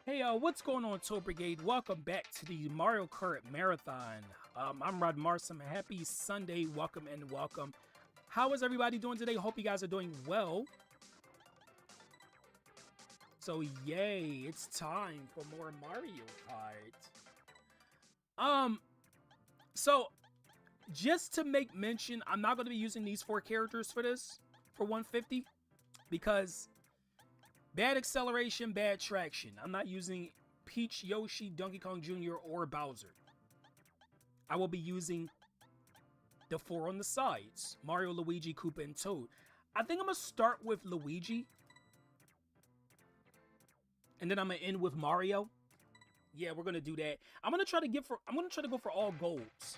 Hey, what's going on, Toll Brigade? Welcome back to the Mario Kart Marathon. I'm Rod Marsum. Happy Sunday. Welcome and welcome. How is everybody doing today? Hope you guys are doing well. So, yay, it's time for more Mario Kart. So, just to make mention, I'm not going to be using these 4 characters for this, for 150, because bad acceleration, bad traction. I'm not using Peach, Yoshi, Donkey Kong Jr., or Bowser. I will be using the 4 on the sides. Mario, Luigi, Koopa, and Toad. I think I'm going to start with Luigi. And then I'm going to end with Mario. Yeah, we're going to do that. I'm going to try to go for all golds.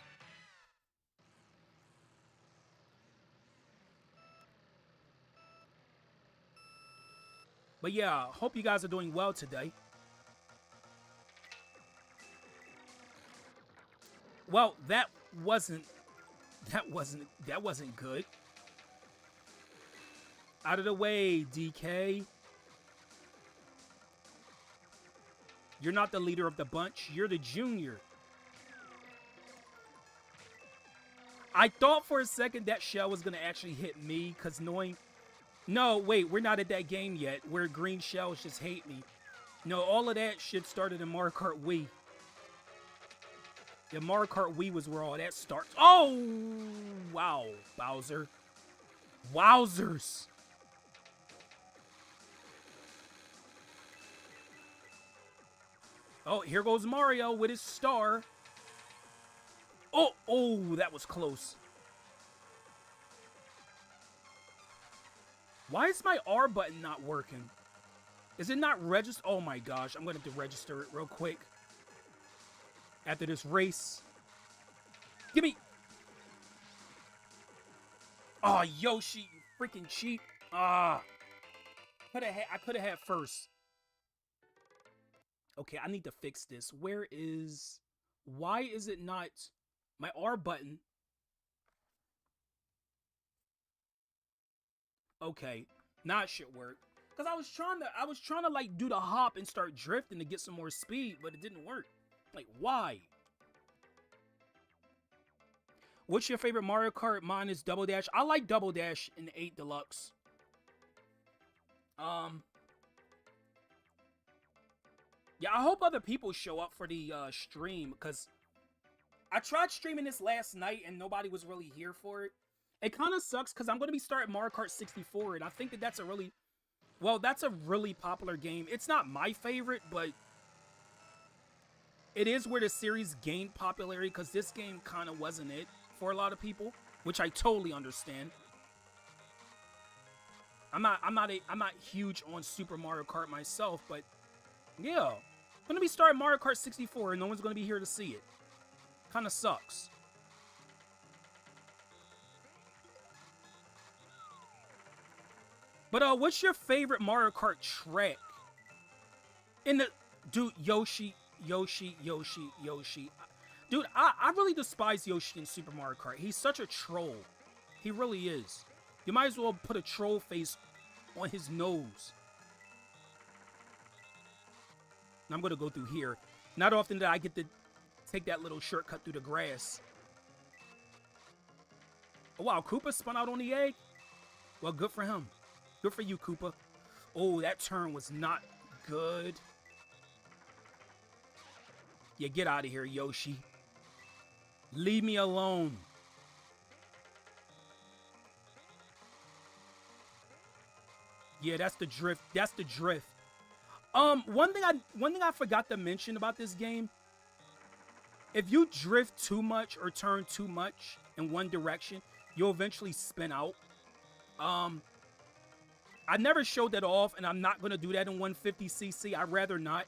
But yeah, hope you guys are doing well today. Well, that wasn't good. Out of the way, DK. You're not the leader of the bunch. You're the junior. I thought for a second that shell was going to actually hit me because knowing... No, wait, we're not at that game yet where green shells just hate me. No, all of that shit started in Mario Kart Wii. The Mario Kart Wii was where all that starts. Oh! Wow, Bowser. Wowzers. Oh, here goes Mario with his star. Oh, that was close. Why is my R button not working? Is it not register? Oh my gosh, I'm going to have to register it real quick. After this race. Give me. Oh, Yoshi, you freaking cheat. I could have had first. Okay, I need to fix this. Why is it not my R button? Okay, now it should work. Cause I was trying to like do the hop and start drifting to get some more speed, but it didn't work. Like, why? What's your favorite Mario Kart? Mine is Double Dash. I like Double Dash in 8 Deluxe. Yeah, I hope other people show up for the stream, because I tried streaming this last night and nobody was really here for it. It kind of sucks because I'm going to be starting Mario Kart 64, and I think that's a really popular game. It's not my favorite, but it is where the series gained popularity because this game kind of wasn't it for a lot of people, which I totally understand. I'm not huge on Super Mario Kart myself, but yeah, I'm gonna be starting Mario Kart 64, and no one's gonna be here to see it. Kind of sucks. But what's your favorite Mario Kart track? Dude, Yoshi. Dude, I really despise Yoshi in Super Mario Kart. He's such a troll. He really is. You might as well put a troll face on his nose. I'm gonna go through here. Not often that I get to take that little shortcut through the grass. Oh wow, Koopa spun out on the egg? Well, good for him. Good for you, Koopa. Oh, that turn was not good. Yeah, get out of here, Yoshi. Leave me alone. Yeah, that's the drift. That's the drift. One thing I forgot to mention about this game. If you drift too much or turn too much in one direction, you'll eventually spin out. I never showed that off, and I'm not going to do that in 150cc. I'd rather not.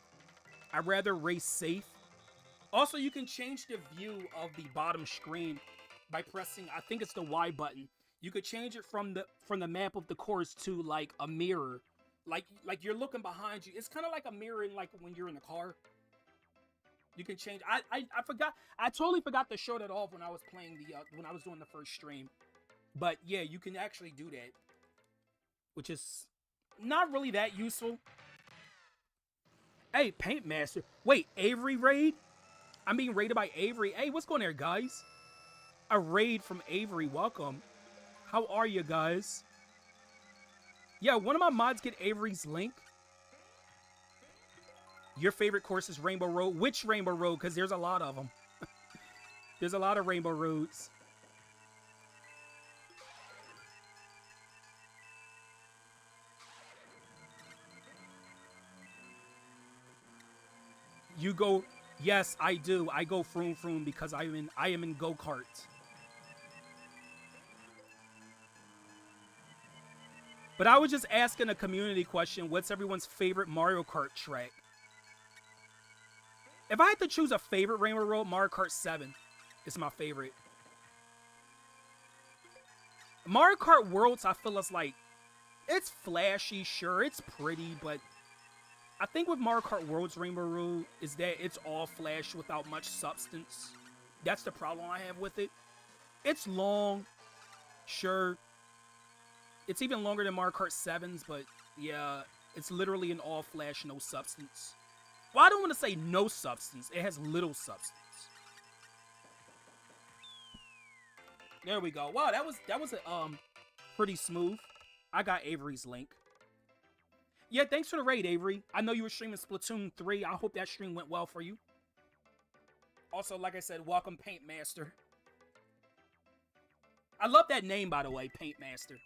I'd rather race safe. Also, you can change the view of the bottom screen by pressing, I think it's the Y button. You could change it from the map of the course to like a mirror. Like you're looking behind you. It's kind of like a mirror in like when you're in the car. You can change. I forgot. I totally forgot to show that off when I was playing when I was doing the first stream. But yeah, you can actually do that, which is not really that useful. Hey, Paint Master. Wait, Avery raid? I'm being raided by Avery. Hey, what's going there, guys? A raid from Avery. Welcome. How are you guys? Yeah, one of my mods get Avery's link. Your favorite course is Rainbow Road. Which Rainbow Road? Because there's a lot of them. There's a lot of Rainbow Roads. You go, yes, I do. I go Froom Froom because I am in go-kart. But I was just asking a community question, what's everyone's favorite Mario Kart track? If I had to choose a favorite Rainbow Road, Mario Kart 7 is my favorite. Mario Kart Worlds, I feel like, it's flashy, sure, it's pretty, but I think with Mario Kart World's Rainbow Road is that it's all flash without much substance. That's the problem I have with it. It's long, sure. It's even longer than Mario Kart 7's, but yeah, it's literally an all flash, no substance. Well, I don't want to say no substance. It has little substance. There we go. Wow, that was pretty smooth. I got Avery's link. Yeah, thanks for the raid, Avery. I know you were streaming Splatoon 3. I hope that stream went well for you. Also, like I said, welcome, Paint Master. I love that name, by the way, Paint Master.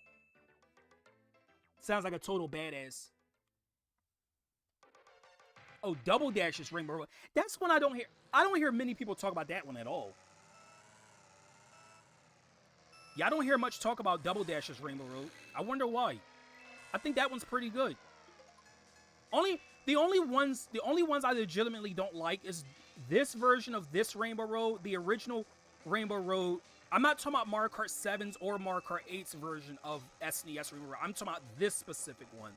Sounds like a total badass. Oh, Double Dash's Rainbow Road. That's one I don't hear. I don't hear many people talk about that one at all. Yeah, I don't hear much talk about Double Dash's Rainbow Road. I wonder why. I think that one's pretty good. The only ones I legitimately don't like is this version of this Rainbow Road, the original Rainbow Road. I'm not talking about Mario Kart 7's or Mario Kart 8's version of SNES Rainbow Road. I'm talking about this specific one.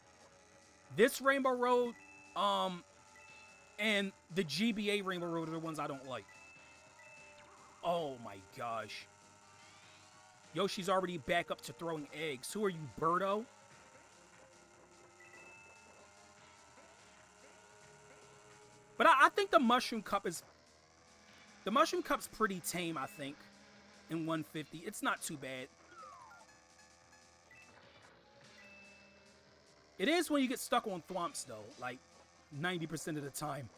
This Rainbow Road, and the GBA Rainbow Road are the ones I don't like. Oh my gosh. Yoshi's already back up to throwing eggs. Who are you, Birdo? But I think the Mushroom Cup is... The Mushroom Cup's pretty tame, I think, in 150. It's not too bad. It is when you get stuck on thwomps, though, like 90% of the time.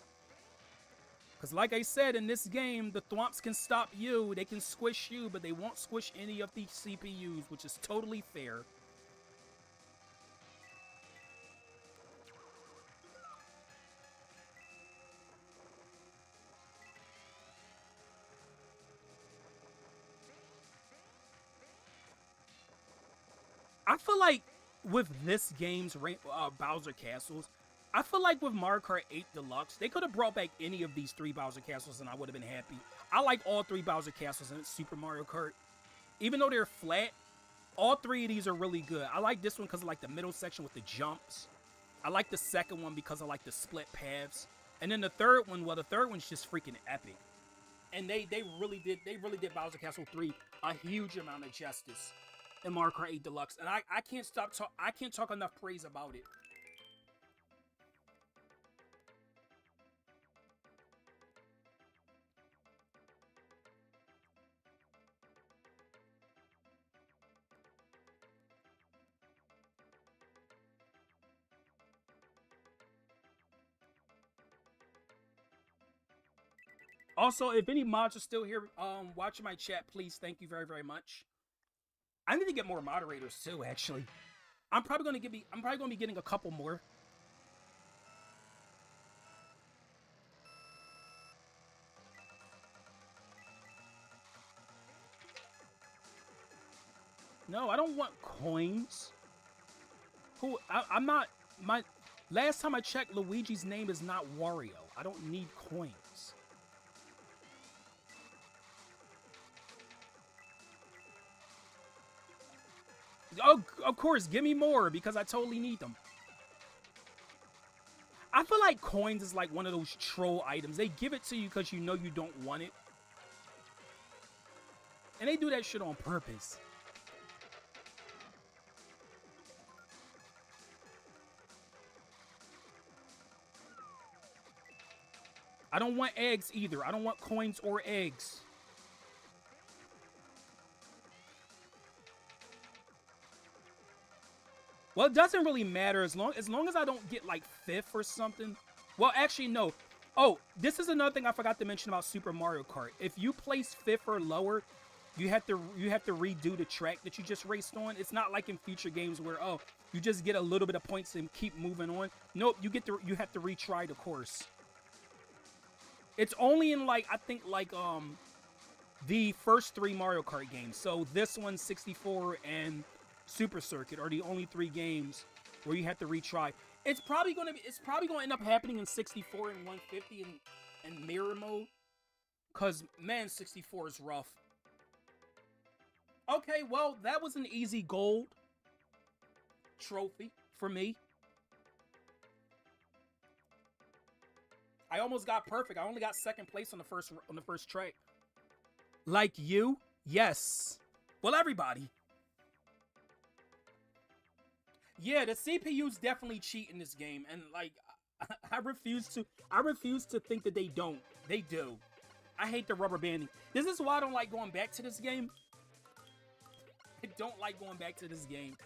Because like I said, in this game, the thwomps can stop you, they can squish you, but they won't squish any of the CPUs, which is totally fair. I feel like with this game's Bowser Castles, I feel like with Mario Kart 8 Deluxe, they could have brought back any of these 3 Bowser Castles and I would have been happy. I like all 3 Bowser Castles in Super Mario Kart. Even though they're flat, all 3 of these are really good. I like this one because I like the middle section with the jumps. I like the second one because I like the split paths. And then the third one, well, the third one's just freaking epic. And they really did Bowser Castle 3 a huge amount of justice in Mario Kart 8 Deluxe. And I can't talk enough praise about it. Also, if any mods are still here watching my chat, please, thank you very, very much. I need to get more moderators too, actually. I'm probably gonna be getting a couple more. No, I don't want coins. I'm not. My last time I checked, Luigi's name is not Wario. I don't need coins. Oh, of course, give me more, because I totally need them. I feel like coins is like one of those troll items. They give it to you because you know you don't want it. And they do that shit on purpose. I don't want eggs either. I don't want coins or eggs. Well, it doesn't really matter as long as I don't get like 5th or something. Well, actually, no. Oh, this is another thing I forgot to mention about Super Mario Kart. If you place 5th or lower, you have to redo the track that you just raced on. It's not like in future games where, oh, you just get a little bit of points and keep moving on. Nope, you have to retry the course. It's only in like, I think like the first 3 Mario Kart games. So this one, 64, and Super Circuit are the only 3 games where you have to retry. It's probably gonna end up happening in 64 and 150 and mirror mode. Cause man, 64 is rough. Okay, well, that was an easy gold trophy for me. I almost got perfect. I only got 2nd place on the first track. Like you? Yes. Well, everybody. Yeah, the CPU's definitely cheat in this game, and like I refuse to think that they don't. They do. I hate the rubber banding. This is why I don't like going back to this game. I don't like going back to this game.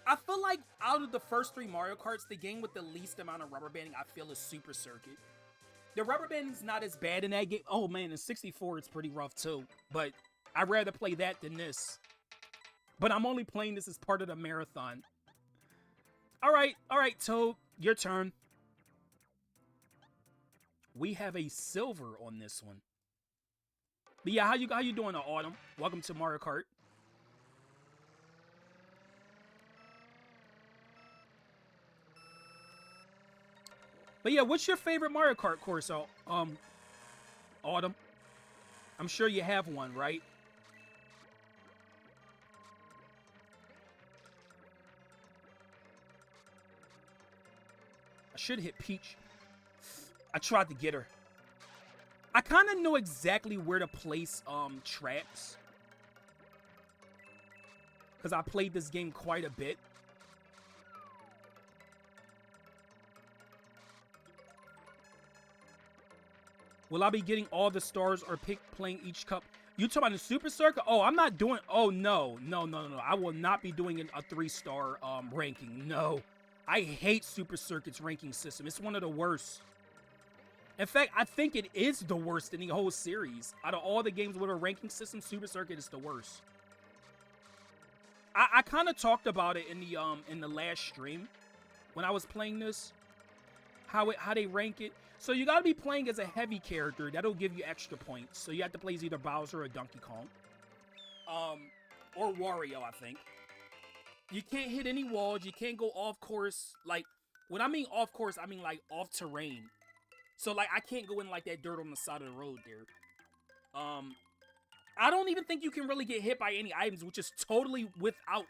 I feel like out of the first 3 Mario Karts, the game with the least amount of rubber banding I feel is Super Circuit. The rubber banding's not as bad in that game. Oh man, in 64 it's pretty rough too. But I'd rather play that than this. But I'm only playing this as part of the marathon. Alright, Toad, your turn. We have a silver on this one. But yeah, how you doing, Autumn? Welcome to Mario Kart. But yeah, what's your favorite Mario Kart course, Autumn? I'm sure you have one, right? I should hit Peach. I tried to get her. I kind of know exactly where to place traps, because I played this game quite a bit. Will I be getting all the stars or playing each cup? You talking about the Super Circuit? Oh, I'm not doing... Oh, no. I will not be doing a 3-star ranking. No. I hate Super Circuit's ranking system. It's one of the worst. In fact, I think it is the worst in the whole series. Out of all the games with a ranking system, Super Circuit is the worst. I kind of talked about it in the last stream when I was playing this. How they rank it. So you gotta be playing as a heavy character. That'll give you extra points. So you have to play as either Bowser or Donkey Kong. Or Wario, I think. You can't hit any walls. You can't go off course. Like, when I mean off course, I mean like off terrain. So like I can't go in like that dirt on the side of the road there. I don't even think you can really get hit by any items, which is totally without.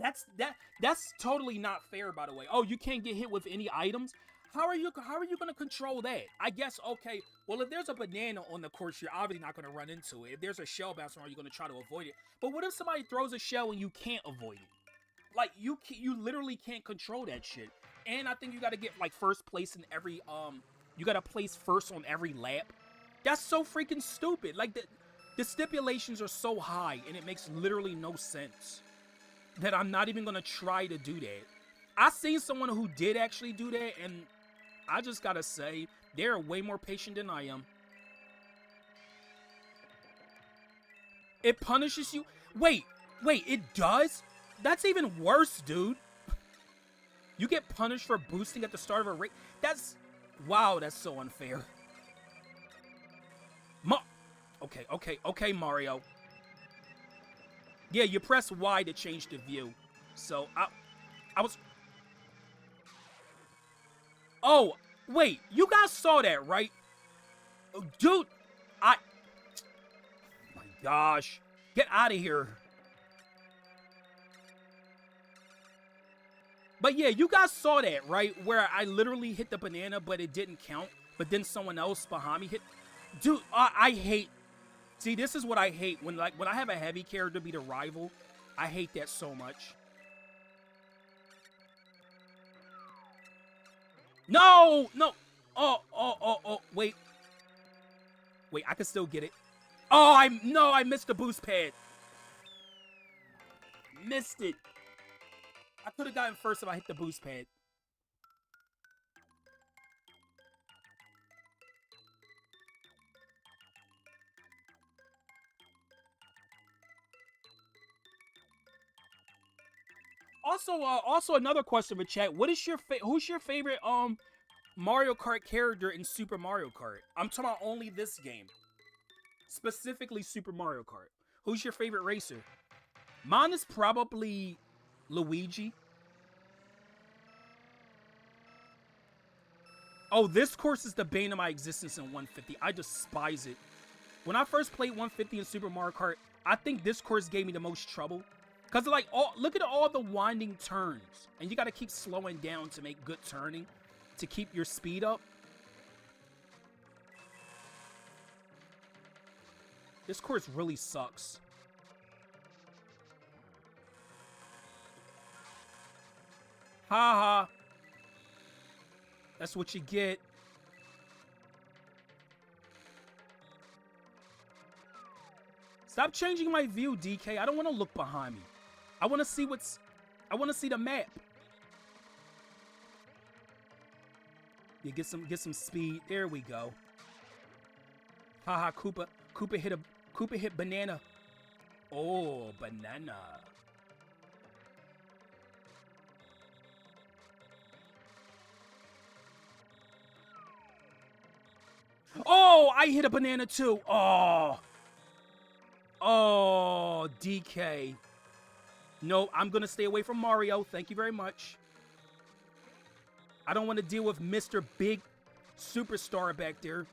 That's totally not fair, by the way. Oh, you can't get hit with any items? How are you gonna control that? I guess, okay, well, if there's a banana on the course, you're obviously not gonna run into it. If there's a shell bouncing around, you're gonna try to avoid it. But what if somebody throws a shell and you can't avoid it? Like, you literally can't control that shit. And I think you gotta get, like, first place in every, you gotta place first on every lap. That's so freaking stupid. Like, the stipulations are so high, and it makes literally no sense that I'm not even gonna try to do that. I seen someone who did actually do that, and I just gotta say, they're way more patient than I am. It punishes you? Wait, it does? That's even worse, dude. You get punished for boosting at the start of a race? Wow, that's so unfair. Okay, Mario. Yeah, you press Y to change the view. So, I was... Oh, wait, you guys saw that, right? Dude, oh my gosh. Get out of here. But yeah, you guys saw that, right? Where I literally hit the banana, but it didn't count. But then someone else behind me hit... Dude, I hate... See, this is what I hate. When I have a heavy character be the rival, I hate that so much. No, no. Oh, wait. Wait, I can still get it. Oh, I missed the boost pad. Missed it. I could have gotten first if I hit the boost pad. Also another question for chat. What is your who's your favorite Mario Kart character in Super Mario Kart? I'm talking about only this game. Specifically Super Mario Kart. Who's your favorite racer? Mine is probably Luigi. Oh, this course is the bane of my existence in 150. I despise it. When I first played 150 in Super Mario Kart, I think this course gave me the most trouble. Because, like, look at all the winding turns. And you got to keep slowing down to make good turning to keep your speed up. This course really sucks. Ha ha. That's what you get. Stop changing my view, DK. I don't want to look behind me. I want to see I want to see the map. You get some speed. There we go. Haha, Koopa hit banana. Oh, banana. Oh, I hit a banana too. Oh. Oh, DK. No, I'm going to stay away from Mario. Thank you very much. I don't want to deal with Mr. Big Superstar back there.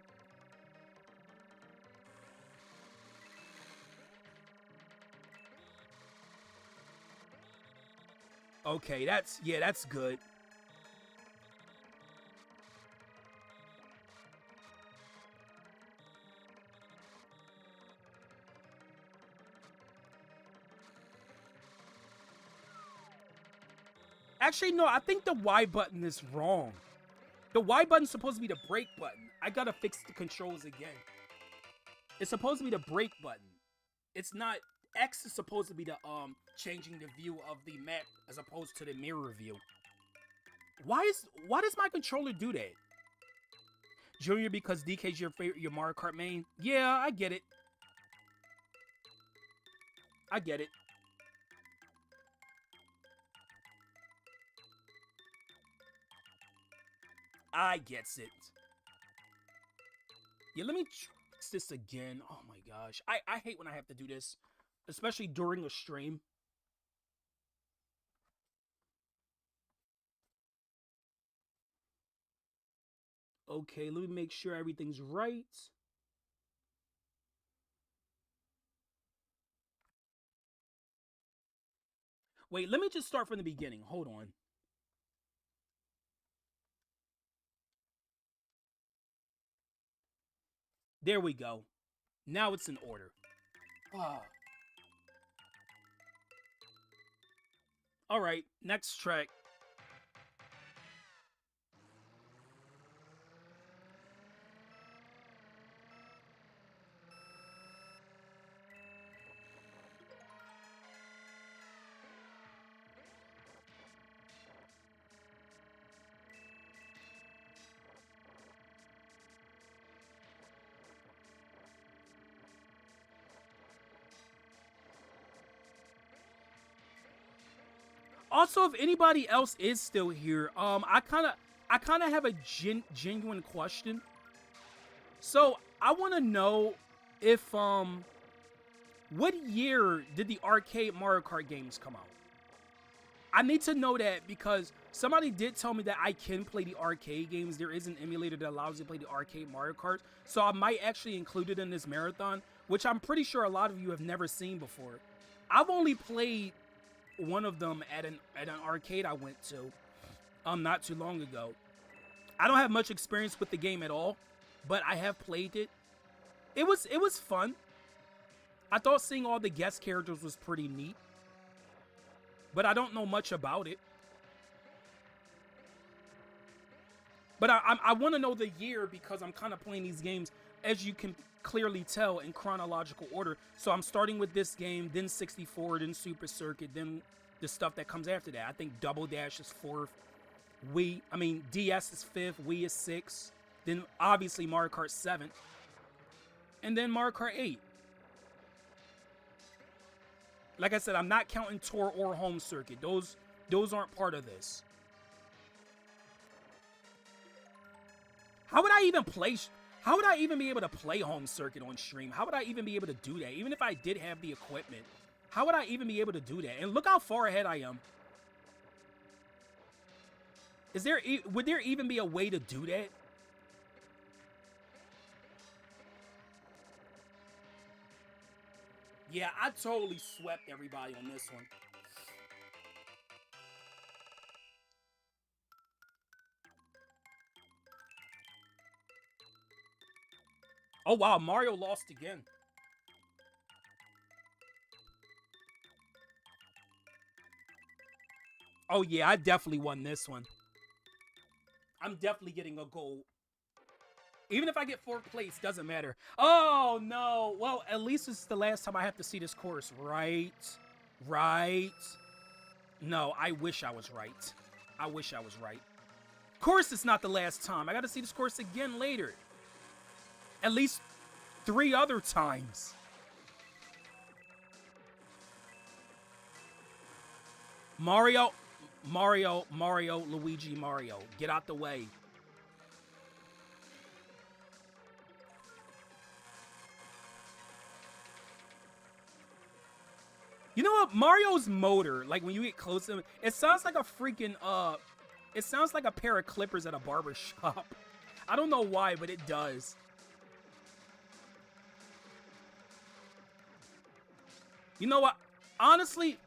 Okay, that's good. Actually, no, I think the Y button is wrong. The Y button's supposed to be the brake button. I gotta fix the controls again. It's supposed to be the brake button. It's not. X is supposed to be the changing the view of the map as opposed to the mirror view. Why does my controller do that? Junior, because DK's your Mario Kart main? Yeah, I get it. I get it. I gets it. Yeah, let me fix this again. Oh my gosh. I hate when I have to do this. Especially during a stream. Okay, let me make sure everything's right. Wait, let me just start from the beginning. Hold on. There we go. Now it's in order. Ah. All right, next track. Also, if anybody else is still here, I kind of have a genuine question. So I want to know if what year did the arcade Mario Kart games come out? I need to know that because somebody did tell me that I can play the arcade games. There is an emulator that allows you to play the arcade Mario Kart. So I might actually include it in this marathon, which I'm pretty sure a lot of you have never seen before. I've only played one of them at an arcade I went to not too long ago. I don't have much experience with the game at all, but I have played it. It was fun. I thought seeing all the guest characters was pretty neat, but I don't know much about it. But I want to know the year because I'm kind of playing these games, as you can clearly tell, in chronological order. So I'm starting with this game, then 64, then Super Circuit, then the stuff that comes after that. I think Double Dash is 4th. DS is 5th, Wii is 6th. Then obviously Mario Kart 7th. And then Mario Kart 8. Like I said, I'm not counting Tour or Home Circuit. Those aren't part of this. How would I even be able to play Home Circuit on stream? How would I even be able to do that? Even if I did have the equipment, how would I even be able to do that? And look how far ahead I am. Would there even be a way to do that? Yeah, I totally swept everybody on this one. Oh, wow. Mario lost again. Oh, yeah. I definitely won this one. I'm definitely getting a gold. Even if I get 4th place, doesn't matter. Oh, no. Well, at least it's the last time I have to see this course. Right. No, I wish I was right. I wish I was right. Of course it's not the last time. I got to see this course again later. At least 3 other times. Mario, Luigi, Mario. Get out the way. You know what? Mario's motor, like when you get close to him, it sounds like a freaking, it sounds like a pair of clippers at a barber shop. I don't know why, but it does. You know what? Honestly,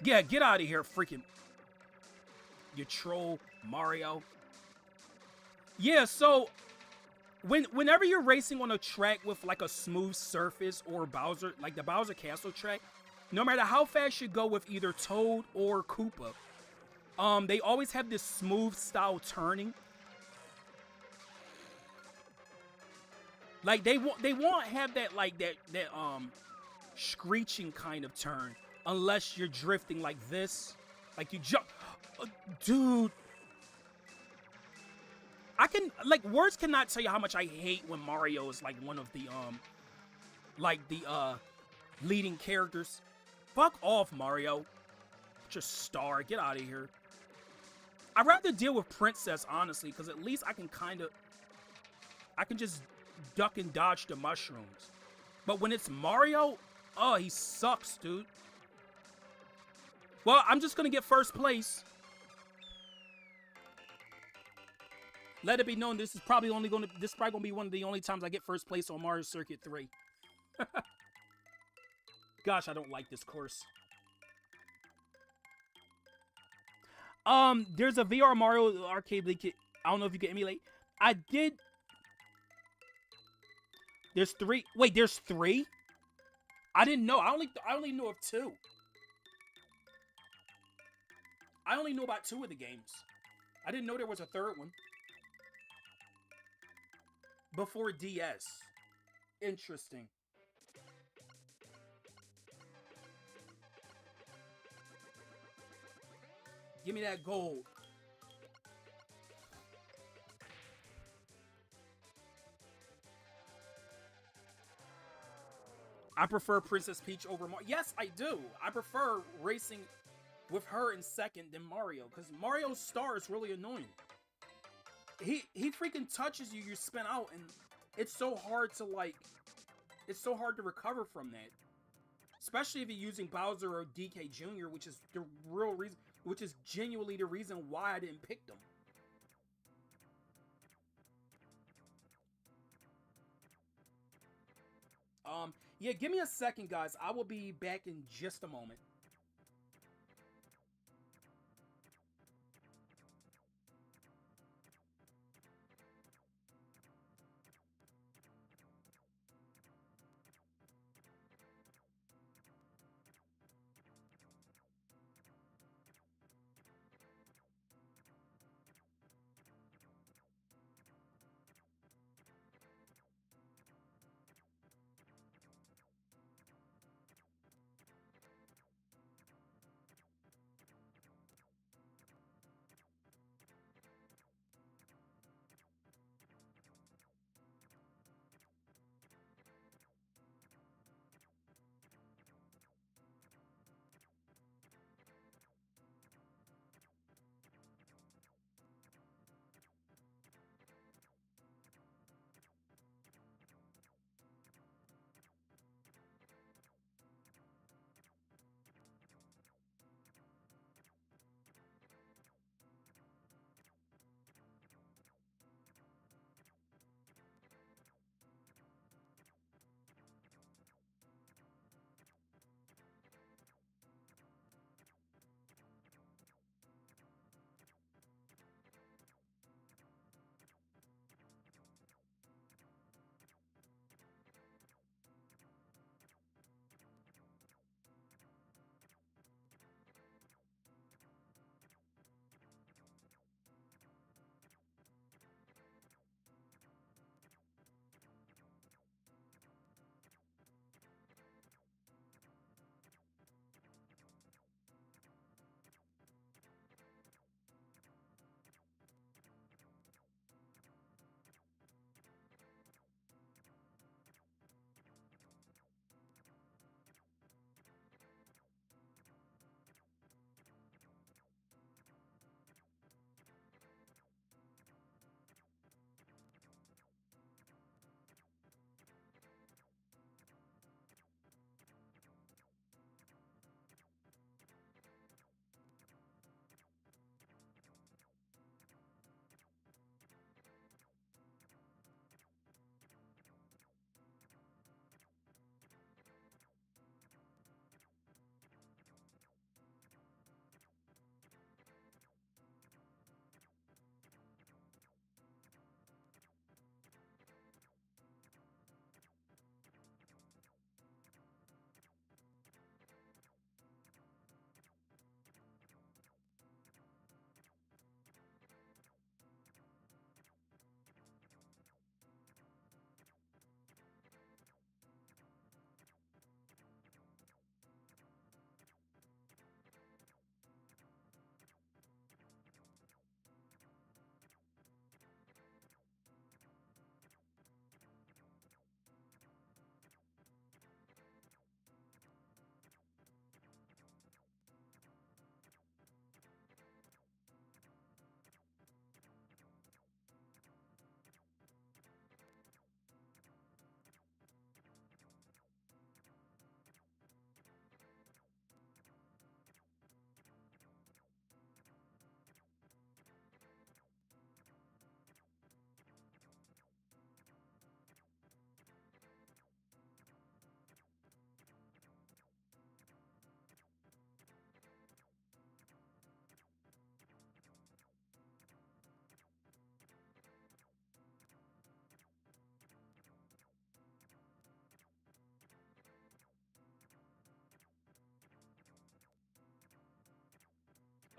yeah, get out of here, freaking. You troll, Mario. Yeah, so whenever you're racing on a track with like a smooth surface or Bowser, like the Bowser Castle track, no matter how fast you go with either Toad or Koopa, they always have this smooth style turning. Like they won't have that like that screeching kind of turn unless you're drifting like this. Like you jump, dude. I can like words cannot tell you how much I hate when Mario is like one of the leading characters. Fuck off, Mario. Just star. Get out of here. I'd rather deal with Princess, honestly, because at least I can just duck and dodge the mushrooms. But when it's Mario, oh, he sucks, dude. Well, I'm just going to get 1st place. Let it be known, this is probably going to be one of the only times I get 1st place on Mario Circuit 3. Gosh, I don't like this course. There's a VR Mario arcade link. I don't know if you can emulate. I did. There's 3. Wait, there's 3? I didn't know. I only knew of 2. I only knew about 2 of the games. I didn't know there was a 3rd one. Before DS. Interesting. Give me that gold. I prefer Princess Peach over Mario. Yes, I do. I prefer racing with her in 2nd than Mario, because Mario's star is really annoying. He freaking touches you, you spin out, and it's so hard to recover from that. Especially if you're using Bowser or DK Jr., which is the real reason, which is genuinely the reason why I didn't pick them. Yeah, give me a second, guys. I will be back in just a moment.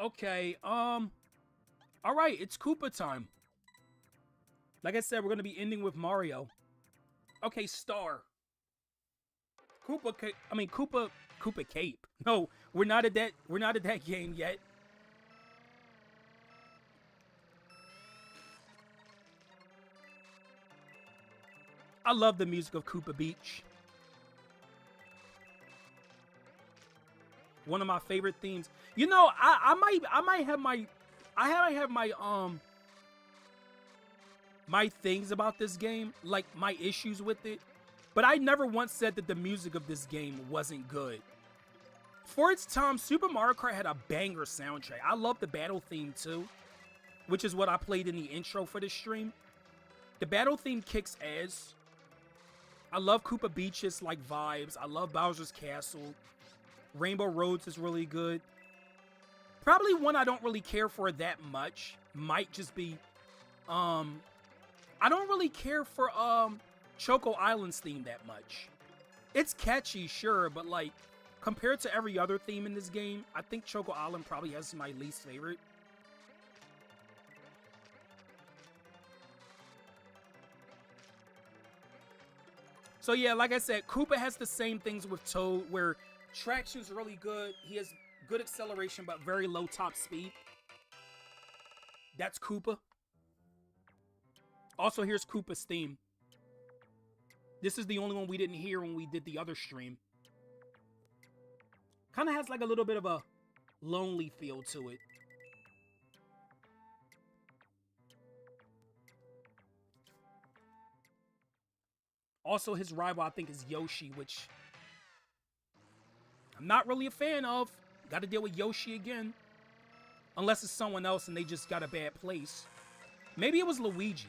Okay, all right, it's Koopa time. Like I said, we're gonna be ending with Mario. Okay, star. Koopa Cape. No, we're not at that game yet. I love the music of Koopa Beach. One of my favorite themes. You know, I might have my things about this game, like my issues with it, but I never once said that the music of this game wasn't good. For its time, Super Mario Kart had a banger soundtrack. I love the battle theme too, which is what I played in the intro for this stream. The battle theme kicks ass. I love Koopa Beach's like vibes. I love Bowser's Castle. Rainbow Roads is really good. Probably one I don't really care for that much might just be I don't really care for Choco Island's theme that much. It's catchy, sure, but like compared to every other theme in this game, I think Choco Island probably has my least favorite. So yeah, like I said, Koopa has the same things with Toad, where traction's really good. He has good acceleration, but very low top speed. That's Koopa. Also, here's Koopa's theme. This is the only one we didn't hear when we did the other stream. Kind of has like a little bit of a lonely feel to it. Also, his rival, I think, is Yoshi, which I'm not really a fan of. Got to deal with Yoshi again. Unless it's someone else and they just got a bad place. Maybe it was Luigi.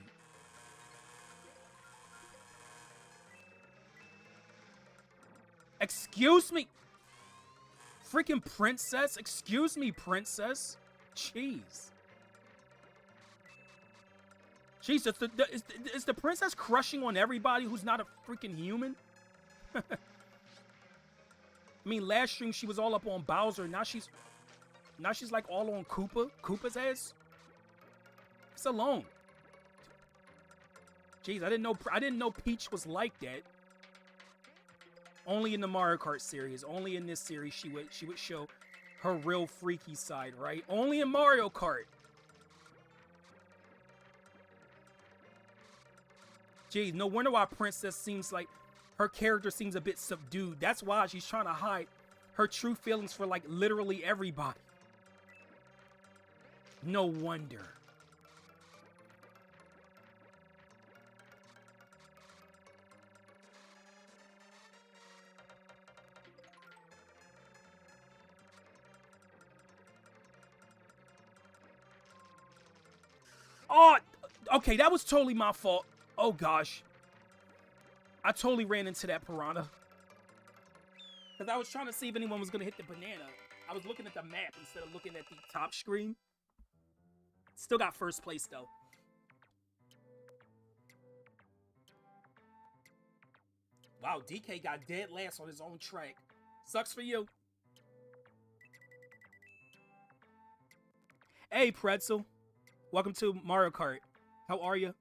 Excuse me. Freaking princess. Excuse me, princess. Jeez. Jeez, is the princess crushing on everybody who's not a freaking human? I mean, last stream she was all up on Bowser. Now she's like all on Koopa's ass. It's alone. Jeez, I didn't know Peach was like that. Only in the Mario Kart series, only in this series she would show her real freaky side, right? Only in Mario Kart. Jeez, no wonder why Princess seems like her character seems a bit subdued. That's why she's trying to hide her true feelings for like literally everybody. No wonder. Oh, okay, that was totally my fault. Oh gosh. I totally ran into that piranha. Because I was trying to see if anyone was going to hit the banana. I was looking at the map instead of looking at the top screen. Still got first place though. Wow, DK got dead last on his own track. Sucks for you. Hey, Pretzel. Welcome to Mario Kart. How are you?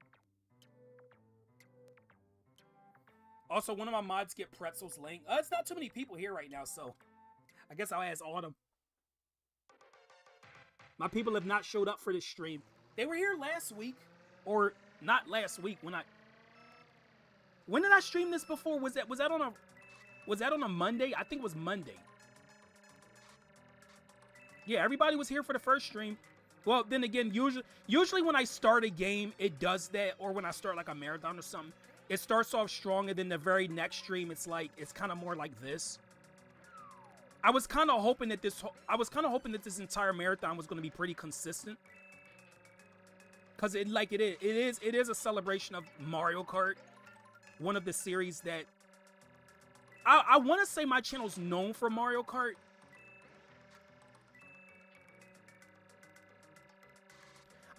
Also, one of my mods get Pretzel's link. It's not too many people here right now, so I guess I'll ask Autumn. My people have not showed up for this stream. They were here last week, or not last week. When did I stream this before? Was that on a Monday? I think it was Monday. Yeah, everybody was here for the first stream. Well, then again, usually when I start a game, it does that, or when I start like a marathon or something, it starts off strong, and then the very next stream, it's kind of more like this. I was kind of hoping that this entire marathon was going to be pretty consistent, because it is a celebration of Mario Kart, one of the series that I want to say my channel's known for Mario Kart.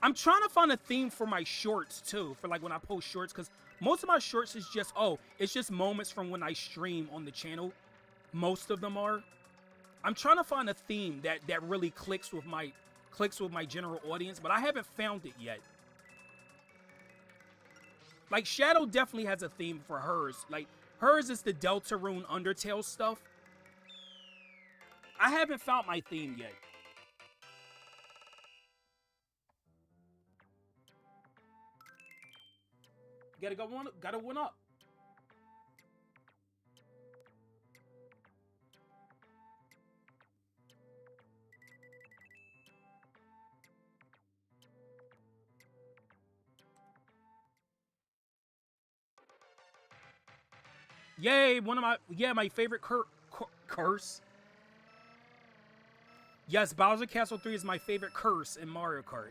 I'm trying to find a theme for my shorts too, for like when I post shorts, because most of my shorts is just, it's just moments from when I stream on the channel. Most of them are. I'm trying to find a theme that really clicks with my general audience, but I haven't found it yet. Like, Shadow definitely has a theme for hers. Like, hers is the Deltarune Undertale stuff. I haven't found my theme yet. Gotta one up. Yay, my favorite curse. Yes, Bowser Castle 3 is my favorite curse in Mario Kart.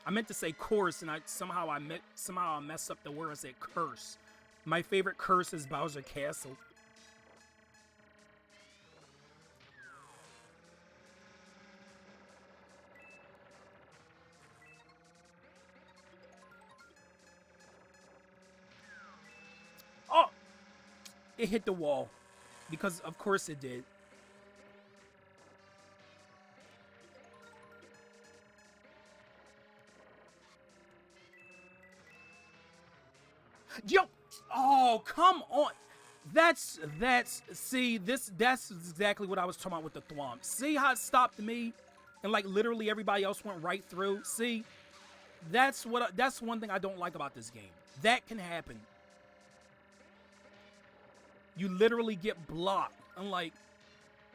I meant to say course, and somehow I messed up the word. I said curse. My favorite curse is Bowser Castle. Oh! It hit the wall. Because, of course it did. Yo! Oh, come on! That's exactly what I was talking about with the thwomp. See how it stopped me? And like literally everybody else went right through? See? That's one thing I don't like about this game. That can happen. You literally get blocked. Unlike,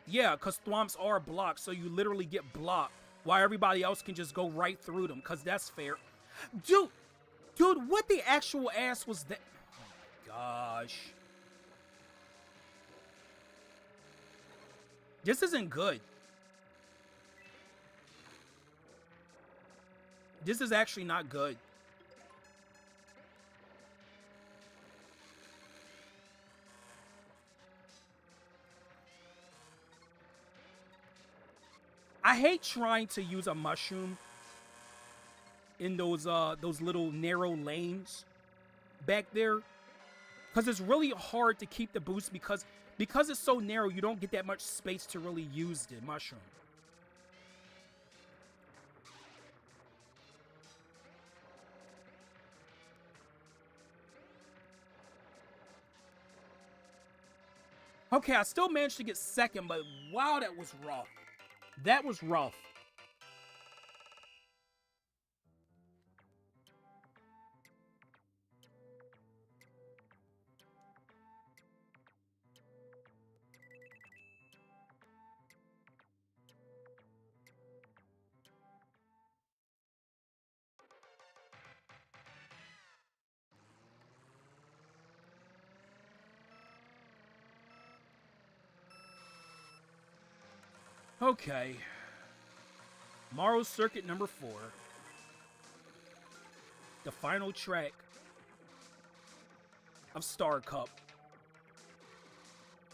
yeah, because thwomps are blocked, so you literally get blocked while everybody else can just go right through them, because that's fair. Dude, what the actual ass was that? Oh my gosh. This isn't good. This is actually not good. I hate trying to use a mushroom in those little narrow lanes back there, because it's really hard to keep the boost because it's so narrow. You don't get that much space to really use the mushroom. Okay, I still managed to get second, but wow, that was rough. That was rough. Okay. Mario Circuit number 4. The final track of Star Cup.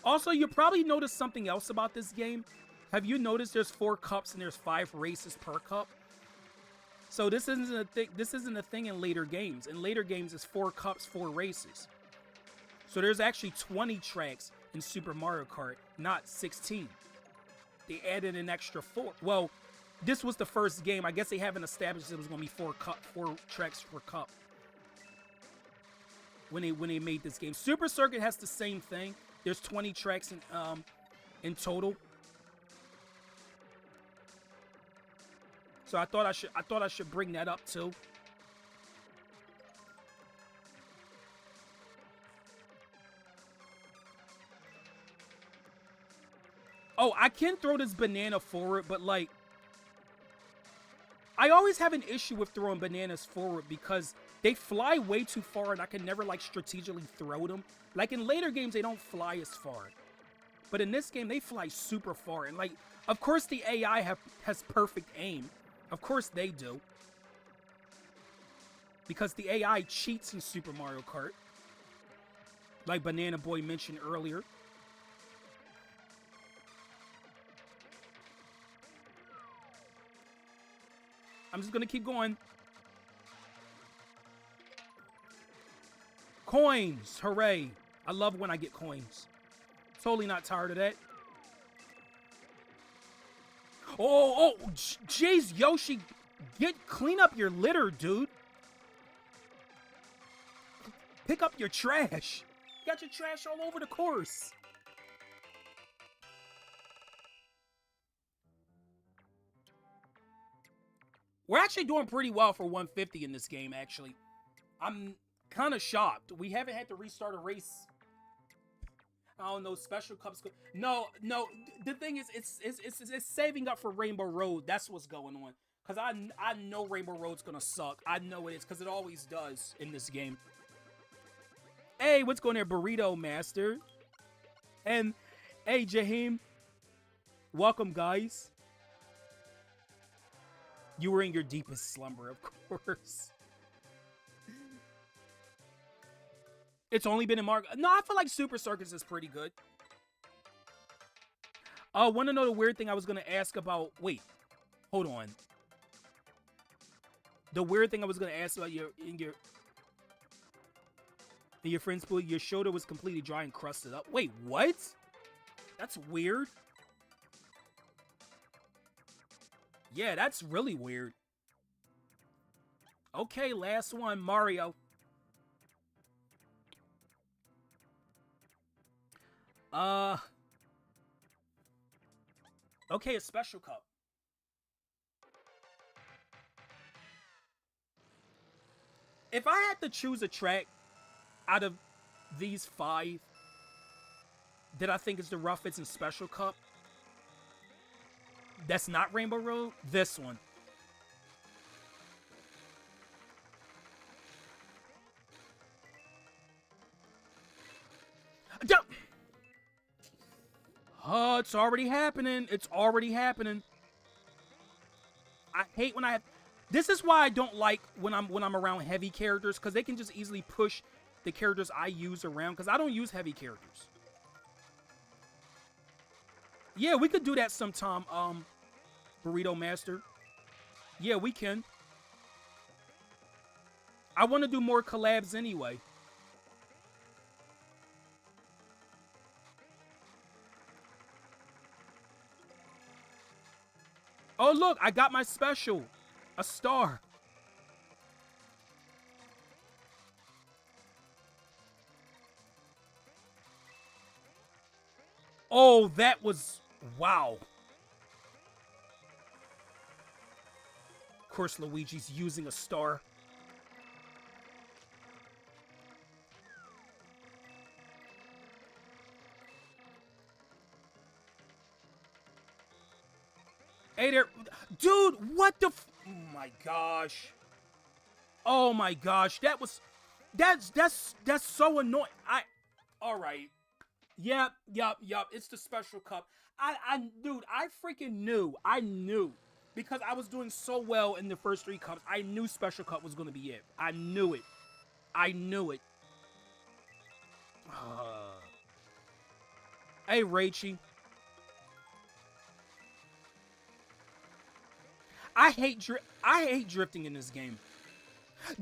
Also, you probably noticed something else about this game. Have you noticed there's 4 cups and there's 5 races per cup? So this isn't a thing. This isn't a thing in later games. In later games, it's 4 cups, 4 races. So there's actually 20 tracks in Super Mario Kart, not 16. They added an extra 4. Well, this was the first game. I guess they haven't established it was going to be 4 tracks per cup when they made this game. Super Circuit has the same thing. There's 20 tracks in total. So I thought I should bring that up too. Oh, I can throw this banana forward, but like, I always have an issue with throwing bananas forward because they fly way too far and I can never like strategically throw them. Like in later games, they don't fly as far. But in this game, they fly super far. And like, of course the AI has perfect aim. Of course they do. Because the AI cheats in Super Mario Kart. Like Banana Boy mentioned earlier. I'm just gonna keep going. Coins! Hooray! I love when I get coins. Totally not tired of that. Jeez, Yoshi, clean up your litter, dude. Pick up your trash. You got your trash all over the course. We're actually doing pretty well for 150 in this game, actually. I'm kind of shocked. We haven't had to restart a race. I don't know, special cups. No. The thing is, it's saving up for Rainbow Road. That's what's going on. Because I know Rainbow Road's going to suck. I know it is, because it always does in this game. Hey, what's going there, Burrito Master? And, hey, Jaheim. Welcome, guys. You were in your deepest slumber, of course. It's only been in Mark. No, I feel like Super Circus is pretty good. Want to know the weird thing I was going to ask about? Wait, hold on. The weird thing I was going to ask about in your friend's pool, your shoulder was completely dry and crusted up. Wait, what? That's weird. Yeah, that's really weird. Okay, last one, Mario. Okay, a special cup. If I had to choose a track out of these 5 that I think is the roughest and special cup, that's not Rainbow Road, this one. Oh, it's already happening. It's already happening. I hate when I have... This is why I don't like when I'm around heavy characters, because they can just easily push the characters I use around, because I don't use heavy characters. Yeah, we could do that sometime, Burrito Master. Yeah, we can. I want to do more collabs anyway. Oh, look, I got my special. A star. Oh, that was... Wow. Of course, Luigi's using a star. Hey there. Dude, what the... Oh my gosh. Oh my gosh. That's so annoying. All right. Yep. It's the special cup. Dude, I freaking knew. I knew. Because I was doing so well in the first 3 cups. I knew special cup was going to be it. I knew it. Hey, Raichi. I hate drifting in this game.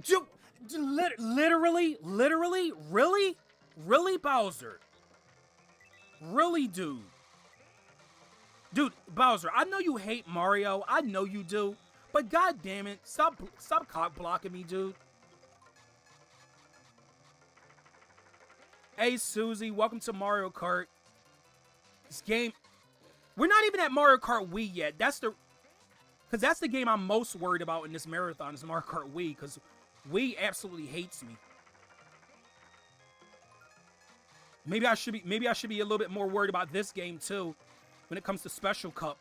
Dude, literally, really, Bowser, really, dude, Bowser. I know you hate Mario. I know you do, but god damn it, stop cock blocking me, dude. Hey, Susie, welcome to Mario Kart. This game, we're not even at Mario Kart Wii yet. Because that's the game I'm most worried about in this marathon is Mario Kart Wii, because Wii absolutely hates me. Maybe I should be a little bit more worried about this game too, when it comes to Special Cup.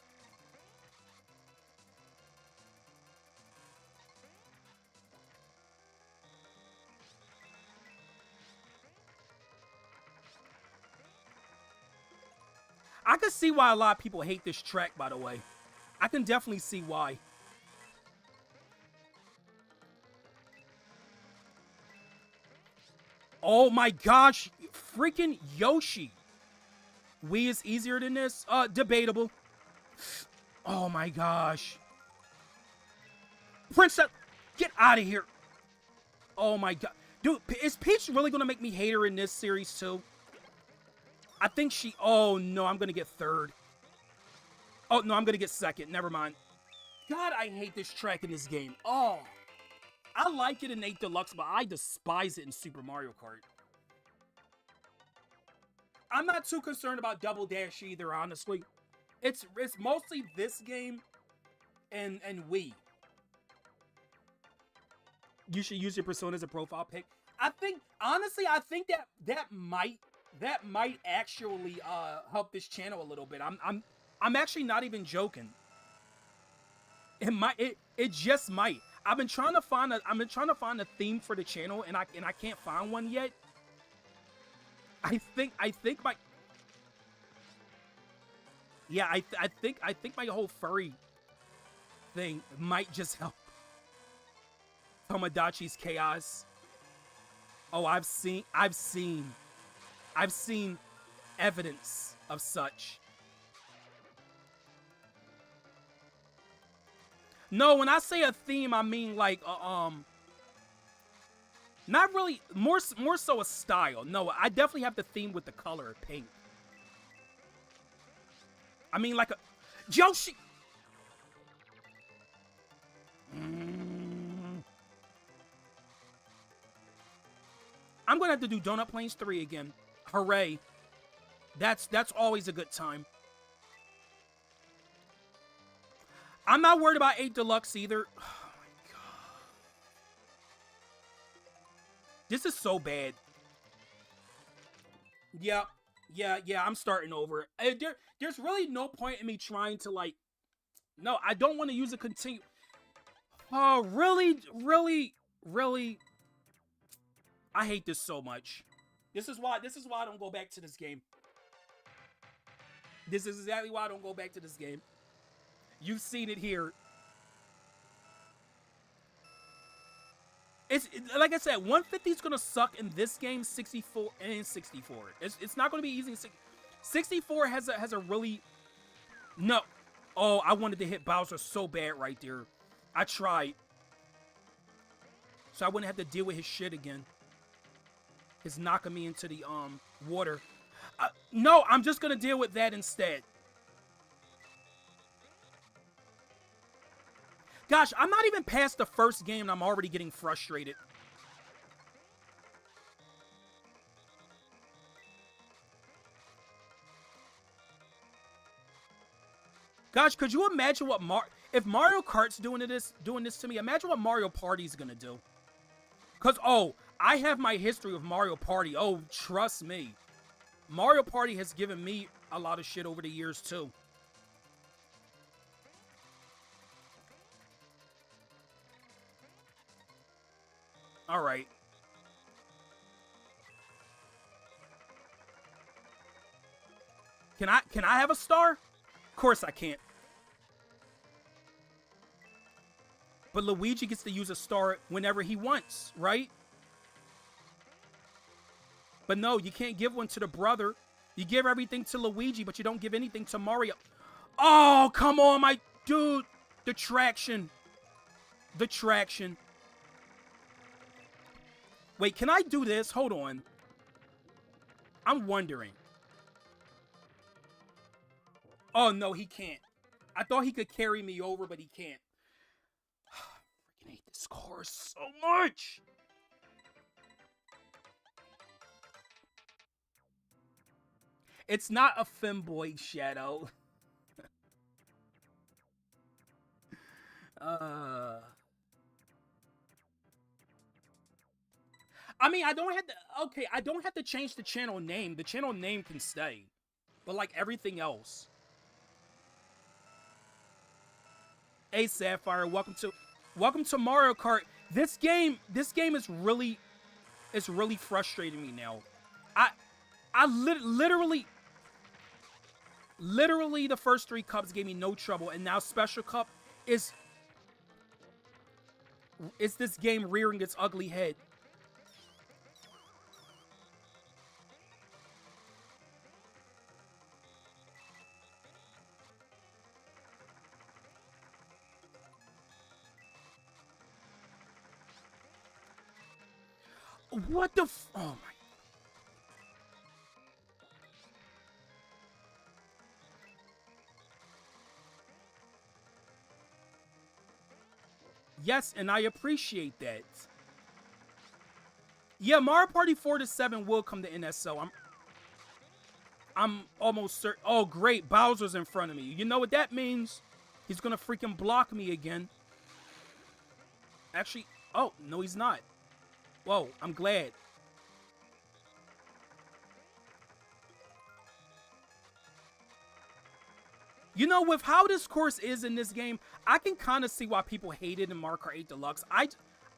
I can see why a lot of people hate this track, by the way. I can definitely see why. Oh my gosh, freaking Yoshi. Wii is easier than this? Debatable. Oh my gosh. Princess, get out of here. Oh my god. Dude, is Peach really gonna make me hate her in this series too? I think she... Oh no, I'm gonna get 3rd. Oh, no, I'm gonna get second. Never mind. God, I hate this track in this game. Oh, I like it in 8 Deluxe, but I despise it in Super Mario Kart. I'm not too concerned about Double Dash either, honestly. It's mostly this game and Wii. You should use your persona as a profile pic. I think honestly, I think that might actually help this channel a little bit. I'm actually not even joking. It just might. I've been trying to find a theme for the channel and I can't find one yet. I think my yeah, I think my whole furry thing might just help. Tomodachi's chaos. Oh, I've seen evidence of such. No, when I say a theme, I mean like not really, more so a style. No, I definitely have the theme with the color pink. I mean like a Yoshi. I'm gonna have to do Donut Plains 3 again. Hooray. That's always a good time. I'm not worried about 8 Deluxe either. Oh my god. This is so bad. Yeah, I'm starting over. There's really no point in me trying to like... No, I don't want to use a continue... Oh, really? I hate this so much. This is why I don't go back to this game. This is exactly why I don't go back to this game. You've seen it here. Like I said, 150 is gonna suck in this game. 64 and 64. It's not gonna be easy. 64 has a really... No. Oh, I wanted to hit Bowser so bad right there. I tried. So I wouldn't have to deal with his shit again. His knocking me into the water. No, I'm just gonna deal with that instead. Gosh, I'm not even past the first game and I'm already getting frustrated. Gosh, could you imagine what if Mario Kart's doing this to me? Imagine what Mario Party's gonna do. Cause oh, I have my history of Mario Party. Oh, trust me. Mario Party has given me a lot of shit over the years too. All right. Can I have a star? Of course I can't. But Luigi gets to use a star whenever he wants, right? But no, you can't give one to the brother. You give everything to Luigi, but you don't give anything to Mario. Oh, come on, my dude. The traction. The traction. Wait, can I do this? Hold on. I'm wondering. Oh, no, he can't. I thought he could carry me over, but he can't. I freaking hate this course so much. It's not a femboy Shadow. I mean, I don't have to... Okay, I don't have to change the channel name. The channel name can stay. But, like, everything else. Hey, Sapphire, welcome to Mario Kart. This game is really... It's really frustrating me now. Literally, the first 3 cups gave me no trouble, and now Special Cup is this game rearing its ugly head. What the oh my... Yes, and I appreciate that. Yeah, Mario Party 4 to 7 will come to NSO. I'm almost certain. Oh, great. Bowser's in front of me. You know what that means? He's gonna freaking block me again. Actually, oh, no, he's not. Whoa, I'm glad. You know, with how this course is in this game, I can kind of see why people hate it in Mario Kart 8 Deluxe.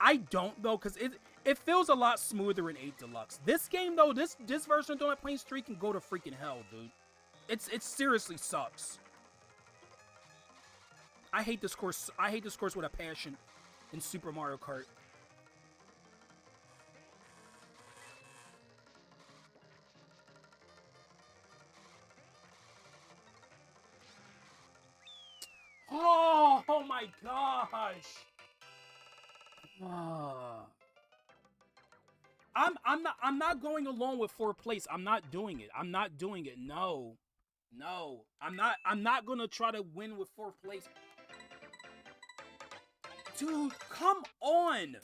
I don't, though, because it feels a lot smoother in 8 Deluxe. This game, though, this version of Donut Plains 3 can go to freaking hell, dude. It seriously sucks. I hate this course. I hate this course with a passion in Super Mario Kart. Oh my gosh. I'm not going along with 4th place. I'm not doing it. I'm not doing it. No. No. I'm not gonna try to win with 4th place. Dude, come on.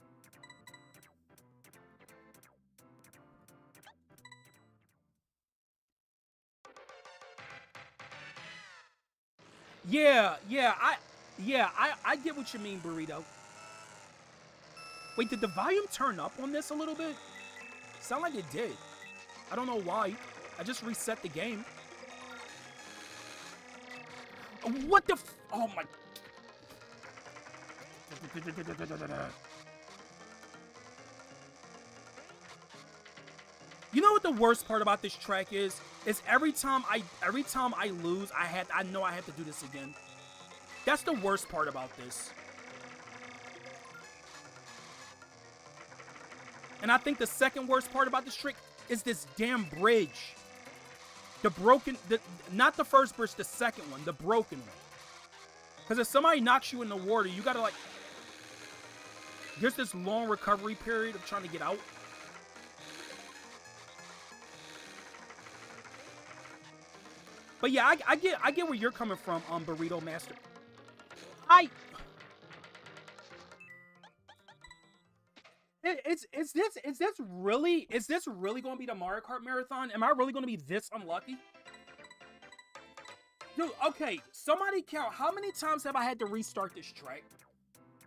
Yeah, I get what you mean, Burrito. Wait, did the volume turn up on this a little bit? Sound like it did. I don't know why. I just reset the game. What the oh my... You know what the worst part about this track is? Is every time I lose, I know I have to do this again. That's the worst part about this. And I think the second worst part about this trick is this damn bridge. Not the first bridge, the second one, the broken one. Because if somebody knocks you in the water, you gotta like... There's this long recovery period of trying to get out. But yeah, I get where you're coming from, Burrito Master. Is this really going to be the Mario Kart marathon? Am I really going to be this unlucky? Dude, okay, somebody count. How many times have I had to restart this track?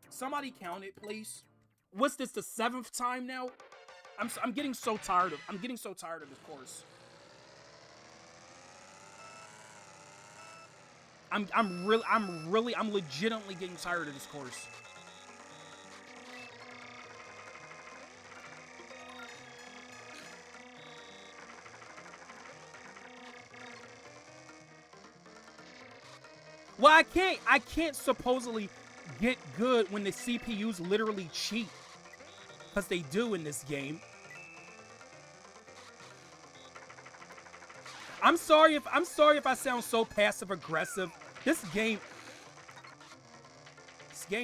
Somebody count it, please. What's this, the 7th time now? I'm getting so tired of this course. I'm legitimately getting tired of this course. Well, I can't supposedly get good when the CPUs literally cheat. Because they do in this game. I'm sorry if I sound so passive aggressive. This game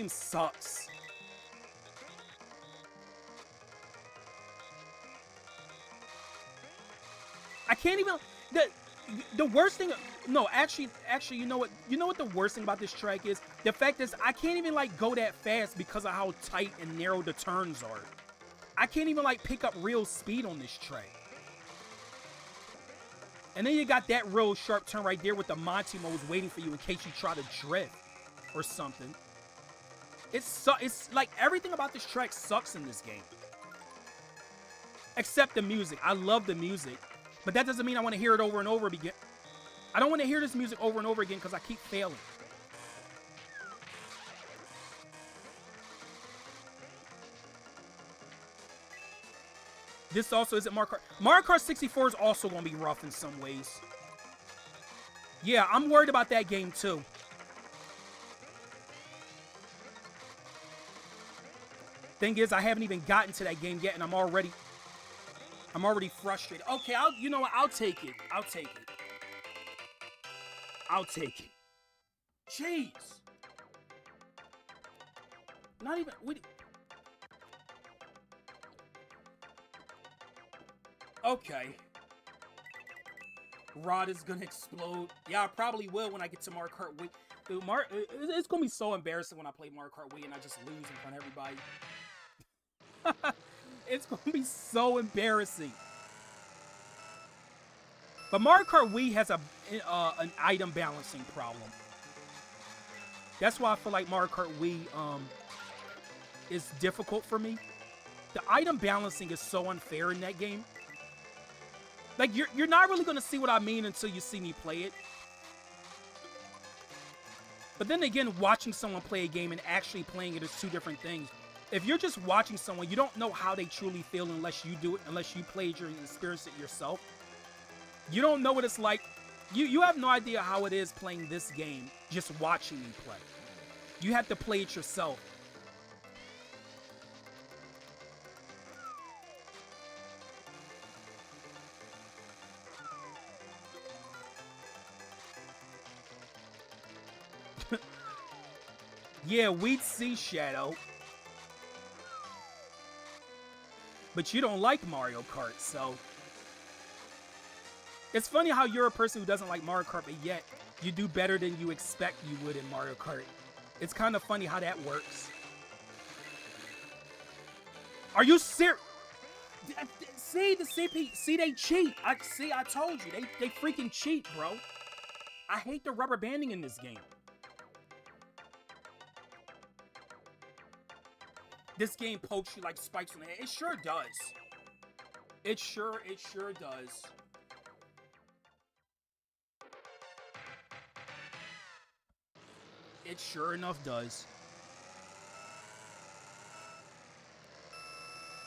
sucks. I can't even... The worst thing... No, actually, you know what the worst thing about this track is? The fact is, I can't even, like, go that fast because of how tight and narrow the turns are. I can't even, like, pick up real speed on this track. And then you got that real sharp turn right there with the Monty mode waiting for you in case you try to drift or something. It's like everything about this track sucks in this game. Except the music. I love the music. But that doesn't mean I want to hear it over and over again. I don't want to hear this music over and over again because I keep failing. This also isn't Mario Kart. Mario Kart 64 is also going to be rough in some ways. Yeah, I'm worried about that game too. Thing is, I haven't even gotten to that game yet, and I'm already frustrated. Okay, you know what? I'll take it. I'll take it. Jeez. Not even... Okay. Rod is gonna explode. Yeah, I probably will when I get to Mario Kart Wii. Dude, it's gonna be so embarrassing when I play Mario Kart Wii and I just lose in front of everybody. It's gonna be so embarrassing. But Mario Kart Wii has an item balancing problem. That's why I feel like Mario Kart Wii is difficult for me. The item balancing is so unfair in that game. Like, you're not really going to see what I mean until you see me play it. But then again, watching someone play a game and actually playing it is two different things. If you're just watching someone, you don't know how they truly feel unless you do it, unless you played or experienced it yourself. You don't know what it's like. You have no idea how it is playing this game just watching me play. You have to play it yourself. Yeah, we'd see Shadow. But you don't like Mario Kart, so... It's funny how you're a person who doesn't like Mario Kart, but yet you do better than you expect you would in Mario Kart. It's kind of funny how that works. Are you serious? See, the CP... See, they cheat. I told you. They freaking cheat, bro. I hate the rubber banding in this game. This game pokes you like spikes in the head. It sure does. It sure does. It sure enough does.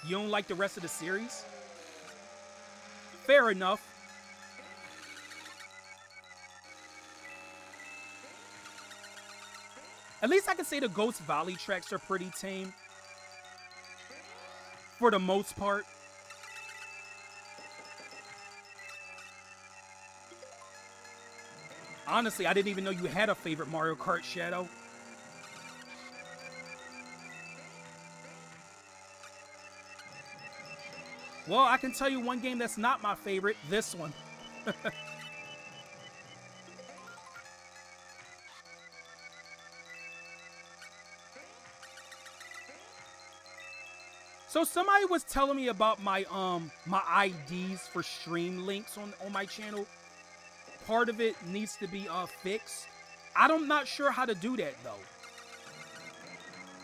You don't like the rest of the series? Fair enough. At least I can say the Ghost Valley tracks are pretty tame. For the most part. Honestly, I didn't even know you had a favorite Mario Kart, Shadow. Well, I can tell you one game that's not my favorite. This one. So somebody was telling me about my my IDs for stream links on my channel. Part of it needs to be fixed. I'm not sure how to do that though.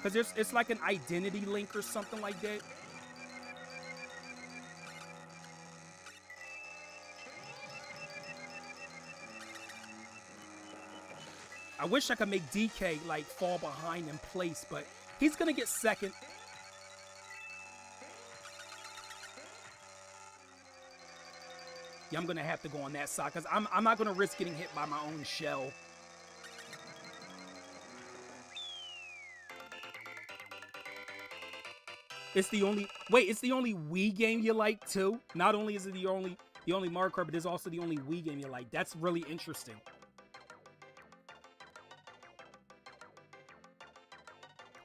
Cause it's like an identity link or something like that. I wish I could make DK like fall behind in place, but he's gonna get second. Yeah, I'm gonna have to go on that side because I'm not gonna risk getting hit by my own shell. It's the only Wii game you like too. Not only is it the only Mario Kart, but it's also the only Wii game you like. That's really interesting.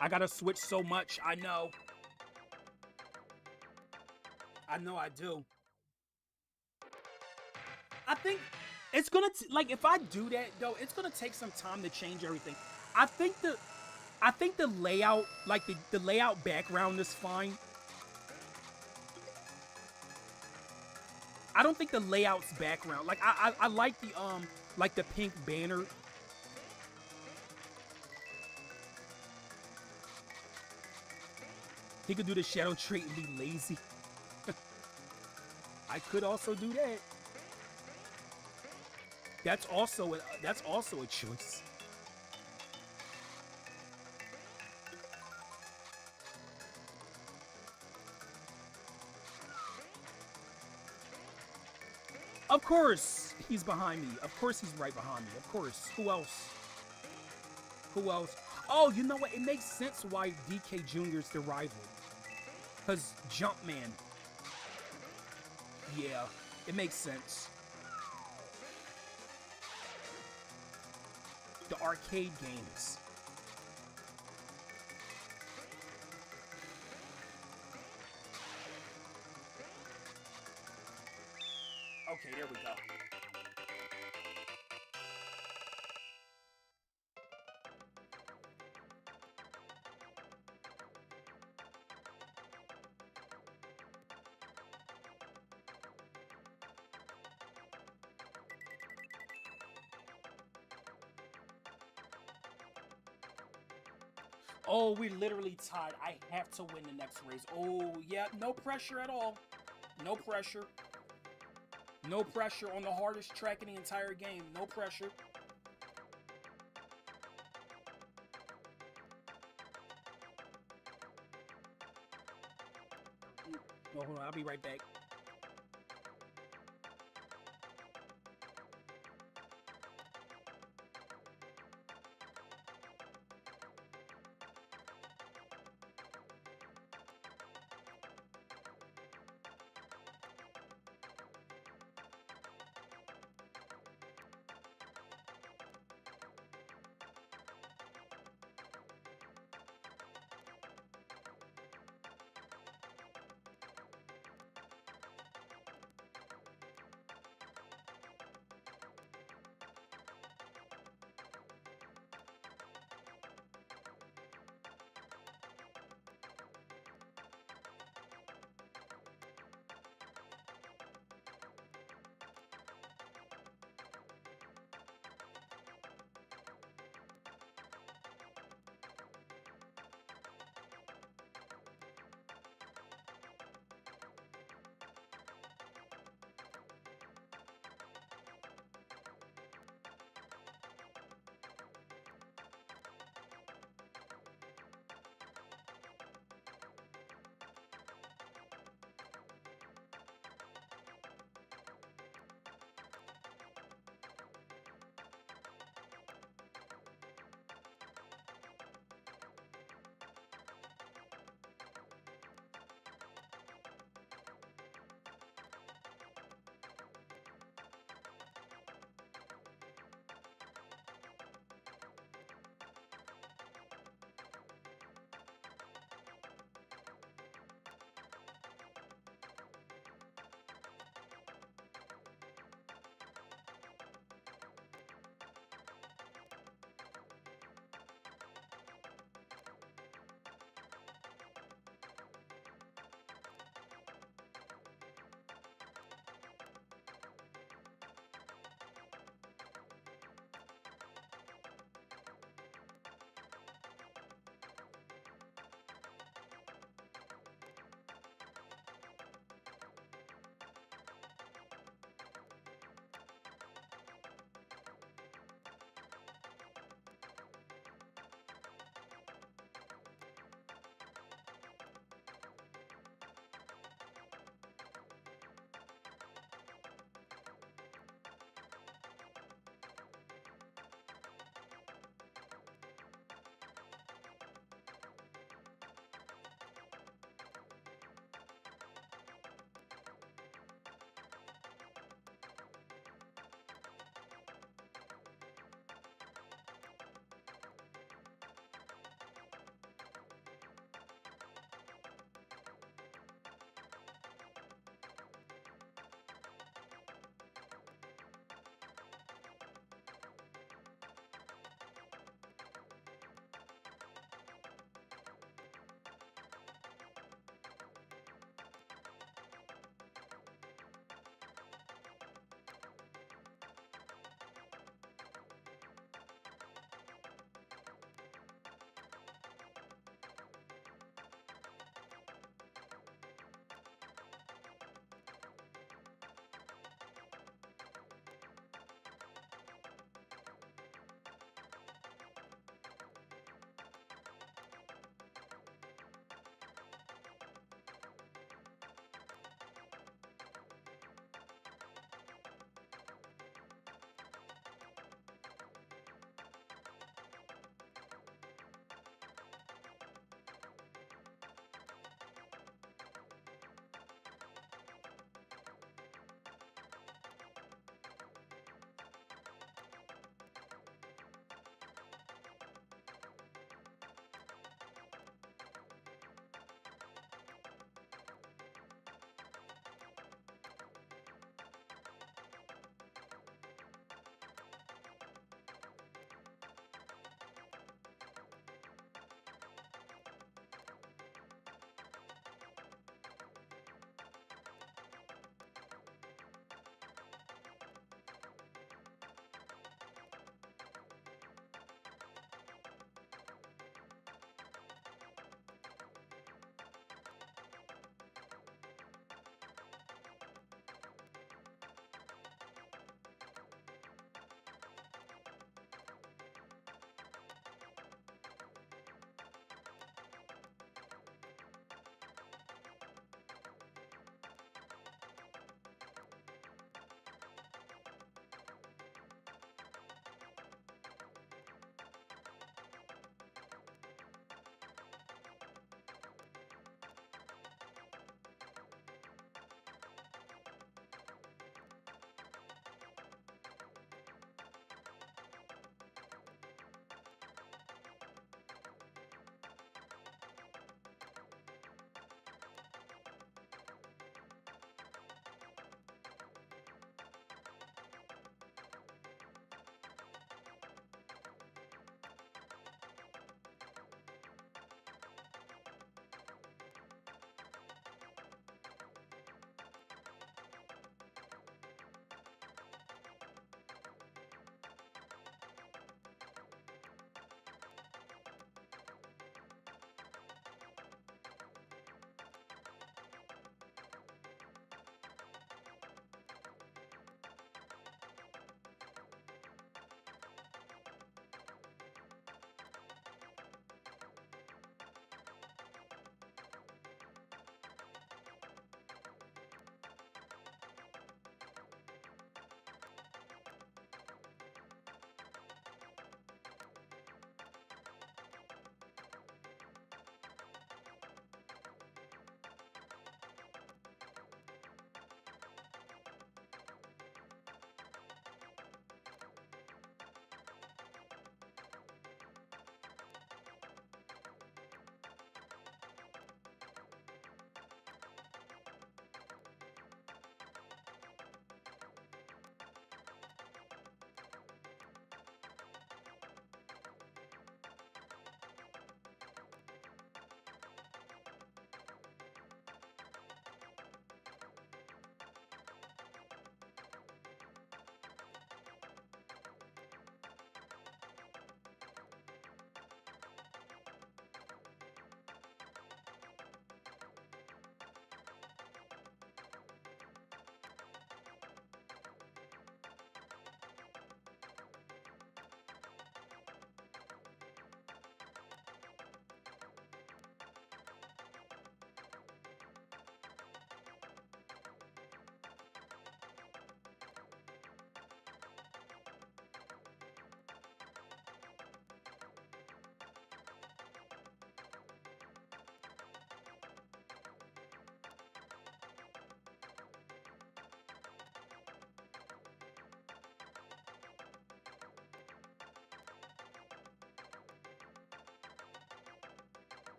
I gotta switch so much. I know I do. I think it's gonna like if I do that though, it's gonna take some time to change everything. I think the layout, like the layout background is fine. I don't think the layout's background. Like I like the pink banner. He could do the shadow trait and be lazy. I could also do that. That's also a choice. Of course he's behind me. Of course he's right behind me. Of course. Who else? Who else? Oh, you know what? It makes sense why DK Jr. is the rival. Because Jumpman. Yeah, it makes sense. The arcade games. Okay, there we go. Oh, we literally tied. I have to win the next race. Oh, yeah, no pressure at all. No pressure. No pressure on the hardest track in the entire game. No pressure. No, hold on. I'll be right back.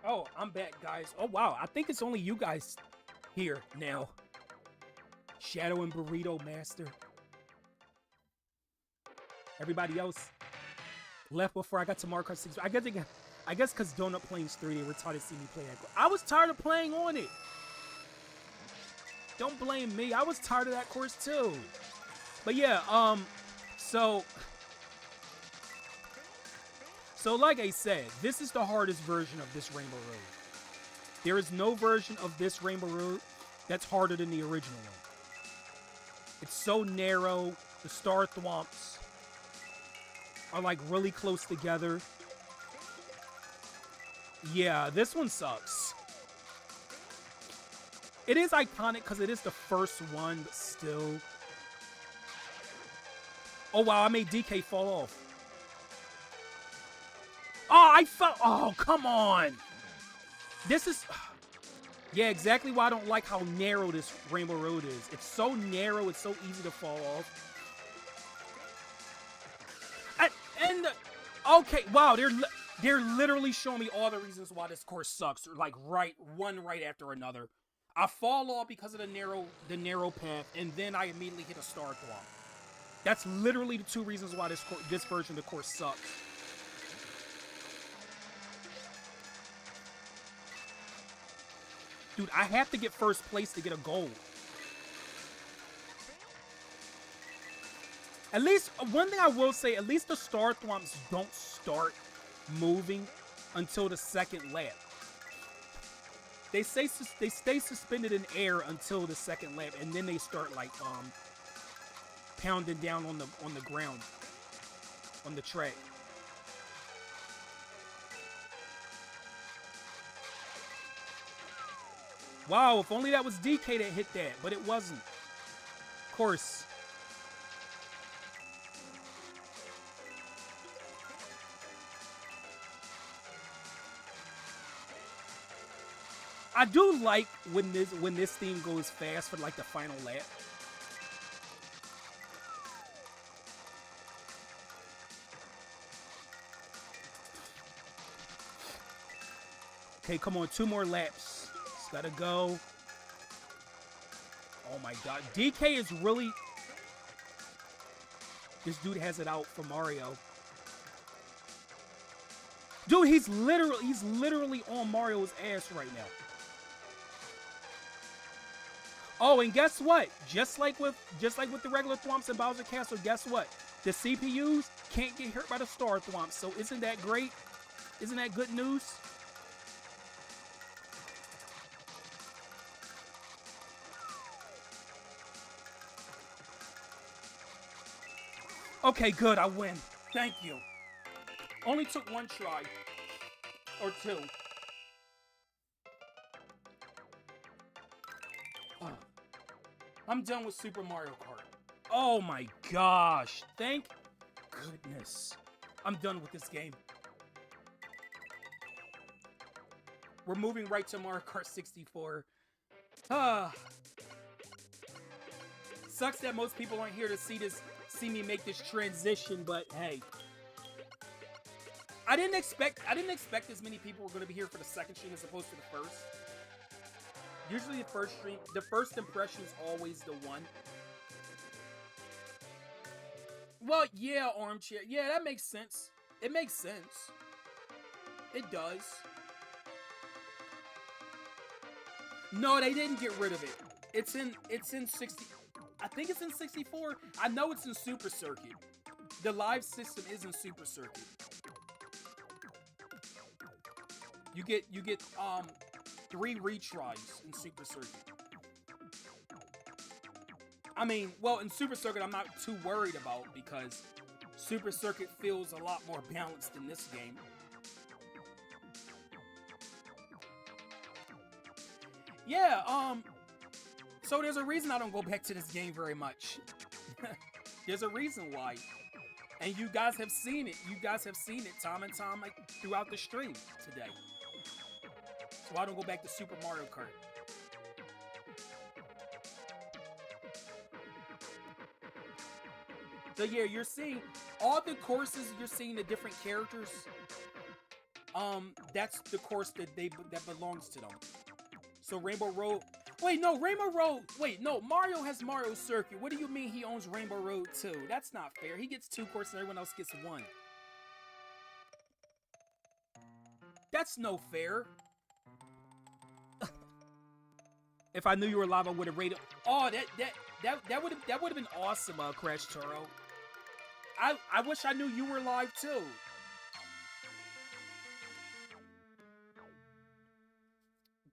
Oh, I'm back, guys. Oh, wow. I think it's only you guys here now. Shadow and Burrito Master. Everybody else left before I got to Mario Kart 6. I guess because Donut Plains 3, they were tired to see me play that. I was tired of playing on it. Don't blame me. I was tired of that course too. But yeah, so like I said, this is the hardest version of this Rainbow Road. There is no version of this Rainbow Road that's harder than the original one. It's so narrow. The star thwomps are like really close together. Yeah, this one sucks. It is iconic because it is the first one, but still. Oh wow, I made DK fall off. Oh, I fell. Oh, come on. This is. Yeah, exactly why I don't like how narrow this Rainbow Road is. It's so narrow, it's so easy to fall off. Okay, wow, they're literally showing me all the reasons why this course sucks. Like one right after another. I fall off because of the narrow path, and then I immediately hit a star thwomp. That's literally the two reasons why this version of the course sucks. Dude, I have to get first place to get a gold. At least, one thing I will say, at least the star thwomps don't start moving until the second lap. They stay suspended in air until the second lap, and then they start like pounding down on the ground, on the track. Wow, if only that was DK that hit that, but it wasn't. Of course. I do like when this theme goes fast for like the final lap. Okay, come on, 2 more laps. It's gotta go. Oh my god. DK is really... This dude has it out for Mario. Dude, he's literally on Mario's ass right now. Oh, and guess what? Just like with the regular thwomps in Bowser Castle, guess what? The CPUs can't get hurt by the star thwomps. So isn't that great? Isn't that good news? Okay, good. I win. Thank you. Only took 1 try. Or 2. I'm done with Super Mario Kart. Oh my gosh. Thank goodness. I'm done with this game. We're moving right to Mario Kart 64. Sucks that most people aren't here to see me make this transition, but hey. I didn't expect as many people were going to be here for the second stream as opposed to the first. Usually the first stream, the first impression is always the one. Well, yeah, Armchair. Yeah, that makes sense. It makes sense. It does. No, they didn't get rid of it. It's in 60. I think it's in 64. I know it's in Super Circuit. The live system is in Super Circuit. You get 3 retries in Super Circuit. I mean, well, in Super Circuit, I'm not too worried about because Super Circuit feels a lot more balanced in this game. Yeah, so there's a reason I don't go back to this game very much. There's a reason why. And you guys have seen it. You guys have seen it time and time like throughout the stream today. So I don't go back to Super Mario Kart. So yeah, you're seeing all the courses, you're seeing the different characters. that's the course that belongs to them. So Rainbow Road. Wait, no, Rainbow Road. Wait, no, Mario has Mario Circuit. What do you mean he owns Rainbow Road too? That's not fair. He gets 2 courses and everyone else gets 1. That's no fair. If I knew you were live, I would have rated. Oh, that would have been awesome, Crash Turo. I wish I knew you were live too.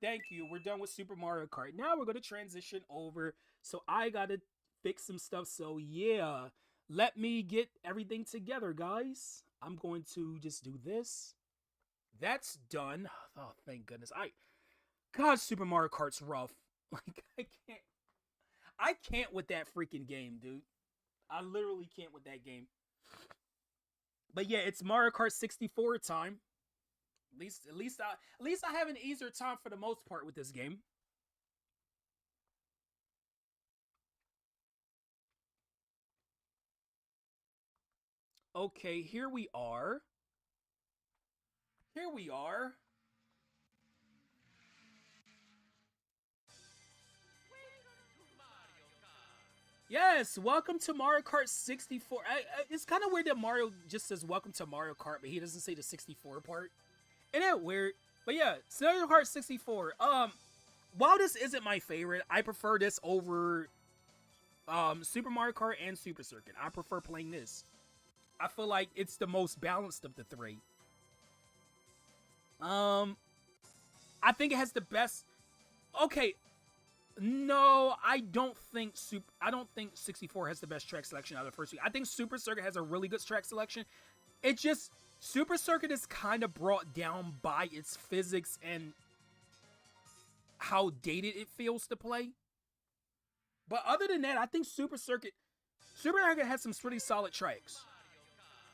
Thank you. We're done with Super Mario Kart. Now we're gonna transition over. So I gotta fix some stuff. So yeah, let me get everything together, guys. I'm going to just do this. That's done. Oh, thank goodness. God, Super Mario Kart's rough. Like, I can't with that freaking game, dude. I literally can't with that game. But yeah, it's Mario Kart 64 time. At least I have an easier time for the most part with this game. Okay, here we are. Here we are. Yes, welcome to Mario Kart 64. It's kind of weird that Mario just says welcome to Mario Kart, but he doesn't say the 64 part. Isn't that weird? But yeah, Mario Kart 64. While this isn't my favorite, I prefer this over Super Mario Kart and Super Circuit. I prefer playing this. I feel like it's the most balanced of the 3. I think it has the best. Okay, no, I don't think 64 has the best track selection out of the first 2. I think Super Circuit has a really good track selection. It just Super Circuit is kind of brought down by its physics and how dated it feels to play. But other than that, I think Super Circuit has some pretty solid tracks.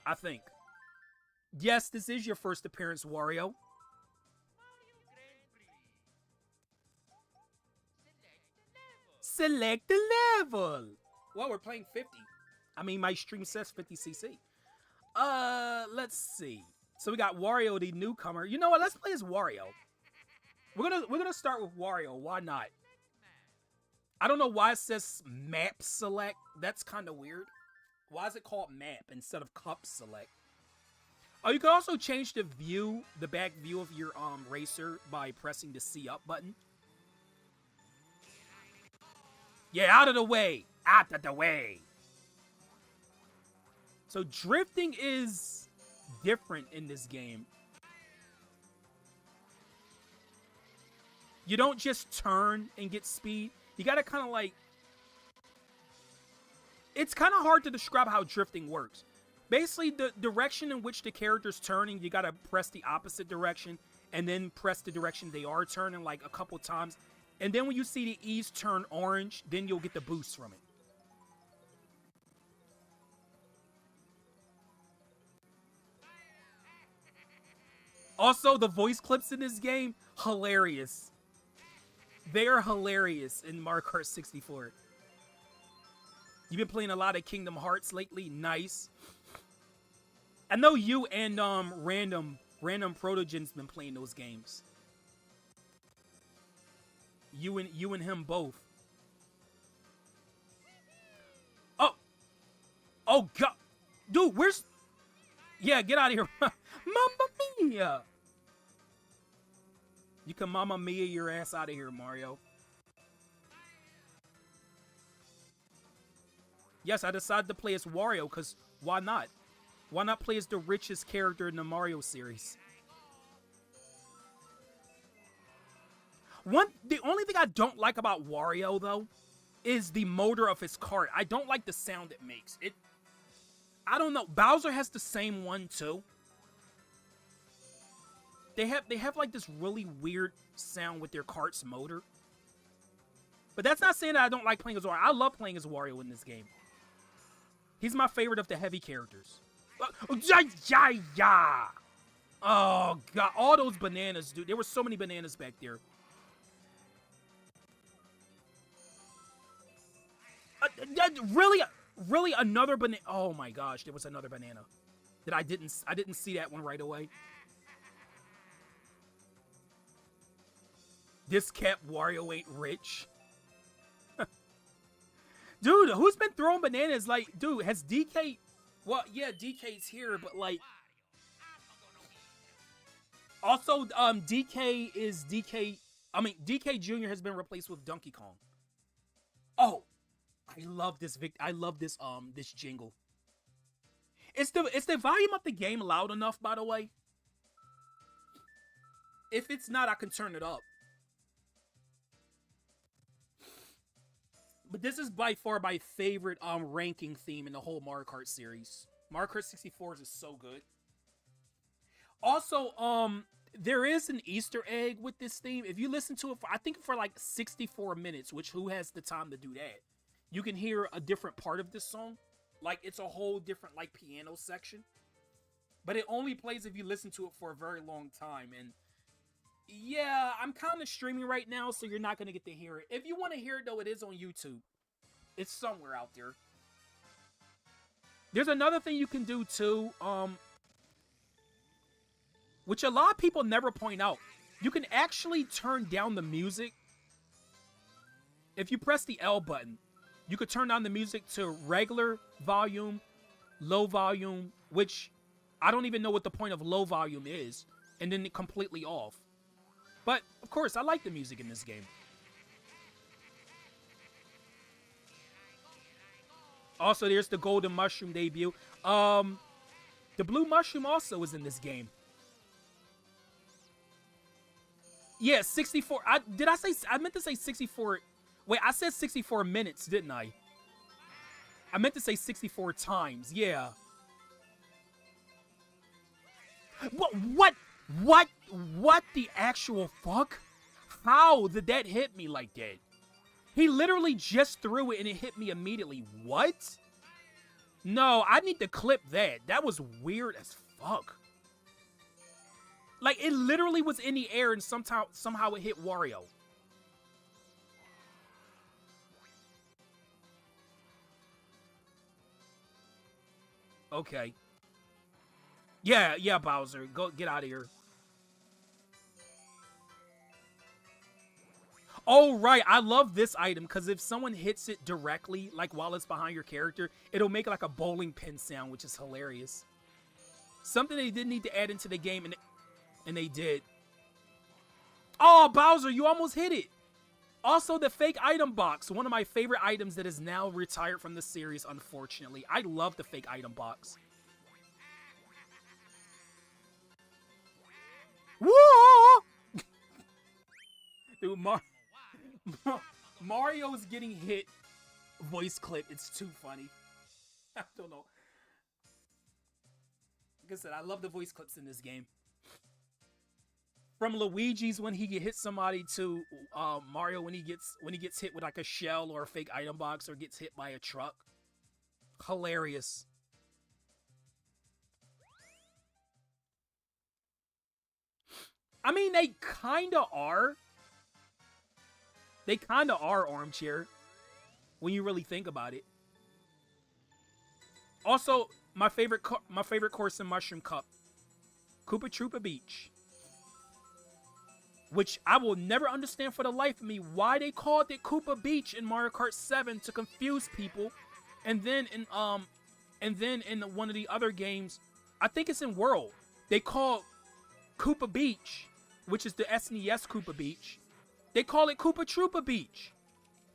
I think. Yes, this is your first appearance, Wario. Select the level. Well, we're playing 50. I mean, my stream says 50cc. Let's see. So we got Wario, the newcomer. You know what? Let's play as Wario. We're gonna start with Wario. Why not? I don't know why it says map select. That's kind of weird. Why is it called map instead of cup select? Oh, you can also change the view, the back view of your racer by pressing the C up button. Yeah, out of the way. Out of the way. So drifting is different in this game. You don't just turn and get speed. You gotta kind of like... It's kind of hard to describe how drifting works. Basically, the direction in which the character's turning, you gotta press the opposite direction and then press the direction they are turning like a couple times. And then when you see the E's turn orange, then you'll get the boost from it. Also, the voice clips in this game, hilarious. They are hilarious in Mario Kart 64. You've been playing a lot of Kingdom Hearts lately. Nice. I know you and Random Protogen's been playing those games. You and him both. Oh God, dude, where's? Yeah, get out of here, Mamma Mia! You can Mamma Mia your ass out of here, Mario. Yes, I decided to play as Wario because why not? Why not play as the richest character in the Mario series? The only thing I don't like about Wario, though, is the motor of his cart. I don't like the sound it makes. I don't know. Bowser has the same one, too. They have like this really weird sound with their cart's motor. But that's not saying that I don't like playing as Wario. I love playing as Wario in this game. He's my favorite of the heavy characters. Oh, God. All those bananas, dude. There were so many bananas back there. Really another banana. Oh my gosh, there was another banana that I didn't see that one right away. This cat Wario ain't rich. Dude, who's been throwing bananas? Like, dude, has DK... Well, yeah, DK's here, but like... Also, DK is DK... I mean, DK Jr. has been replaced with Donkey Kong. Oh, I love this this jingle. Is the volume of the game loud enough, by the way? If it's not, I can turn it up. But this is by far my favorite ranking theme in the whole Mario Kart series. Mario Kart 64 is so good. Also, there is an Easter egg with this theme. If you listen to it for, I think for like 64 minutes, which who has the time to do that? You can hear a different part of this song. Like, it's a whole different, like, piano section. But it only plays if you listen to it for a very long time. And, yeah, I'm kind of streaming right now, so you're not going to get to hear it. If you want to hear it, though, it is on YouTube. It's somewhere out there. There's another thing you can do, too, which a lot of people never point out. You can actually turn down the music. If you press the L button, you could turn down the music to regular volume, low volume, which I don't even know what the point of low volume is, and then completely off. But, of course, I like the music in this game. Also, there's the Golden Mushroom debut. The Blue Mushroom also is in this game. Yeah, 64. I meant to say 64. Wait, I said 64 minutes, didn't I? I meant to say 64 times. Yeah. What the actual fuck? How did that hit me like that? He literally just threw it and it hit me immediately. What? No, I need to clip that. That was weird as fuck. Like, it literally was in the air and somehow it hit Wario. Okay. Yeah, Bowser. Go get out of here. Oh, right. I love this item because if someone hits it directly, like while it's behind your character, it'll make like a bowling pin sound, which is hilarious. Something they didn't need to add into the game, and they did. Oh, Bowser, you almost hit it. Also, the fake item box, one of my favorite items that is now retired from the series, unfortunately. I love the fake item box. Whoa! Dude, Mario's getting hit voice clip. It's too funny. I don't know. Like I said, I love the voice clips in this game. From Luigi's when he hits somebody to Mario when he gets hit with like a shell or a fake item box or gets hit by a truck. Hilarious. I mean, they kind of are. They kind of are Armchair when you really think about it. Also, my favorite course in Mushroom Cup, Koopa Troopa Beach. Which I will never understand for the life of me why they called it Koopa Beach in Mario Kart 7 to confuse people. And then in one of the other games, I think it's in World, they call Koopa Beach, which is the SNES Koopa Beach. They call it Koopa Troopa Beach.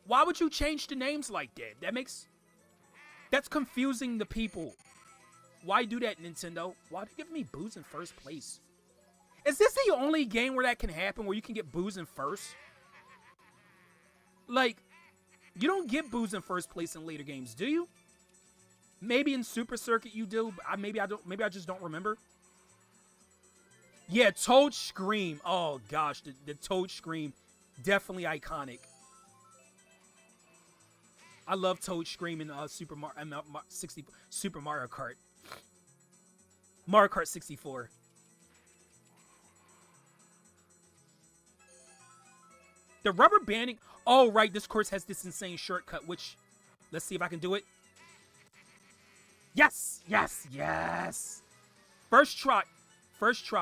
Why would you change the names like that? That's confusing the people. Why do that, Nintendo? Why are you giving me booze in first place? Is this the only game where that can happen, where you can get booze in first? Like, you don't get booze in first place in later games, do you? Maybe in Super Circuit you do, but maybe I just don't remember. Yeah, Toad Scream. Oh gosh, the Toad Scream, definitely iconic. I love Toad Scream in Super Mario Kart. Mario Kart 64. The rubber banding. Oh, right. This course has this insane shortcut, which, let's see if I can do it. Yes, yes, yes. First try,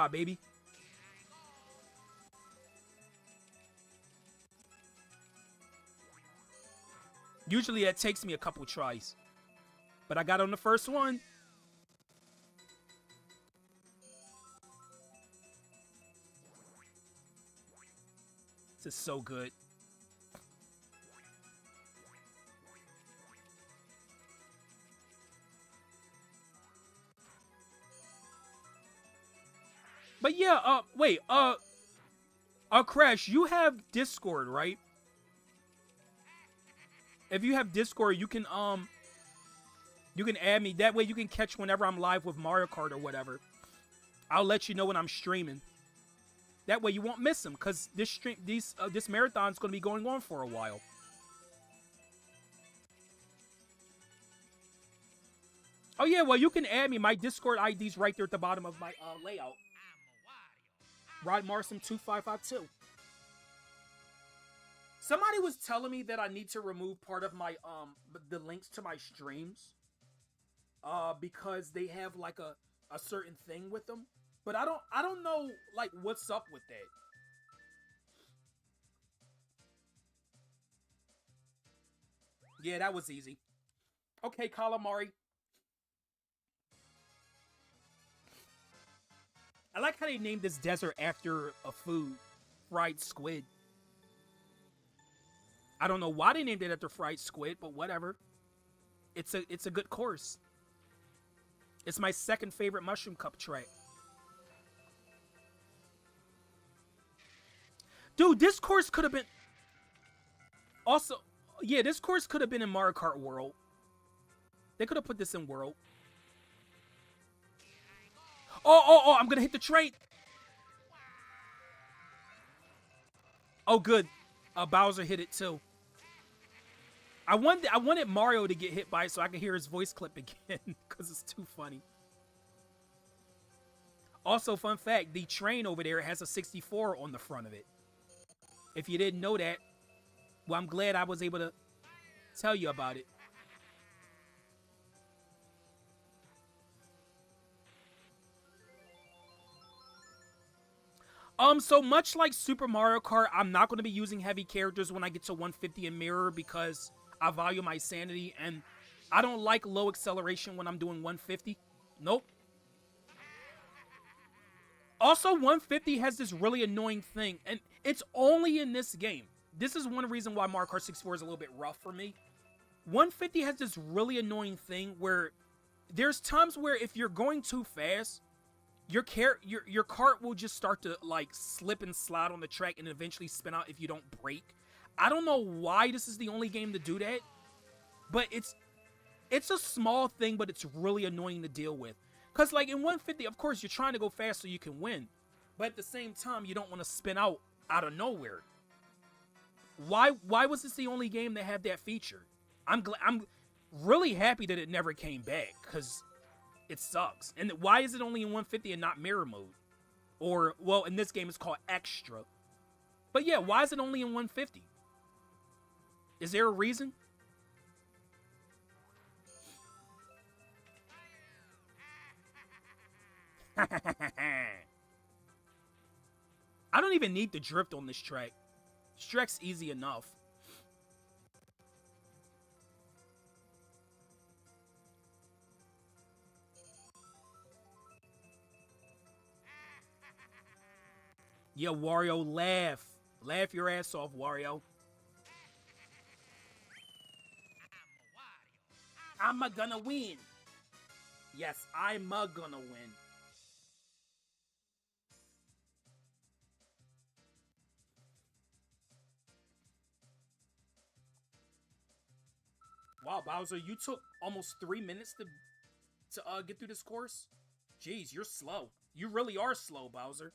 baby. Usually that takes me a couple tries. But I got on the first one. This is so good. But yeah, wait, Crash, you have Discord, right? If you have Discord, you can add me. That way you can catch whenever I'm live with Mario Kart or whatever. I'll let you know when I'm streaming. That way you won't miss them, because this marathon's going to be going on for a while. Oh yeah, well you can add me. My Discord ID's right there at the bottom of my layout. Rod Marsum 2552. Somebody was telling me that I need to remove part of my the links to my streams because they have like a certain thing with them. But I don't know like what's up with that. Yeah, that was easy. Okay, calamari. I like how they named this desert after a food, fried squid. I don't know why they named it after fried squid, but whatever. It's a good course. It's my second favorite Mushroom Cup track. Dude, this course could have been... Also, yeah, this course could have been in Mario Kart World. They could have put this in World. Oh, I'm gonna hit the train. Oh, good. Bowser hit it too. I wanted Mario to get hit by it so I could hear his voice clip again because it's too funny. Also, fun fact, the train over there has a 64 on the front of it. If you didn't know that, well, I'm glad I was able to tell you about it. So much like Super Mario Kart, I'm not going to be using heavy characters when I get to 150 in Mirror because I value my sanity, and I don't like low acceleration when I'm doing 150. Nope. Also, 150 has this really annoying thing, and it's only in this game. This is one reason why Mario Kart 64 is a little bit rough for me. 150 has this really annoying thing where there's times where if you're going too fast, your cart will just start to like slip and slide on the track and eventually spin out if you don't brake. I don't know why this is the only game to do that, but it's a small thing, but it's really annoying to deal with. Because like in 150, of course, you're trying to go fast so you can win, but at the same time, you don't want to spin out of nowhere. Why was this the only game that had that feature? I'm really happy that it never came back, because it sucks. And why is it only in 150 and not mirror mode? Or, well, in this game it's called extra. But yeah, why is it only in 150? Is there a reason? I don't even need the drift on this track. This track's easy enough. Yeah, Wario, laugh. Laugh your ass off, Wario. I'm gonna win. Yes, I'm gonna win. Wow, Bowser, you took almost 3 minutes to get through this course? Jeez, you're slow. You really are slow, Bowser.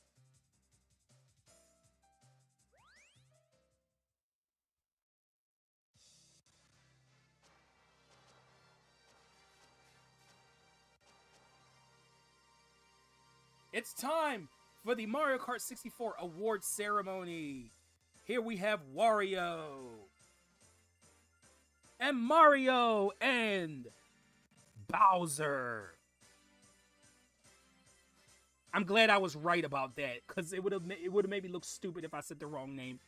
It's time for the Mario Kart 64 award ceremony. Here we have Wario. And Mario and Bowser. I'm glad I was right about that, because it would have made me look stupid if I said the wrong name.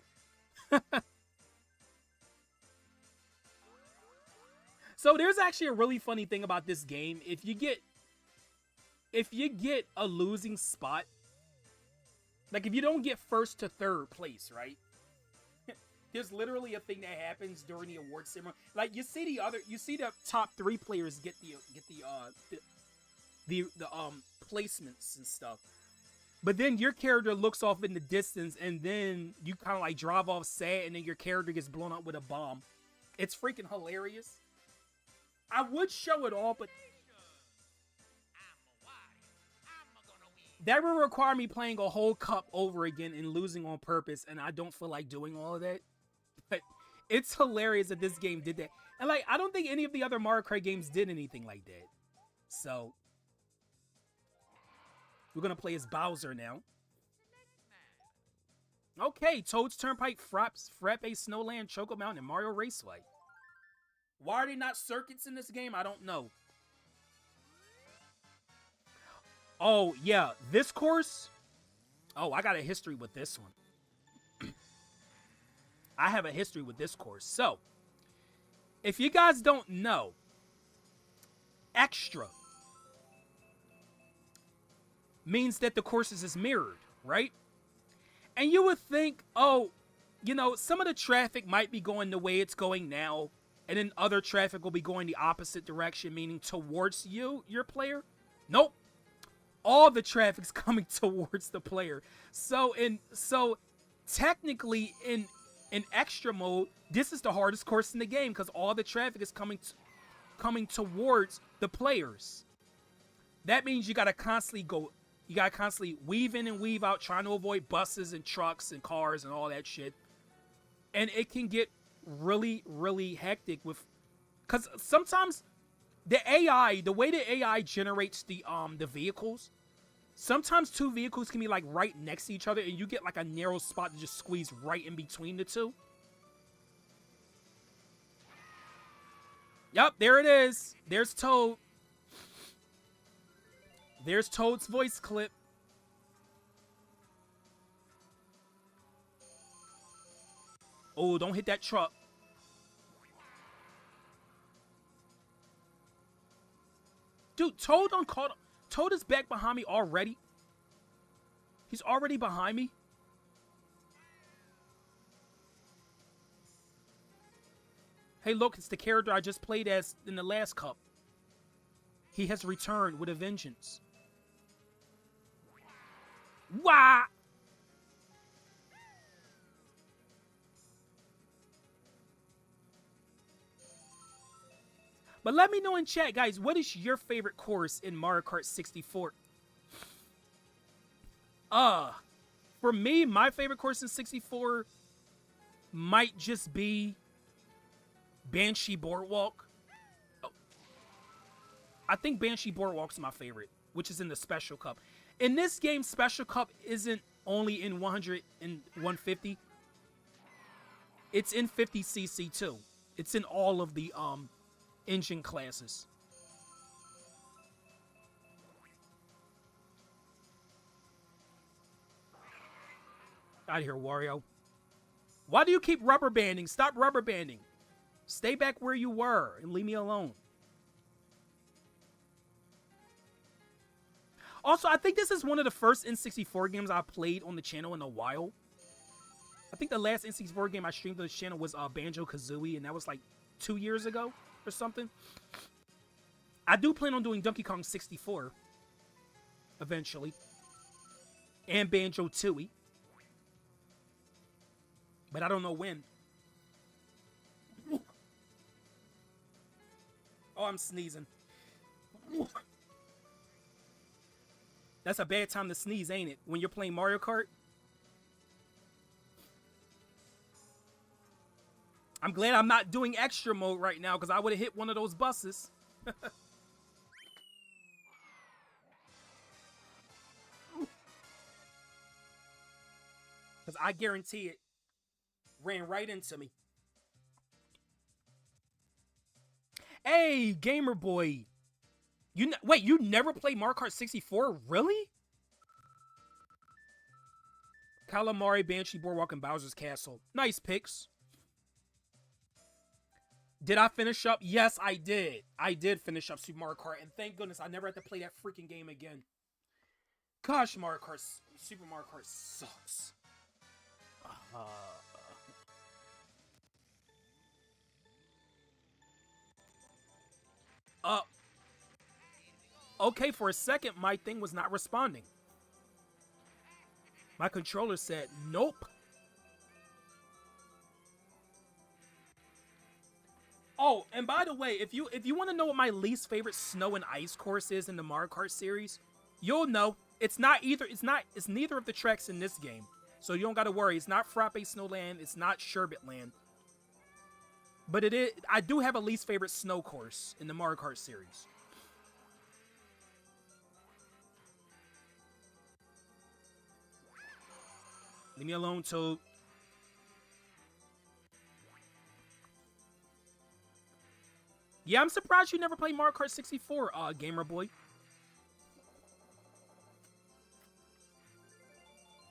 So there's actually a really funny thing about this game. If you get a losing spot, like if you don't get first to third place, right? There's literally a thing that happens during the award ceremony. Like you see the top 3 players get the placements and stuff. But then your character looks off in the distance, and then you kind of like drive off sad, and then your character gets blown up with a bomb. It's freaking hilarious. I would show it all, but that would require me playing a whole cup over again and losing on purpose, and I don't feel like doing all of that. But it's hilarious that this game did that. And like, I don't think any of the other Mario Kart games did anything like that. So we're gonna play as Bowser now. Okay, Toad's Turnpike, Frappe, Snowland, Choco Mountain, and Mario Raceway. Why are they not circuits in this game? I don't know. Oh, yeah, this course. Oh, I got a history with this one. I have a history with this course. So, if you guys don't know, extra means that the courses is mirrored, right? And you would think, oh, you know, some of the traffic might be going the way it's going now, and then other traffic will be going the opposite direction, meaning towards you, your player. Nope. All the traffic's coming towards the player. So technically in extra mode, this is the hardest course in the game because all the traffic is coming towards the players. That means you gotta constantly weave in and weave out, trying to avoid buses and trucks and cars and all that shit. And it can get really, really hectic because sometimes the way the AI generates the vehicles, sometimes 2 vehicles can be like right next to each other, and you get like a narrow spot to just squeeze right in between the 2. Yep, there it is. There's Toad. There's Toad's voice clip. Oh, don't hit that truck. Dude, Toad is back behind me already. He's already behind me. Hey, look, it's the character I just played as in the last cup. He has returned with a vengeance. Wah! But let me know in chat, guys, what is your favorite course in Mario Kart 64? For me, my favorite course in 64 might just be Banshee Boardwalk. Oh. I think Banshee Boardwalk's my favorite, which is in the Special Cup. In this game, Special Cup isn't only in 100 and 150. It's in 50cc too. It's in all of the engine classes. Out of here, Wario. Why do you keep rubber banding? Stop rubber banding. Stay back where you were and leave me alone. Also, I think this is one of the first N64 games I played on the channel in a while. I think the last N64 game I streamed on this channel was Banjo-Kazooie, and that was like 2 years ago or something. I do plan on doing Donkey Kong 64 eventually, and Banjo-Tooie, but I don't know when. Oh, I'm sneezing. That's a bad time to sneeze, ain't it? When you're playing Mario Kart? I'm glad I'm not doing extra mode right now, because I would have hit one of those buses. Because I guarantee it ran right into me. Hey, Gamer Boy. Wait, you never played Mario Kart 64? Really? Calamari, Banshee Boardwalk, and Bowser's Castle. Nice picks. Did I finish up? Yes, I did. I did finish up Super Mario Kart, and thank goodness I never had to play that freaking game again. Gosh, Super Mario Kart sucks. Uh, okay, for a second, my thing was not responding. My controller said, nope. Oh, and by the way, if you want to know what my least favorite snow and ice course is in the Mario Kart series, you'll know. It's neither of the tracks in this game. So you don't gotta worry. It's not Frappe Snowland, it's not Sherbet Land. But it is. I do have a least favorite snow course in the Mario Kart series. Leave me alone, Toad. Yeah, I'm surprised you never played Mario Kart 64, Gamer Boy.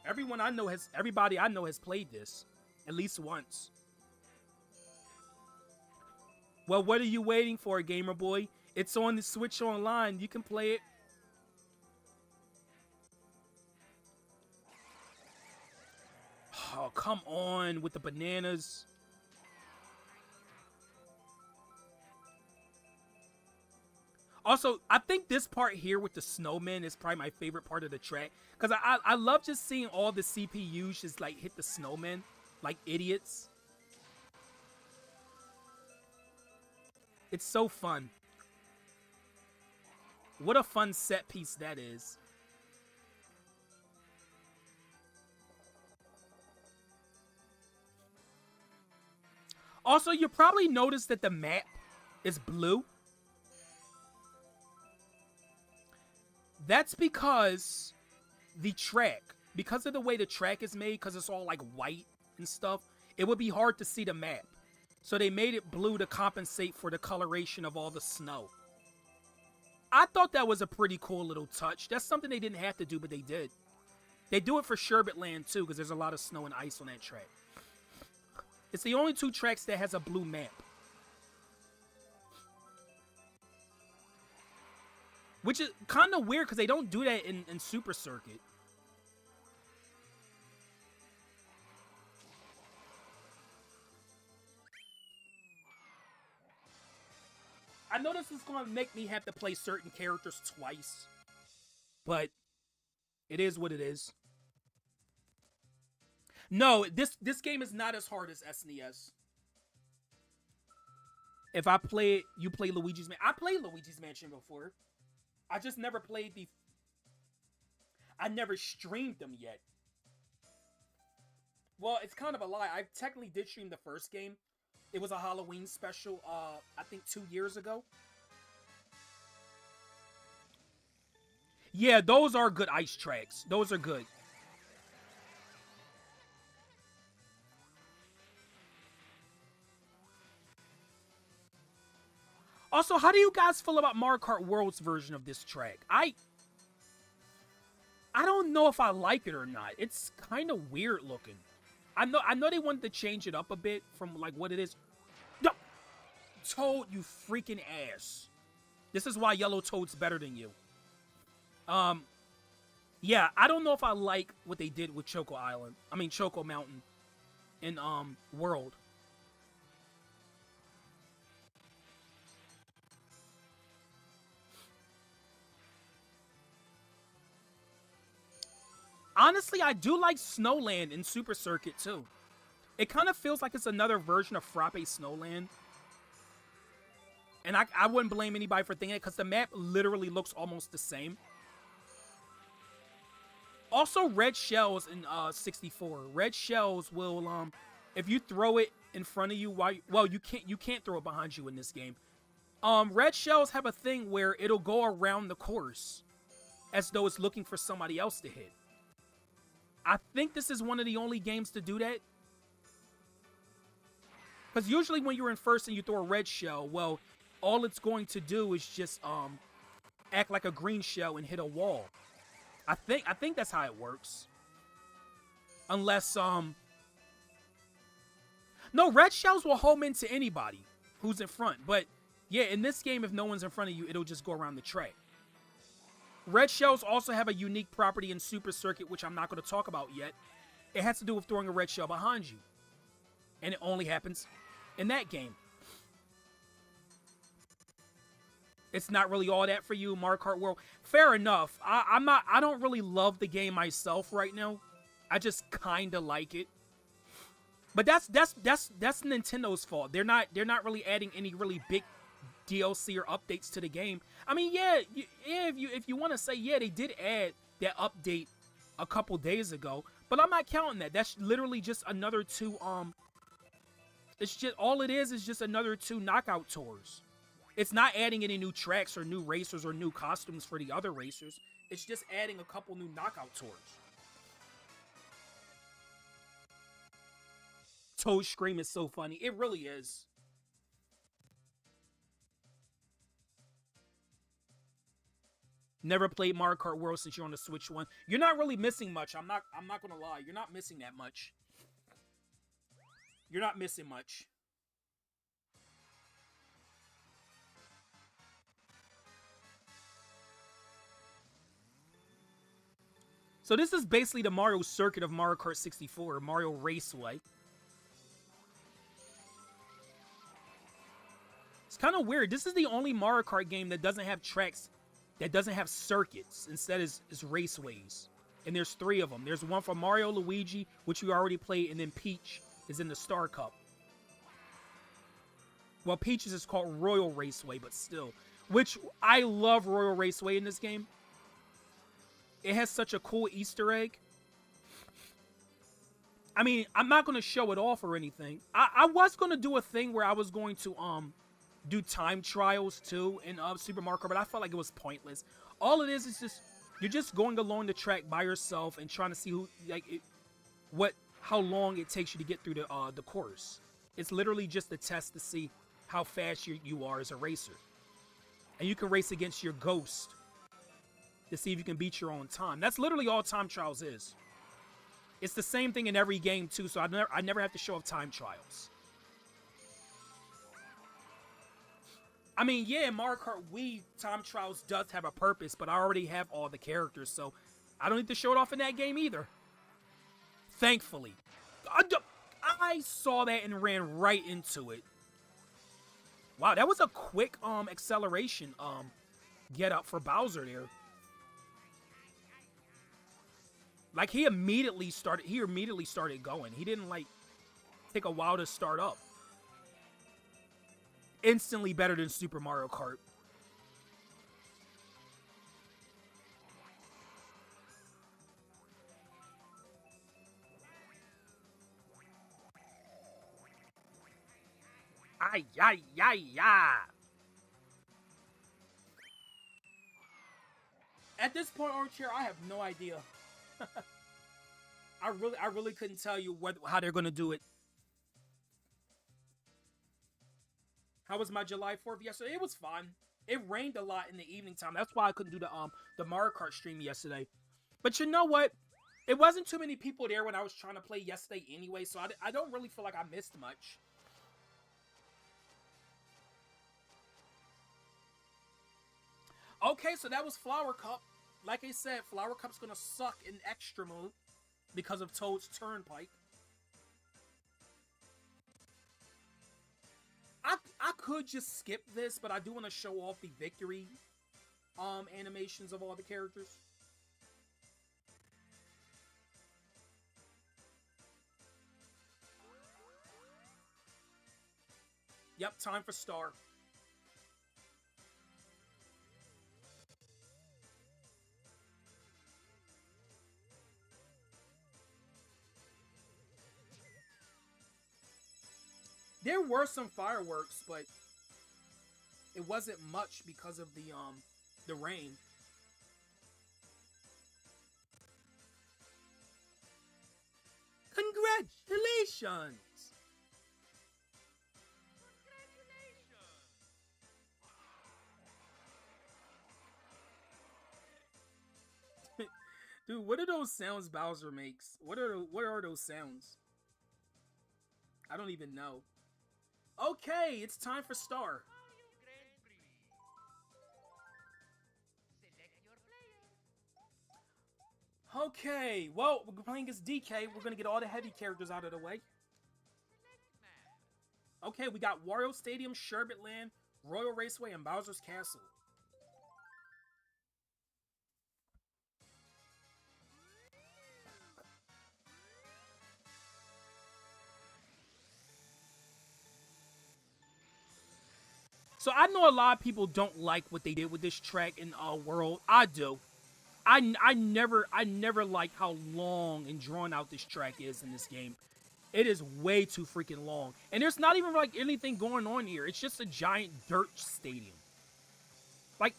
Everybody I know has played this at least once. Well, what are you waiting for, Gamer Boy? It's on the Switch Online. You can play it. Oh, come on with the bananas. Also, I think this part here with the snowmen is probably my favorite part of the track. Because I love just seeing all the CPUs just like hit the snowmen like idiots. It's so fun. What a fun set piece that is. Also, you probably noticed that the map is blue. That's because because of the way the track is made, because it's all like white and stuff, it would be hard to see the map. So they made it blue to compensate for the coloration of all the snow. I thought that was a pretty cool little touch. That's something they didn't have to do, but they did. They do it for Sherbet Land too, because there's a lot of snow and ice on that track. It's the only two tracks that has a blue map. Which is kind of weird because they don't do that in Super Circuit. I know this is going to make me have to play certain characters twice. But it is what it is. No, this game is not as hard as SNES. If I play it, you play Luigi's Mansion. I played Luigi's Mansion before. I just never played I never streamed them yet. Well, it's kind of a lie. I technically did stream the first game. It was a Halloween special, I think 2 years ago. Yeah, those are good ice tracks. Those are good. Also, how do you guys feel about Mario Kart World's version of this track? I don't know if I like it or not. It's kind of weird looking. I know they wanted to change it up a bit from like what it is. No, Toad, you freaking ass. This is why Yellow Toad's better than you. Yeah, I don't know if I like what they did with Choco Mountain in World. Honestly, I do like Snowland in Super Circuit, too. It kind of feels like it's another version of Frappe Snowland. And I wouldn't blame anybody for thinking it, because the map literally looks almost the same. Also, red shells in 64. Red shells will, if you throw it in front of you, well, you can't throw it behind you in this game. Red shells have a thing where it'll go around the course as though it's looking for somebody else to hit. I think this is one of the only games to do that. Because usually when you're in first and you throw a red shell, well, all it's going to do is just act like a green shell and hit a wall. I think that's how it works. Unless no, red shells will home into anybody. who's in front. But yeah, in this game, if no one's in front of you, it'll just go around the track. Red shells also have a unique property in Super Circuit, which I'm not going to talk about yet. It has to do with throwing a red shell behind you. And it only happens in that game. It's not really all that for you, Mario Kart World. Fair enough. I don't really love the game myself right now. I just kind of like it. But that's Nintendo's fault. They're not really adding any really big DLC or updates to the game. I mean, yeah, if you want to say, yeah, they did add that update a couple days ago, but I'm not counting that. That's literally just another two it's just all it is just another 2 knockout tours. It's not adding any new tracks or new racers or new costumes for the other racers. It's just adding a couple new knockout tours. Toad Scream is so funny. It really is. Never played Mario Kart World since you're on the Switch one. You're not really missing much. I'm not gonna lie. You're not missing that much. You're not missing much. So this is basically the Mario Circuit of Mario Kart 64, Mario Raceway. It's kind of weird. This is the only Mario Kart game that doesn't have tracks, that doesn't have circuits. Instead, is raceways. And there's 3 of them. There's one for Mario, Luigi, which we already played, and then Peach is in the Star Cup. Well, Peach's is called Royal Raceway, but still. Which, I love Royal Raceway in this game. It has such a cool Easter egg. I mean, I'm not going to show it off or anything. I was going to do a thing where I was going to do time trials too in Super Mario Kart, but I felt like it was pointless. All it is just you're just going along the track by yourself and trying to see who how long it takes you to get through the course. It's literally just a test to see how fast you are as a racer. And you can race against your ghost to see if you can beat your own time. That's literally all time trials is. It's the same thing in every game too, so I never have to show off time trials. I mean, yeah, Mario Kart Wii time trials does have a purpose, but I already have all the characters, so I don't need to show it off in that game either. Thankfully. I saw that and ran right into it. Wow, that was a quick acceleration get up for Bowser there. Like he immediately started going. He didn't like take a while to start up. Instantly better than Super Mario Kart. Ay, ay, ay, ay. At this point, Armchair, I have no idea. I really couldn't tell you how they're gonna do it. How was my July 4th yesterday? It was fun. It rained a lot in the evening time. That's why I couldn't do the Mario Kart stream yesterday. But you know what? It wasn't too many people there when I was trying to play yesterday anyway, so I don't really feel like I missed much. Okay, so that was Flower Cup. Like I said, Flower Cup's gonna suck in extra mode because of Toad's Turnpike. I could just skip this, but I do want to show off the victory animations of all the characters. Yep, time for Star. There were some fireworks, but it wasn't much because of the rain. Congratulations! Dude, what are those sounds Bowser makes? What are those sounds? I don't even know. Okay, it's time for Star. Okay, well, we're playing as DK. We're gonna get all the heavy characters out of the way. Okay, we got Wario Stadium, Sherbet Land, Royal Raceway, and Bowser's Castle. So I know a lot of people don't like what they did with this track in World. I do. I never like how long and drawn out this track is in this game. It is way too freaking long. And there's not even like anything going on here. It's just a giant dirt stadium. Like,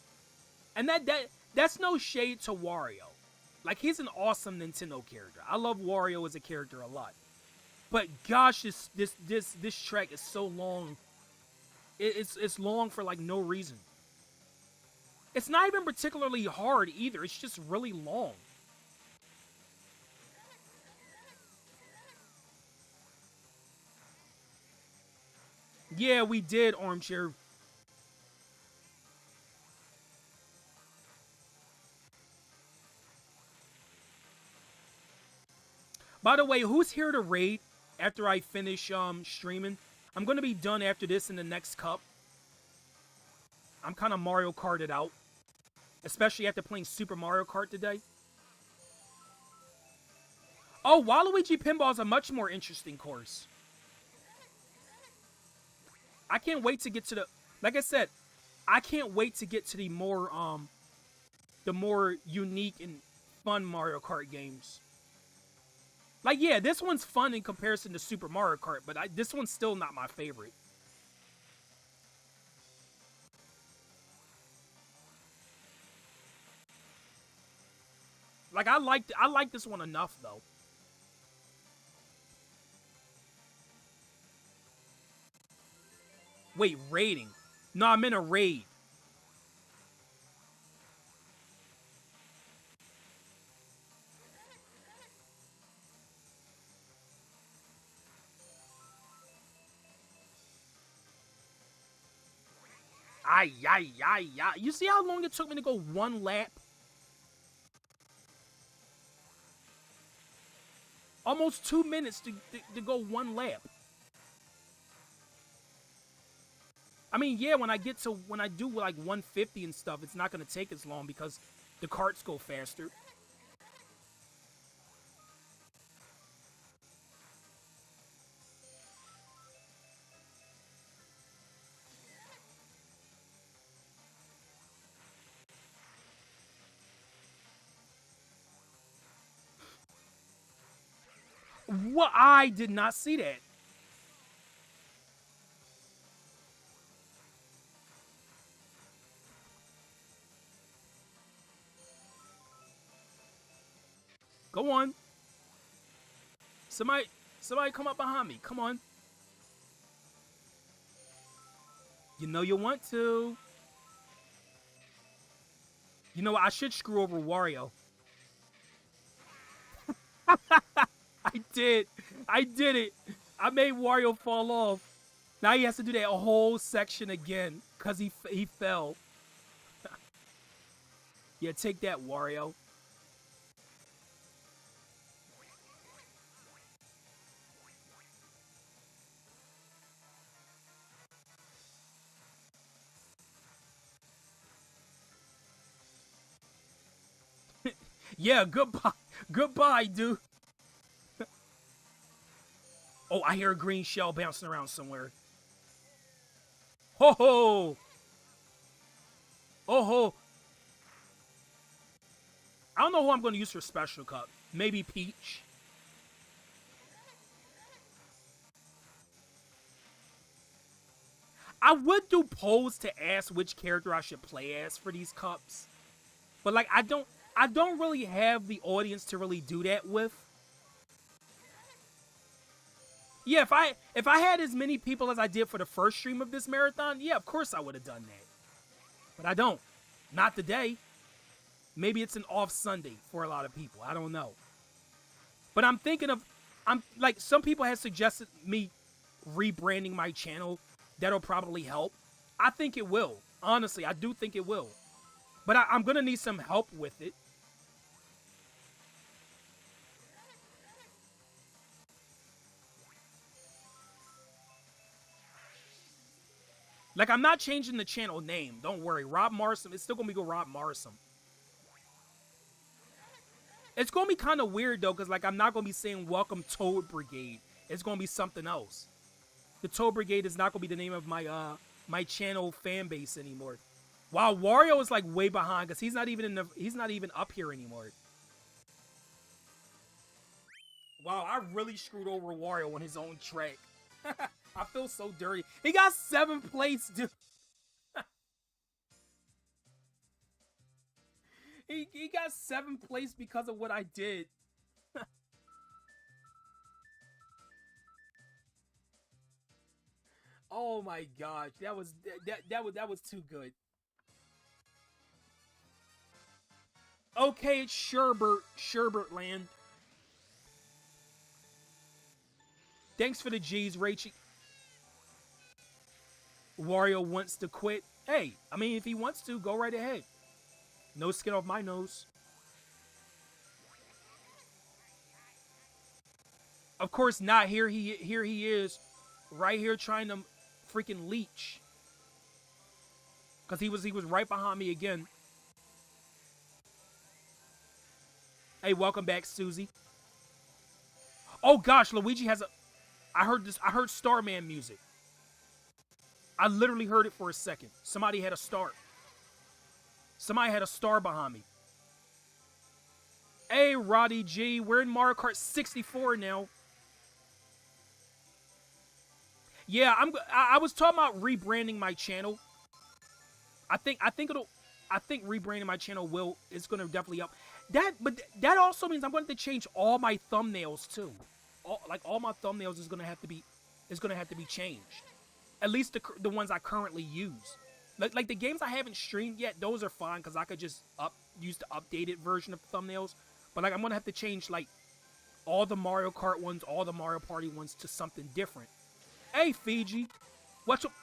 and that's no shade to Wario. Like, he's an awesome Nintendo character. I love Wario as a character a lot. But gosh, this track is so long. It's long for like no reason. It's not even particularly hard either. It's just really long. Yeah, we did, Armchair. By the way, who's here to raid after I finish streaming? I'm gonna be done after this in the next cup. I'm kind of Mario Karted out, especially after playing Super Mario Kart today. Oh, Waluigi Pinball is a much more interesting course. I can't wait to get to the. Like I said, I can't wait to get to the more unique and fun Mario Kart games. Like, yeah, this one's fun in comparison to Super Mario Kart, but this one's still not my favorite. Like, I like this one enough though. Wait, raiding? No, I'm in a raid. Ay, ay, ay, ay. You see how long it took me to go one lap? Almost 2 minutes to go one lap. I mean, yeah, when I do like 150 and stuff, it's not gonna take as long because the carts go faster. What? I did not see that. Go on. Somebody, somebody come up behind me. Come on. You know you want to. You know what? I should screw over Wario. I did. I did it. I made Wario fall off. Now he has to do that whole section again because he fell. Yeah, take that, Wario. Yeah, goodbye. Goodbye, dude. Oh, I hear a green shell bouncing around somewhere. Ho ho! Oh ho! I don't know who I'm going to use for Special Cup. Maybe Peach. I would do polls to ask which character I should play as for these cups. But like I don't really have the audience to really do that with. Yeah, if I had as many people as I did for the first stream of this marathon, yeah, of course I would have done that. But I don't. Not today. Maybe it's an off Sunday for a lot of people. I don't know. But I'm thinking of I'm like some people have suggested me rebranding my channel that'll probably help. I think it will. Honestly, I do think it will. But I'm going to need some help with it. Like, I'm not changing the channel name. Don't worry. Rob Morrison. It's still going to be Rob Morrison. It's going to be kind of weird, though, because, like, I'm not going to be saying Welcome Toad Brigade. It's going to be something else. The Toad Brigade is not going to be the name of my channel fan base anymore. Wow, Wario is, like, way behind, because he's not even up here anymore. Wow, I really screwed over Wario on his own track. I feel so dirty. He got 7th place, dude. he got 7th place because of what I did. Oh my gosh, that was too good. Okay, it's Sherbert Land. Thanks for the G's, Rachie. Wario wants to quit. Hey, I mean, if he wants to, go right ahead. No skin off my nose. Of course not. Here he is, right here trying to freaking leech. Because he was right behind me again. Hey, welcome back, Susie. Oh gosh, Luigi has a... I heard Starman music. I literally heard it for a second. Somebody had a star. Somebody had a star behind me. Hey, Roddy G, we're in Mario Kart 64 now. Yeah, I was talking about rebranding my channel. I think rebranding my channel is gonna definitely help. But that also means I'm going to change all my thumbnails too. All my thumbnails is gonna have to be changed. At least the ones I currently use. Like the games I haven't streamed yet, those are fine because I could just use the updated version of thumbnails. But like I'm gonna have to change like all the Mario Kart ones, all the Mario Party ones to something different. Hey Fiji, what's up?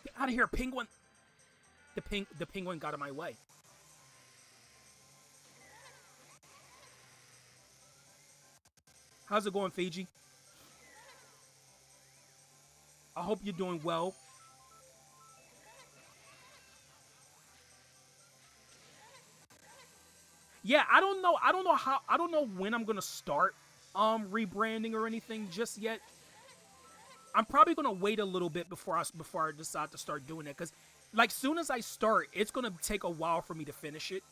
Get out of here, penguin! The penguin got in my way. How's it going, Fiji? I hope you're doing well. Yeah, I don't know when I'm gonna start rebranding or anything just yet. I'm probably gonna wait a little bit before I decide to start doing it, because like soon as I start, it's gonna take a while for me to finish it.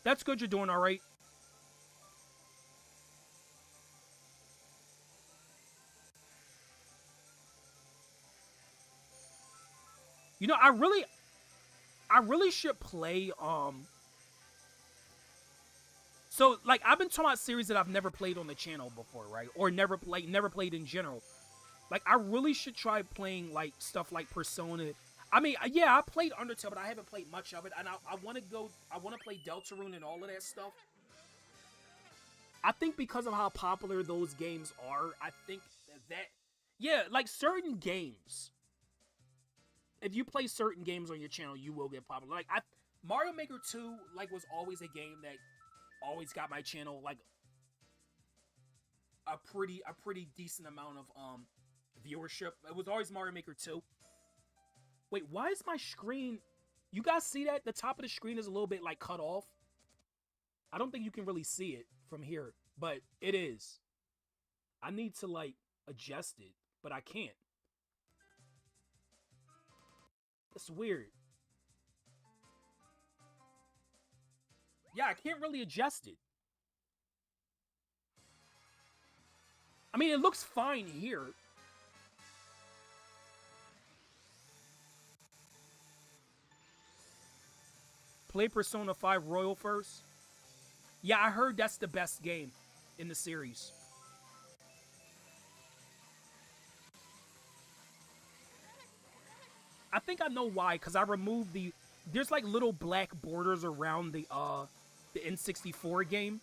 That's good, you're doing all right. You know, I really should play so like I've been talking about series that I've never played on the channel before, right? Or never played in general. Like I really should try playing like stuff like Persona. I mean, yeah, I played Undertale, but I haven't played much of it, and I want to play Deltarune and all of that stuff. I think because of how popular those games are, I think that yeah, like certain games, if you play certain games on your channel, you will get popular. Like Mario Maker 2 like was always a game that always got my channel like a pretty decent amount of viewership. It was always Mario Maker 2. Wait, why is my screen... You guys see that? The top of the screen is a little bit, like, cut off. I don't think you can really see it from here, but it is. I need to, like, adjust it, but I can't. It's weird. Yeah, I can't really adjust it. I mean, it looks fine here. Play Persona 5 Royal first. Yeah, I heard that's the best game in the series. I think I know why, because I removed the... There's like little black borders around the N64 game.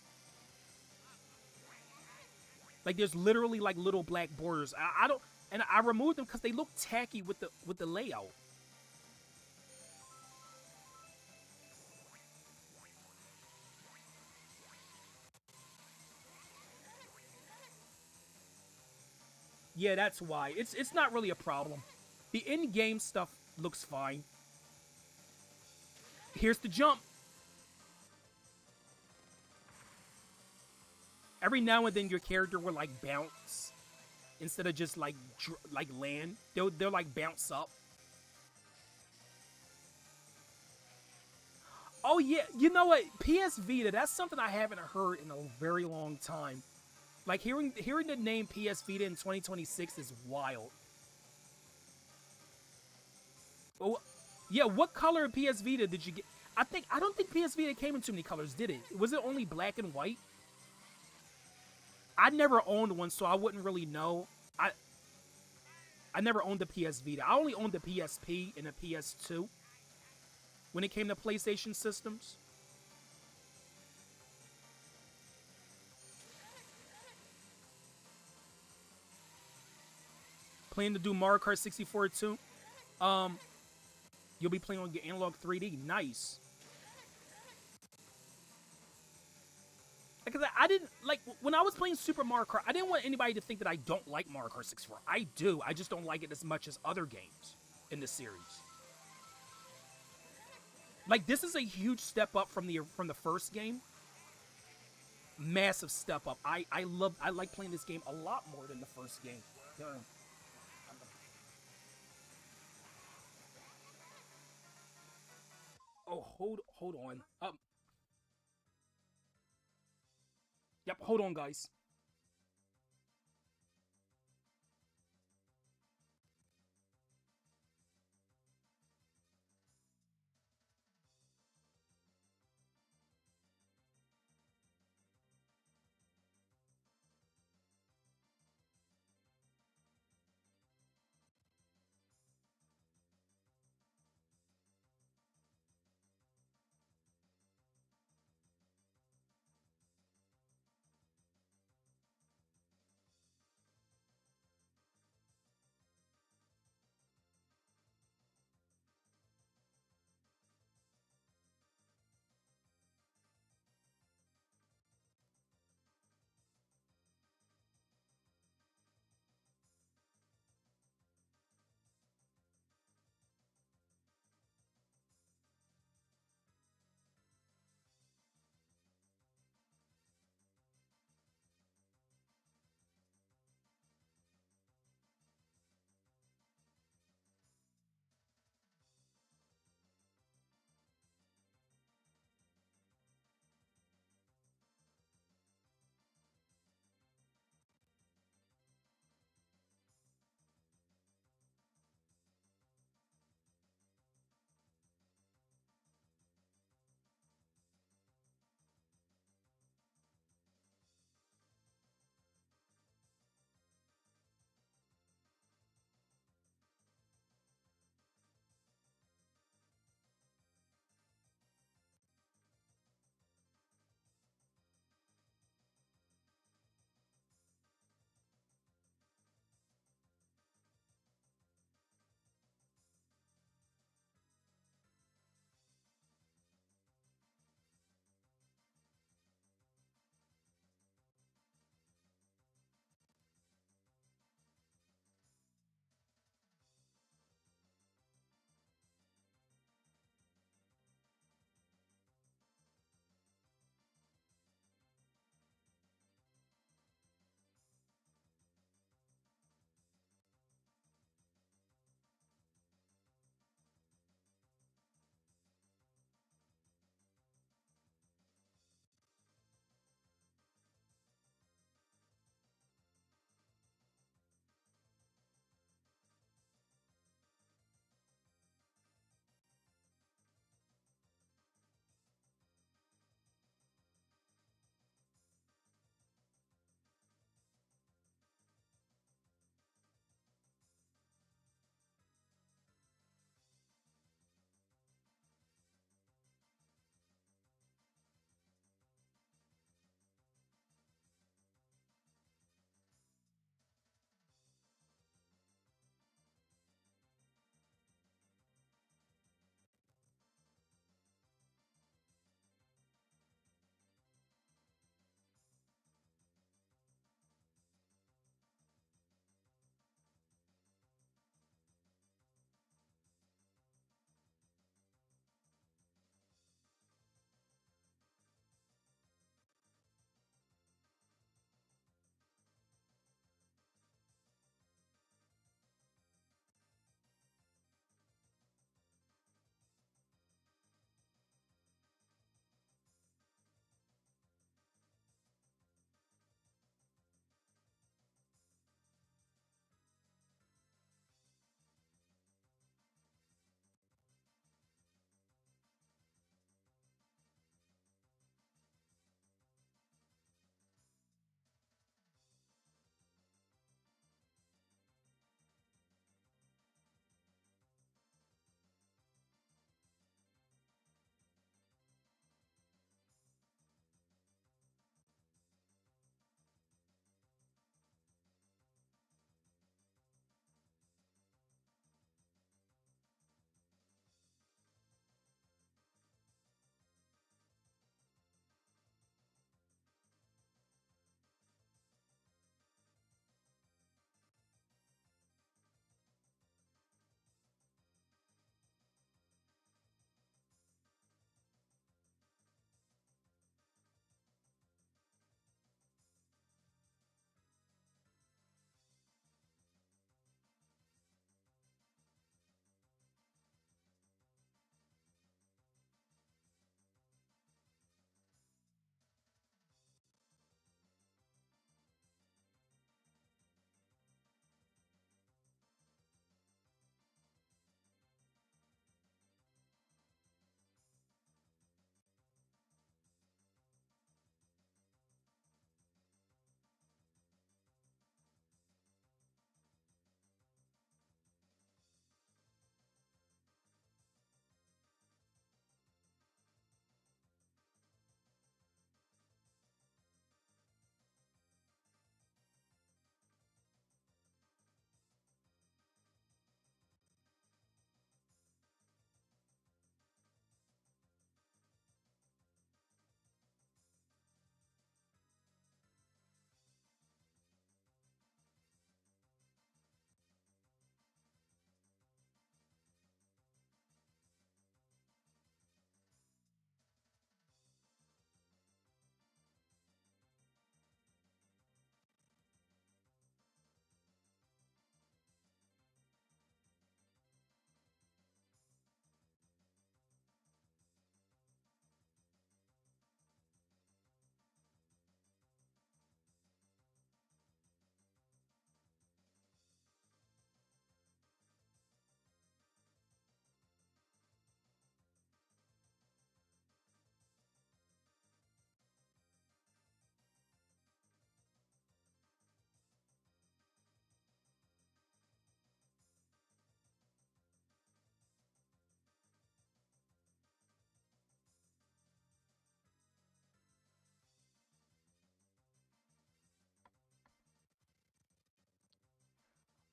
Like there's literally like little black borders. I don't, and I removed them because they look tacky with the layout. Yeah, that's why. It's not really a problem. The in-game stuff looks fine. Here's the jump. Every now and then your character will like bounce instead of just like land. They'll like bounce up. Oh yeah, you know what? PS Vita, that's something I haven't heard in a very long time. Like hearing the name PS Vita in 2026 is wild. Oh, yeah, what color PS Vita did you get? I don't think PS Vita came in too many colors, did it? Was it only black and white? I never owned one, so I wouldn't really know. I never owned the PS Vita. I only owned the PSP and the PS2 when it came to PlayStation systems. Planning to do Mario Kart 64 too. Um, you'll be playing on your analog 3D. Nice. Because I didn't like when I was playing Super Mario Kart. I didn't want anybody to think that I don't like Mario Kart 64. I do. I just don't like it as much as other games in the series. Like this is a huge step up from the first game. Massive step up. I like playing this game a lot more than the first game. Oh, hold on. Yep, hold on, guys.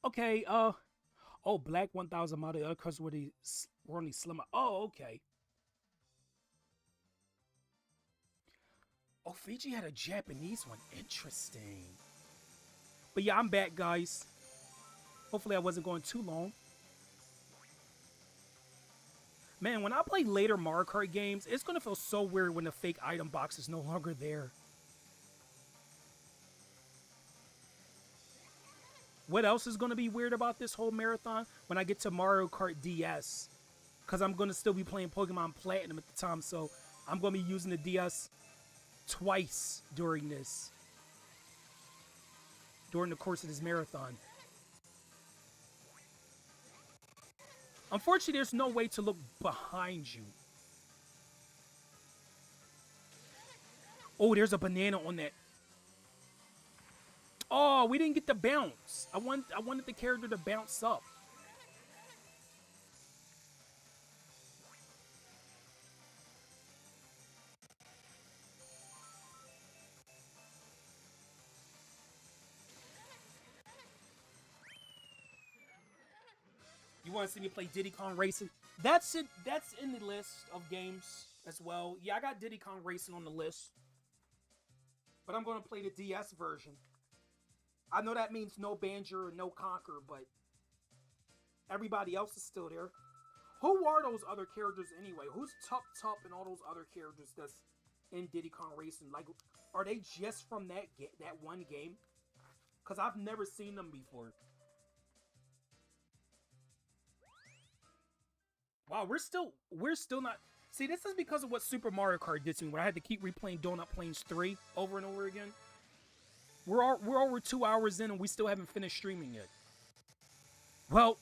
Okay, oh, black 1000 model, other colors were only slimmer. Oh, okay. Oh, Fiji had a Japanese one. Interesting. But yeah, I'm back, guys. Hopefully I wasn't going too long. Man, when I play later Mario Kart games, it's going to feel so weird when the fake item box is no longer there. What else is going to be weird about this whole marathon? When I get to Mario Kart DS. Because I'm going to still be playing Pokemon Platinum at the time, so I'm going to be using the DS twice during the course of this marathon. Unfortunately, there's no way to look behind you. Oh, there's a banana on that. Oh, we didn't get the bounce. I wanted the character to bounce up. You want to see me play Diddy Kong Racing? That's it. That's in the list of games as well. Yeah, I got Diddy Kong Racing on the list. But I'm going to play the DS version. I know that means no Banjo or no Conquer, but everybody else is still there. Who are those other characters anyway? Who's Tup Tup and all those other characters that's in Diddy Kong Racing? Like, are they just from that one game? Because I've never seen them before. Wow, we're still not. See, this is because of what Super Mario Kart did to me, where I had to keep replaying Donut Plains 3 over and over again. We're over 2 hours in and we still haven't finished streaming yet. Well,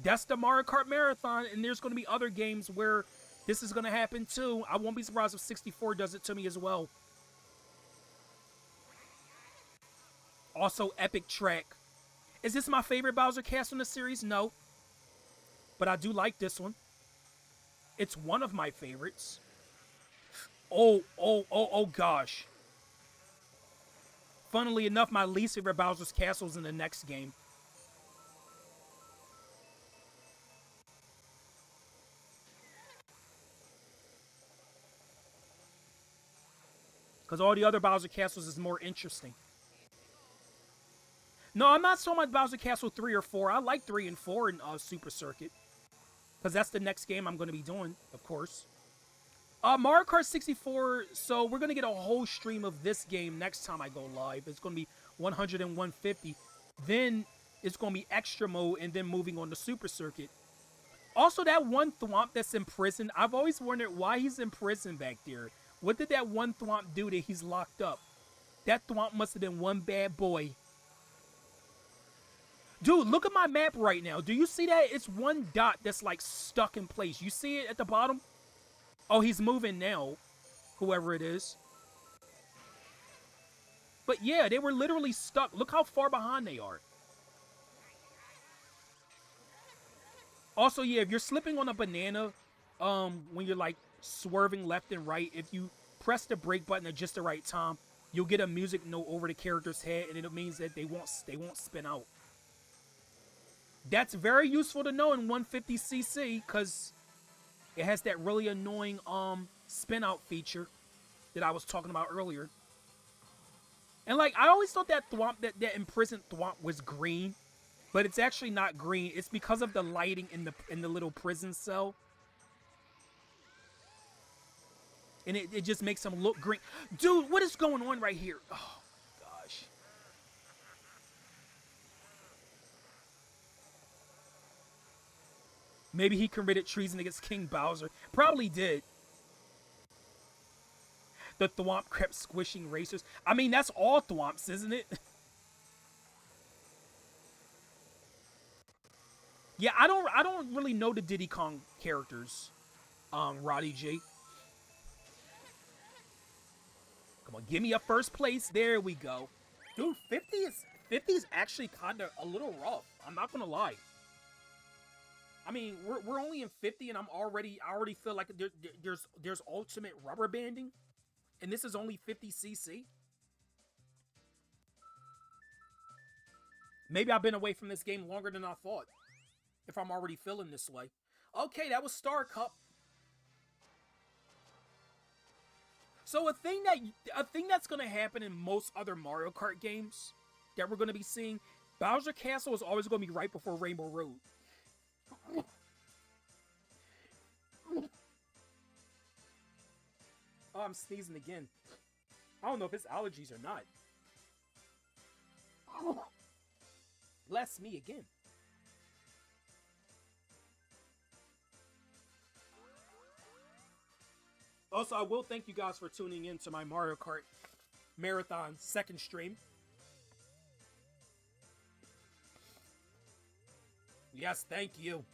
that's the Mario Kart Marathon, and there's going to be other games where this is going to happen too. I won't be surprised if 64 does it to me as well. Also, Epic Track. Is this my favorite Bowser Castle in the series? No. But I do like this one. It's one of my favorites. Oh gosh. Funnily enough, my least favorite Bowser's Castle is in the next game. Because all the other Bowser Castles is more interesting. No, I'm not so much Bowser Castle 3 or 4. I like 3 and 4 in Super Circuit. Because that's the next game I'm going to be doing, of course. Mario Kart 64, so we're going to get a whole stream of this game next time I go live. It's going to be 100 and 150. Then it's going to be extra mode and then moving on to Super Circuit. Also, that one Thwomp that's in prison, I've always wondered why he's in prison back there. What did that one Thwomp do that he's locked up? That Thwomp must have been one bad boy. Dude, look at my map right now. Do you see that? It's one dot that's like stuck in place. You see it at the bottom? Oh, he's moving now. Whoever it is. But yeah, they were literally stuck. Look how far behind they are. Also, yeah, if you're slipping on a banana, when you're like swerving left and right, if you press the brake button at just the right time, you'll get a music note over the character's head, and it means that they won't spin out. That's very useful to know in 150cc because it has that really annoying spin out feature that I was talking about earlier. And like I always thought that Thwomp, that imprisoned Thwomp was green, but it's actually not green. It's because of the lighting in the little prison cell. And it just makes him look green. Dude, what is going on right here? Oh gosh. Maybe he committed treason against King Bowser. Probably did. The Thwomp kept squishing racers. I mean, that's all Thwomps, isn't it? Yeah, I don't really know the Diddy Kong characters. Roddy G. Come on, give me a first place. There we go. Dude, 50 is actually kind of a little rough. I'm not gonna lie. I mean, we're only in 50, and I already feel like there's ultimate rubber banding, and this is only 50cc. Maybe I've been away from this game longer than I thought, if I'm already feeling this way. Okay, that was Star Cup. So a thing that's gonna happen in most other Mario Kart games that we're gonna be seeing, Bowser Castle is always gonna be right before Rainbow Road. Oh, I'm sneezing again. I don't know if it's allergies or not. Bless me again. Also, I will thank you guys for tuning in to my Mario Kart Marathon second stream. Yes, thank you.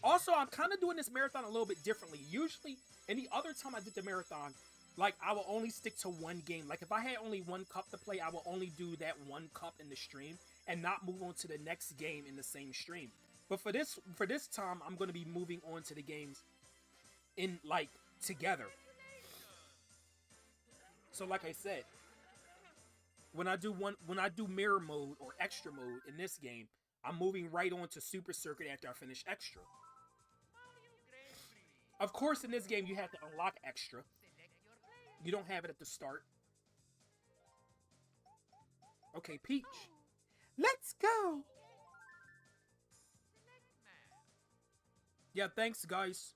Also, I'm kind of doing this marathon a little bit differently. Usually, any other time I did the marathon, like, I will only stick to one game. Like, if I had only one cup to play, I will only do that one cup in the stream and not move on to the next game in the same stream. But for this time, I'm going to be moving on to the games in, like, together. So, like I said, when I do mirror mode or extra mode in this game, I'm moving right on to Super Circuit after I finish extra. Of course, in this game, you have to unlock extra. You don't have it at the start. Okay, Peach. Let's go! Yeah, thanks, guys.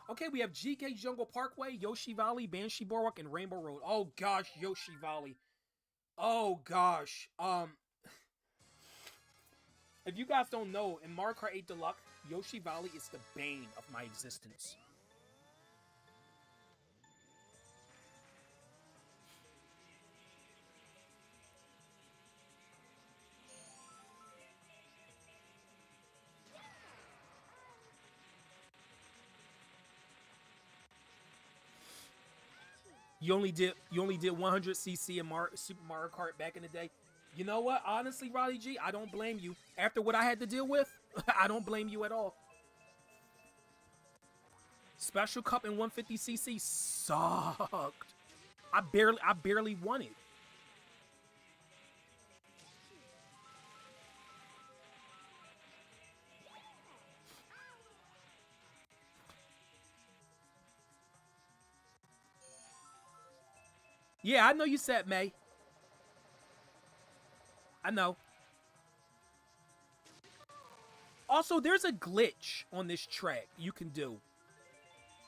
Okay, we have GK Jungle Parkway, Yoshi Valley, Banshee Boardwalk, and Rainbow Road. Oh, gosh, Yoshi Valley. Oh, gosh. If you guys don't know, in Mario Kart 8 Deluxe, Yoshi Valley is the bane of my existence. You only did 100cc in Super Mario Kart back in the day. You know what? Honestly, Roddy G, I don't blame you. After what I had to deal with, I don't blame you at all. Special Cup in 150cc sucked. I barely won it. Yeah, I know you said May. I know. Also, there's a glitch on this track you can do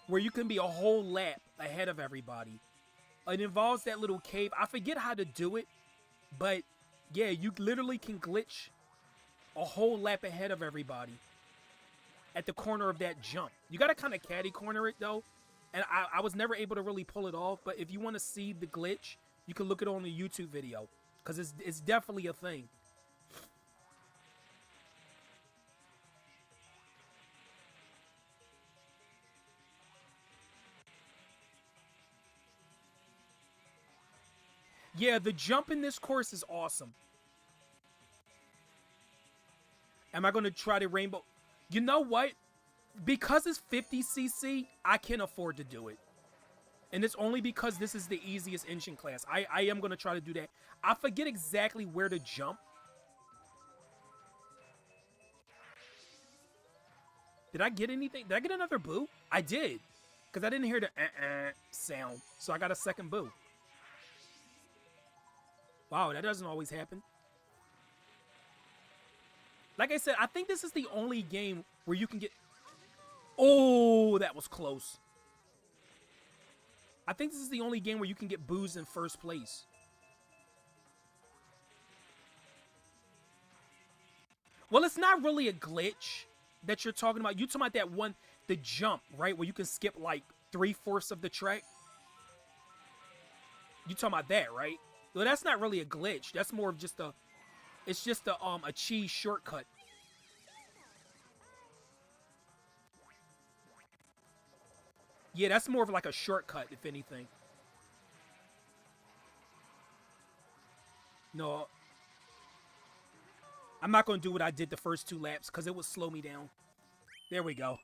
where you can be a whole lap ahead of everybody. It involves that little cave. I forget how to do it, but yeah, you literally can glitch a whole lap ahead of everybody at the corner of that jump. You gotta kind of caddy corner it though, and I was never able to really pull it off. But if you want to see the glitch, you can look it on the YouTube video because it's definitely a thing. Yeah, the jump in this course is awesome. Am I going to try the rainbow? You know what? Because it's 50cc, I can afford to do it. And it's only because this is the easiest engine class. I am going to try to do that. I forget exactly where to jump. Did I get anything? Did I get another boo? I did. Because I didn't hear the sound. So I got a second boo. Wow, that doesn't always happen. Like I said, I think this is the only game where you can get... Oh, that was close. I think this is the only game where you can get boos in first place. Well, it's not really a glitch that you're talking about. You're talking about that one, the jump, right? Where you can skip like 3/4 of the track. You talking about that, right? Well, that's not really a glitch. That's more of just a... It's just a cheese shortcut. Yeah, that's more of like a shortcut, if anything. No. I'm not going to do what I did the first 2 laps because it would slow me down. There we go.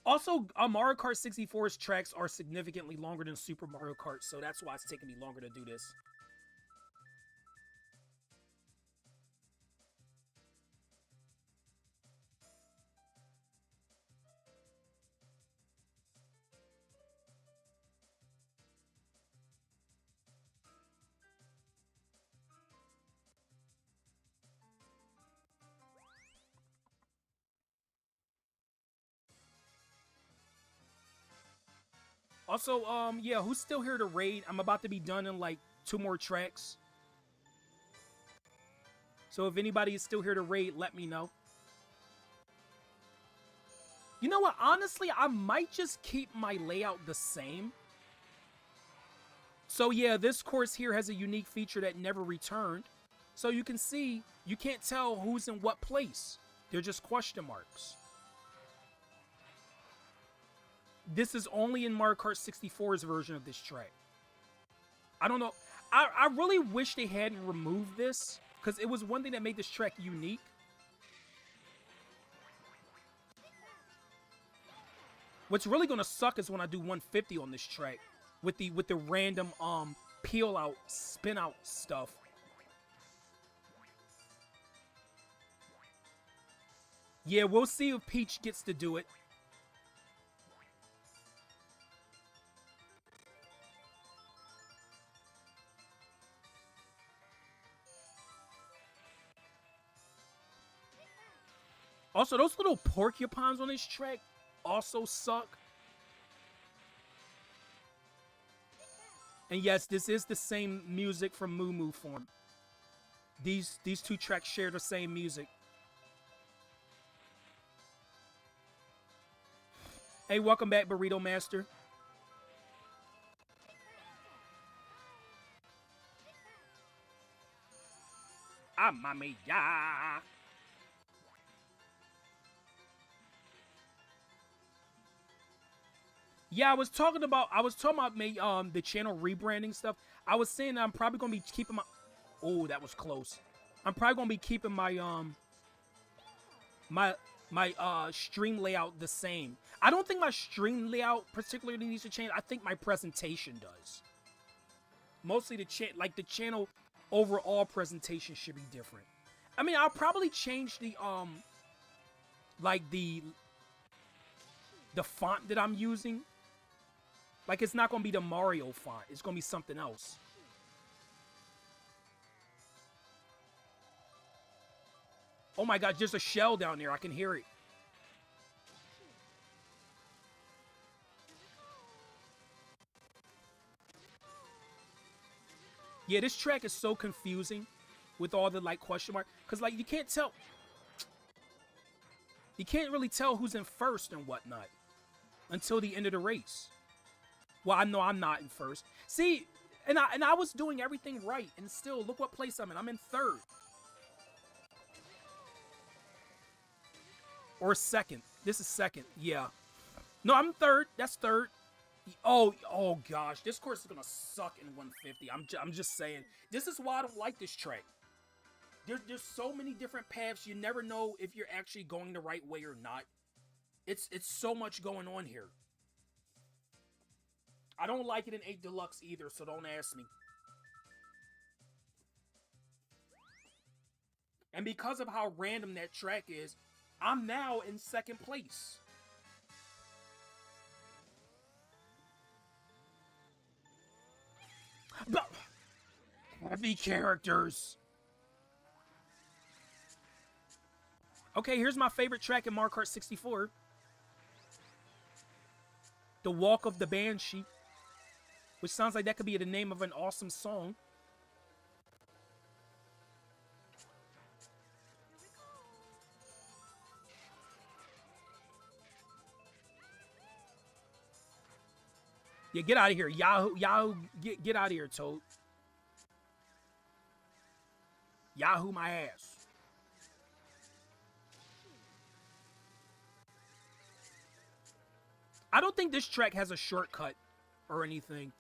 Also, Mario Kart 64's tracks are significantly longer than Super Mario Kart, so that's why it's taking me longer to do this. Also, yeah, who's still here to raid? I'm about to be done in like 2 more tracks. So if anybody is still here to raid, let me know. You know what? Honestly, I might just keep my layout the same. So yeah, this course here has a unique feature that never returned. So you can see, you can't tell who's in what place. They're just question marks. This is only in Mario Kart 64's version of this track. I don't know. I really wish they hadn't removed this, because it was one thing that made this track unique. What's really gonna suck is when I do 150 on this track with the random peel out, spin out stuff. Yeah, we'll see if Peach gets to do it. Also, those little porcupines on this track also suck. And yes, this is the same music from Moo Moo Form. These 2 tracks share the same music. Hey, welcome back, Burrito Master. Mia. Yeah, I was talking about the channel rebranding stuff. I was saying that I'm probably gonna be keeping my. Oh, that was close. I'm probably gonna be keeping my stream layout the same. I don't think my stream layout particularly needs to change. I think my presentation does. Mostly the channel overall presentation should be different. I mean, I'll probably change the like the font that I'm using. Like, it's not gonna be the Mario font. It's gonna be something else. Oh my god, there's a shell down there. I can hear it. Yeah, this track is so confusing with all the like question mark, because like you can't tell. You can't really tell who's in first and whatnot until the end of the race. Well, I know I'm not in first. See, and I was doing everything right, and still, look what place I'm in. I'm in third. Or second. This is second. Yeah. No, I'm third. That's third. Oh gosh, this course is gonna suck in 150. I'm just saying. This is why I don't like this track. There's so many different paths. You never know if you're actually going the right way or not. It's so much going on here. I don't like it in 8 Deluxe either, so don't ask me. And because of how random that track is, I'm now in second place. But heavy characters. Okay, here's my favorite track in Mario Kart 64. The Walk of the Banshee. Which sounds like that could be the name of an awesome song. Yeah, get out of here. Yahoo, get out of here, Toad. Yahoo my ass. I don't think this track has a shortcut or anything.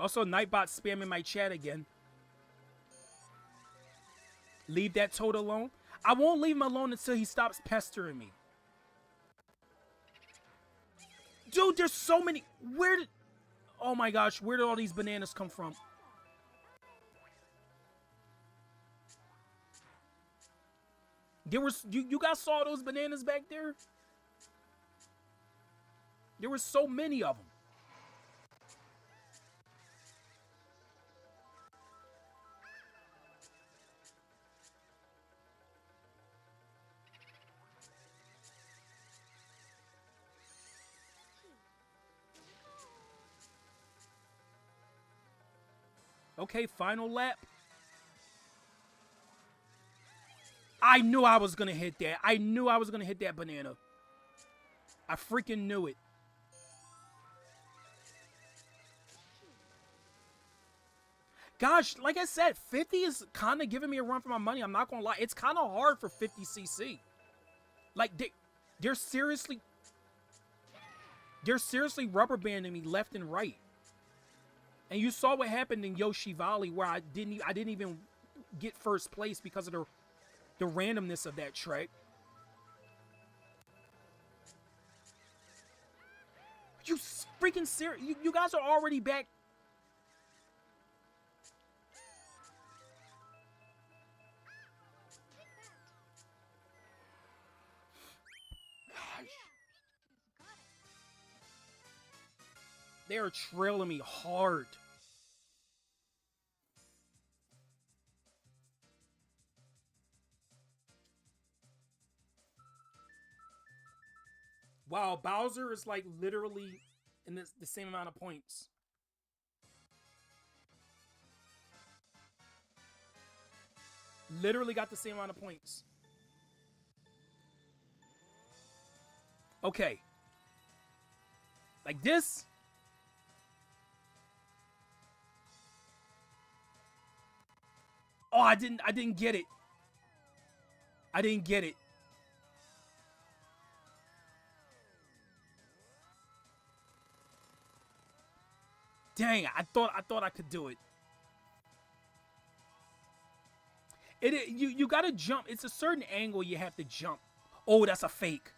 Also, Nightbot spamming my chat again. Leave that Toad alone. I won't leave him alone until he stops pestering me. Dude, there's so many. Where did... Oh my gosh, where did all these bananas come from? There was... You guys saw those bananas back there? There were so many of them. Okay, final lap. I knew I was gonna hit that. I knew I was gonna hit that banana. I freaking knew it. Gosh, like I said, 50 is kind of giving me a run for my money. I'm not gonna lie. It's kind of hard for 50cc. Like, they're seriously rubber banding me left and right. And you saw what happened in Yoshi Valley, where I didn't even get first place because of the randomness of that track. You freaking serious? You guys are already back. They are trailing me hard. Wow, Bowser is like literally in the same amount of points. Literally got the same amount of points. Okay. Like this. Oh, I didn't get it. I didn't get it. Dang, I thought I could do it. You gotta jump. It's a certain angle you have to jump. Oh, that's a fake.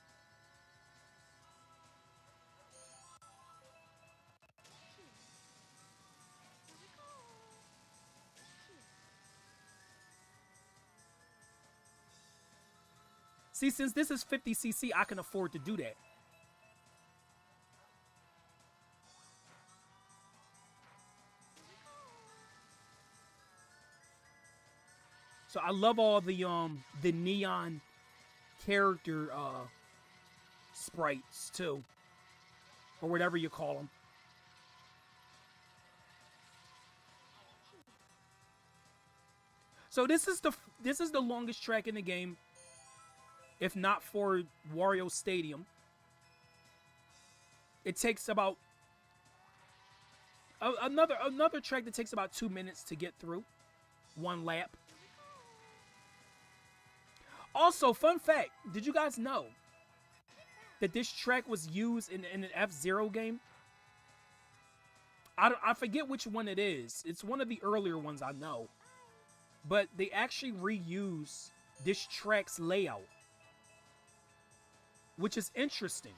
See, since this is 50cc, I can afford to do that. So I love all the neon character sprites too, or whatever you call them. So this is the longest track in the game, if not for Wario Stadium. It takes about another track that takes about 2 minutes to get through, one lap. Also, fun fact, did you guys know that this track was used in an F-Zero game? I forget which one it is. It's one of the earlier ones I know. But they actually reuse this track's layout, which is interesting.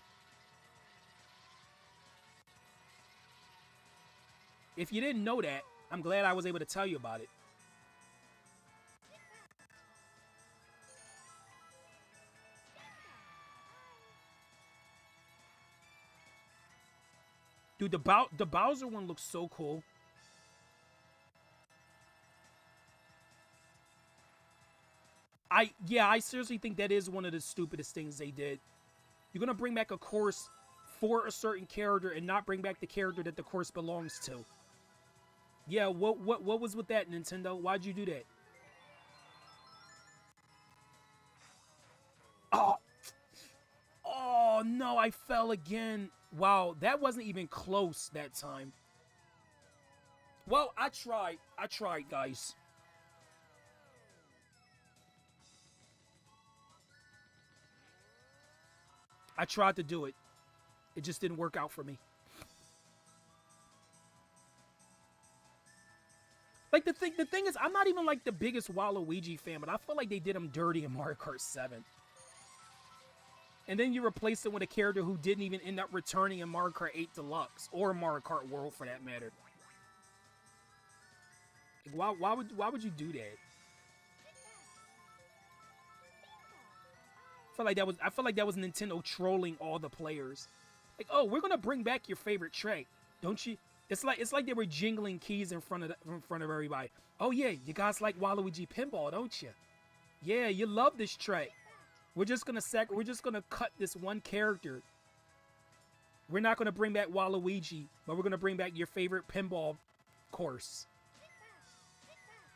If you didn't know that, I'm glad I was able to tell you about it. Dude, the Bowser one looks so cool. I seriously think that is one of the stupidest things they did. You're gonna bring back a course for a certain character and not bring back the character that the course belongs to. Yeah, what was with that, Nintendo? Why'd you do that? Oh, oh no, I fell again. Wow, that wasn't even close that time. Well, I tried, guys. I tried to do it. It just didn't work out for me. Like, the thing is, I'm not even like the biggest Waluigi fan, but I feel like they did him dirty in Mario Kart 7. And then you replace it with a character who didn't even end up returning in Mario Kart 8 Deluxe or Mario Kart World for that matter. Like, why would you do that? I feel like that was Nintendo trolling all the players. Like, oh, we're gonna bring back your favorite track, don't you? It's like they were jingling keys in front of everybody. Oh yeah, you guys like Waluigi Pinball, don't you? Yeah, you love this track. We're just gonna cut this one character. We're not gonna bring back Waluigi, but we're gonna bring back your favorite pinball course.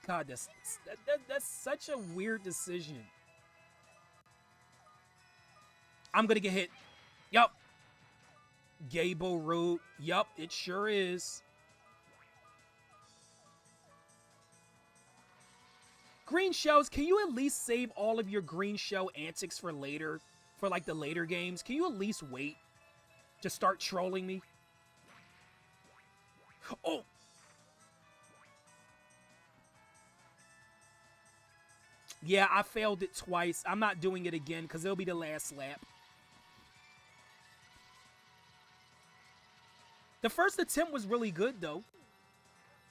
God, that's such a weird decision. I'm gonna get hit. Yup. Gable Road. Yup, it sure is. Green shells, can you at least save all of your green shell antics for later? For like the later games? Can you at least wait to start trolling me? Oh! Yeah, I failed it twice. I'm not doing it again because it'll be the last lap. The first attempt was really good, though.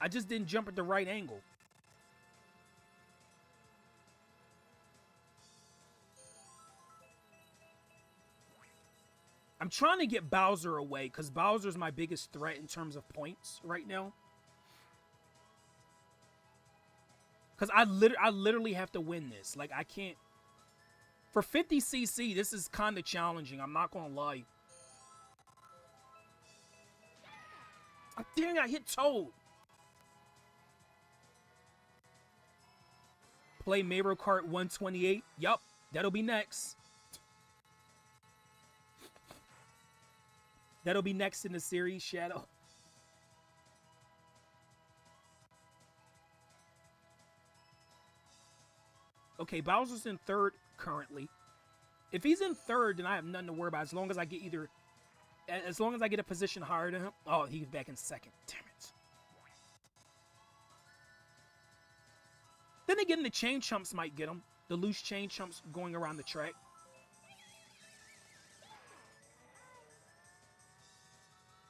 I just didn't jump at the right angle. I'm trying to get Bowser away because Bowser's my biggest threat in terms of points right now. Because I literally have to win this. Like, I can't... For 50cc, this is kind of challenging. I'm not going to lie. Oh, dang, I hit Toad. Play Mario Kart 128. Yup, that'll be next. That'll be next in the series, Shadow. Okay, Bowser's in third currently. If he's in third, then I have nothing to worry about as long as I get a position higher than him. Oh, he's back in second. Damn it. Then again, the chain chumps might get him. The loose chain chumps going around the track.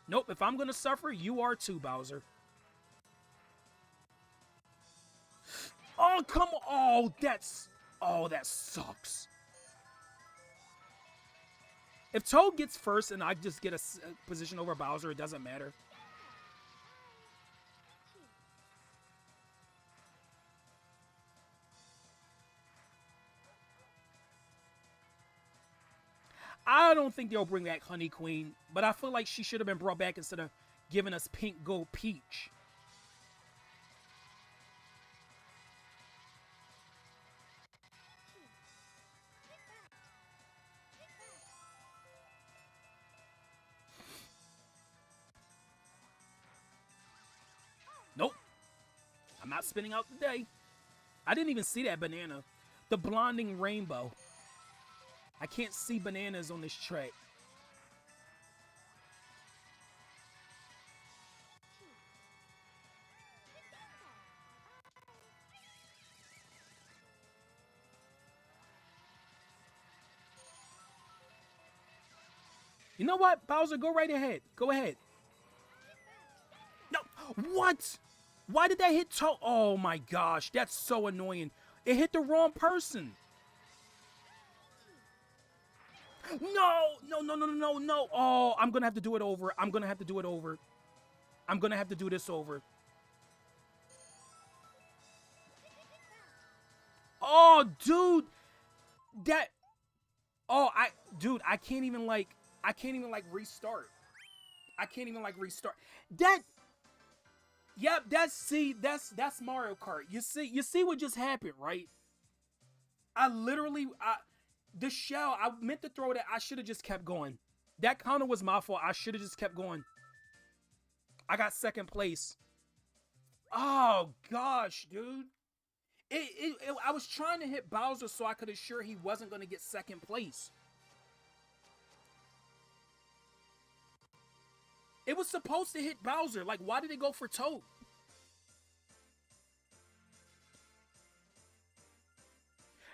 Nope, if I'm gonna suffer, you are too, Bowser. Oh, come on. Oh, that sucks. If Toad gets first and I just get a position over Bowser, it doesn't matter. I don't think they'll bring back Honey Queen, but I feel like she should have been brought back instead of giving us Pink Gold Peach. Nope. I'm not spinning out today. I didn't even see that banana. The blonding rainbow. I can't see bananas on this track. You know what, Bowser? Go right ahead. Go ahead. No. What? Why did that hit Toad? Oh my gosh. That's so annoying. It hit the wrong person. No. No. Oh, I'm going to have to do it over. I'm going to have to do it over. I'm going to have to do this over. Oh, dude. Dude, I can't even restart. I can't even restart. Yep, that's Mario Kart. You see what just happened, right? The shell, I meant to throw that. I should have just kept going. That counter was my fault. I should have just kept going. I got second place. Oh gosh, dude. I was trying to hit Bowser so I could assure he wasn't going to get second place. It was supposed to hit Bowser. Like, why did it go for Toad?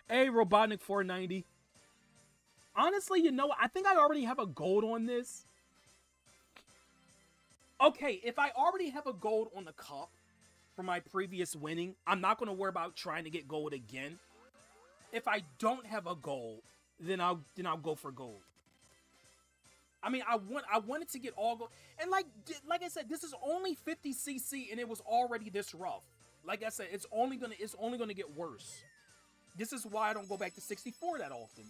Hey, Robotnik 490. Honestly, you know, I think I already have a gold on this. Okay, if I already have a gold on the cup for my previous winning, I'm not going to worry about trying to get gold again. If I don't have a gold, then I'll go for gold. I mean, I wanted to get all gold, and like I said, this is only 50cc, and it was already this rough. Like I said, it's only gonna get worse. This is why I don't go back to 64 that often.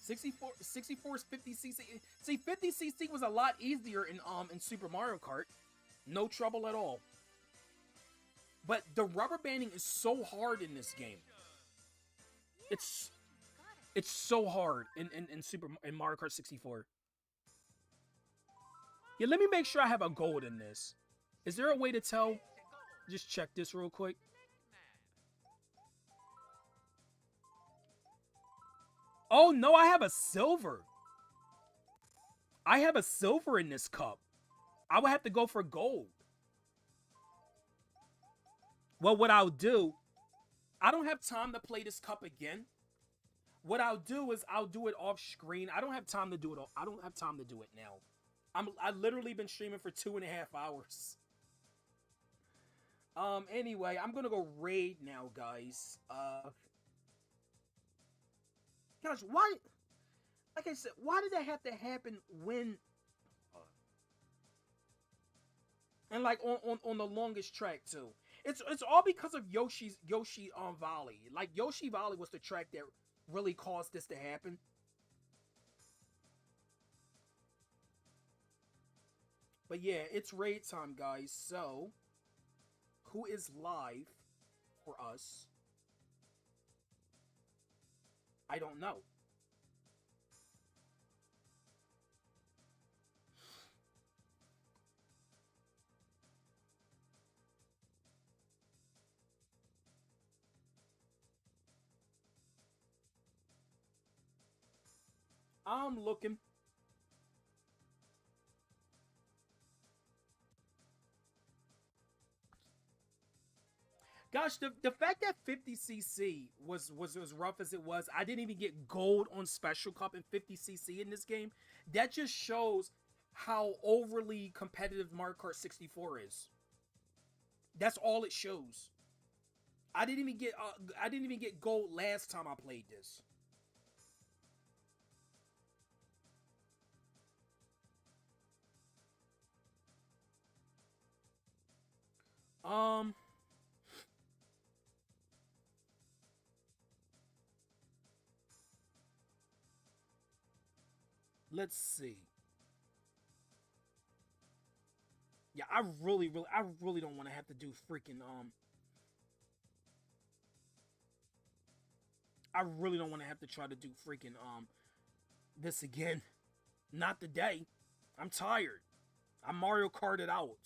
64 is 50cc. See, 50cc was a lot easier in Super Mario Kart. No trouble at all. But the rubber banding is so hard in this game. It's so hard in Mario Kart 64. Yeah, let me make sure I have a gold in this. Is there a way to tell? Just check this real quick. Oh no, I have a silver. I have a silver in this cup. I would have to go for gold. Well, what I'll do, I don't have time to play this cup again. What I'll do is I'll do it off screen. I don't have time to do it. I don't have time to do it now. I've literally been streaming for 2.5 hours. Anyway, I'm gonna go raid now, guys. Gosh, why? Like I said, why did that have to happen when? And like on the longest track too. It's all because of Yoshi Valley. Like Yoshi Valley was the track that really caused this to happen. But yeah, it's raid time, guys. So, who is live for us? I don't know. I'm looking. Gosh, the fact that 50cc was as rough as it was, I didn't even get gold on Special Cup in 50cc in this game. That just shows how overly competitive Mario Kart 64 is. That's all it shows. I didn't even get gold last time I played this. Um, let's see. Yeah, I really don't want to have to do freaking I really don't want to have to try to do freaking this again. Not today. I'm tired. I'm Mario Karted out.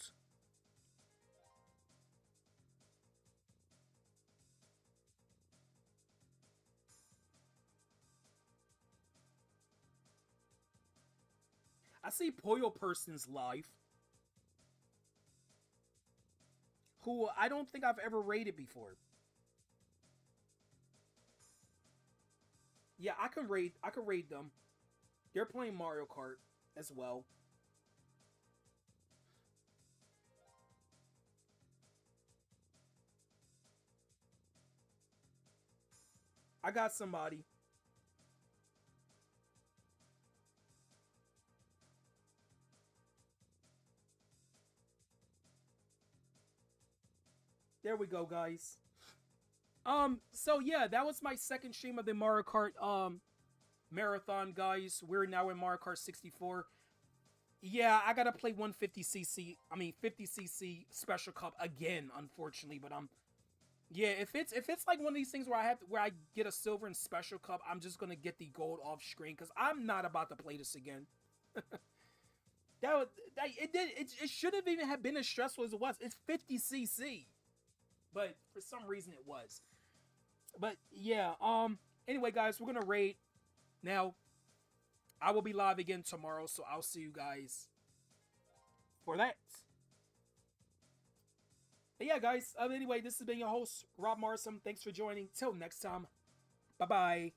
I see Poyo Person's live, who I don't think I've ever rated before. Yeah, I can raid them. They're playing Mario Kart as well. I got somebody. There we go, guys. So yeah, that was my second stream of the Mario Kart marathon, guys. We're now in Mario Kart 64. Yeah, I gotta play 150cc. I mean 50cc Special Cup again, unfortunately. But yeah, if it's like one of these things where I get a silver and Special Cup, I'm just gonna get the gold off screen because I'm not about to play this again. It shouldn't even have been as stressful as it was. It's 50cc, but for some reason it was. But yeah, anyway, guys, we're gonna rate now. I will be live again tomorrow, so I'll see you guys for that. But yeah, guys. Anyway, this has been your host, Rob Morrison. Thanks for joining. Till next time. Bye bye.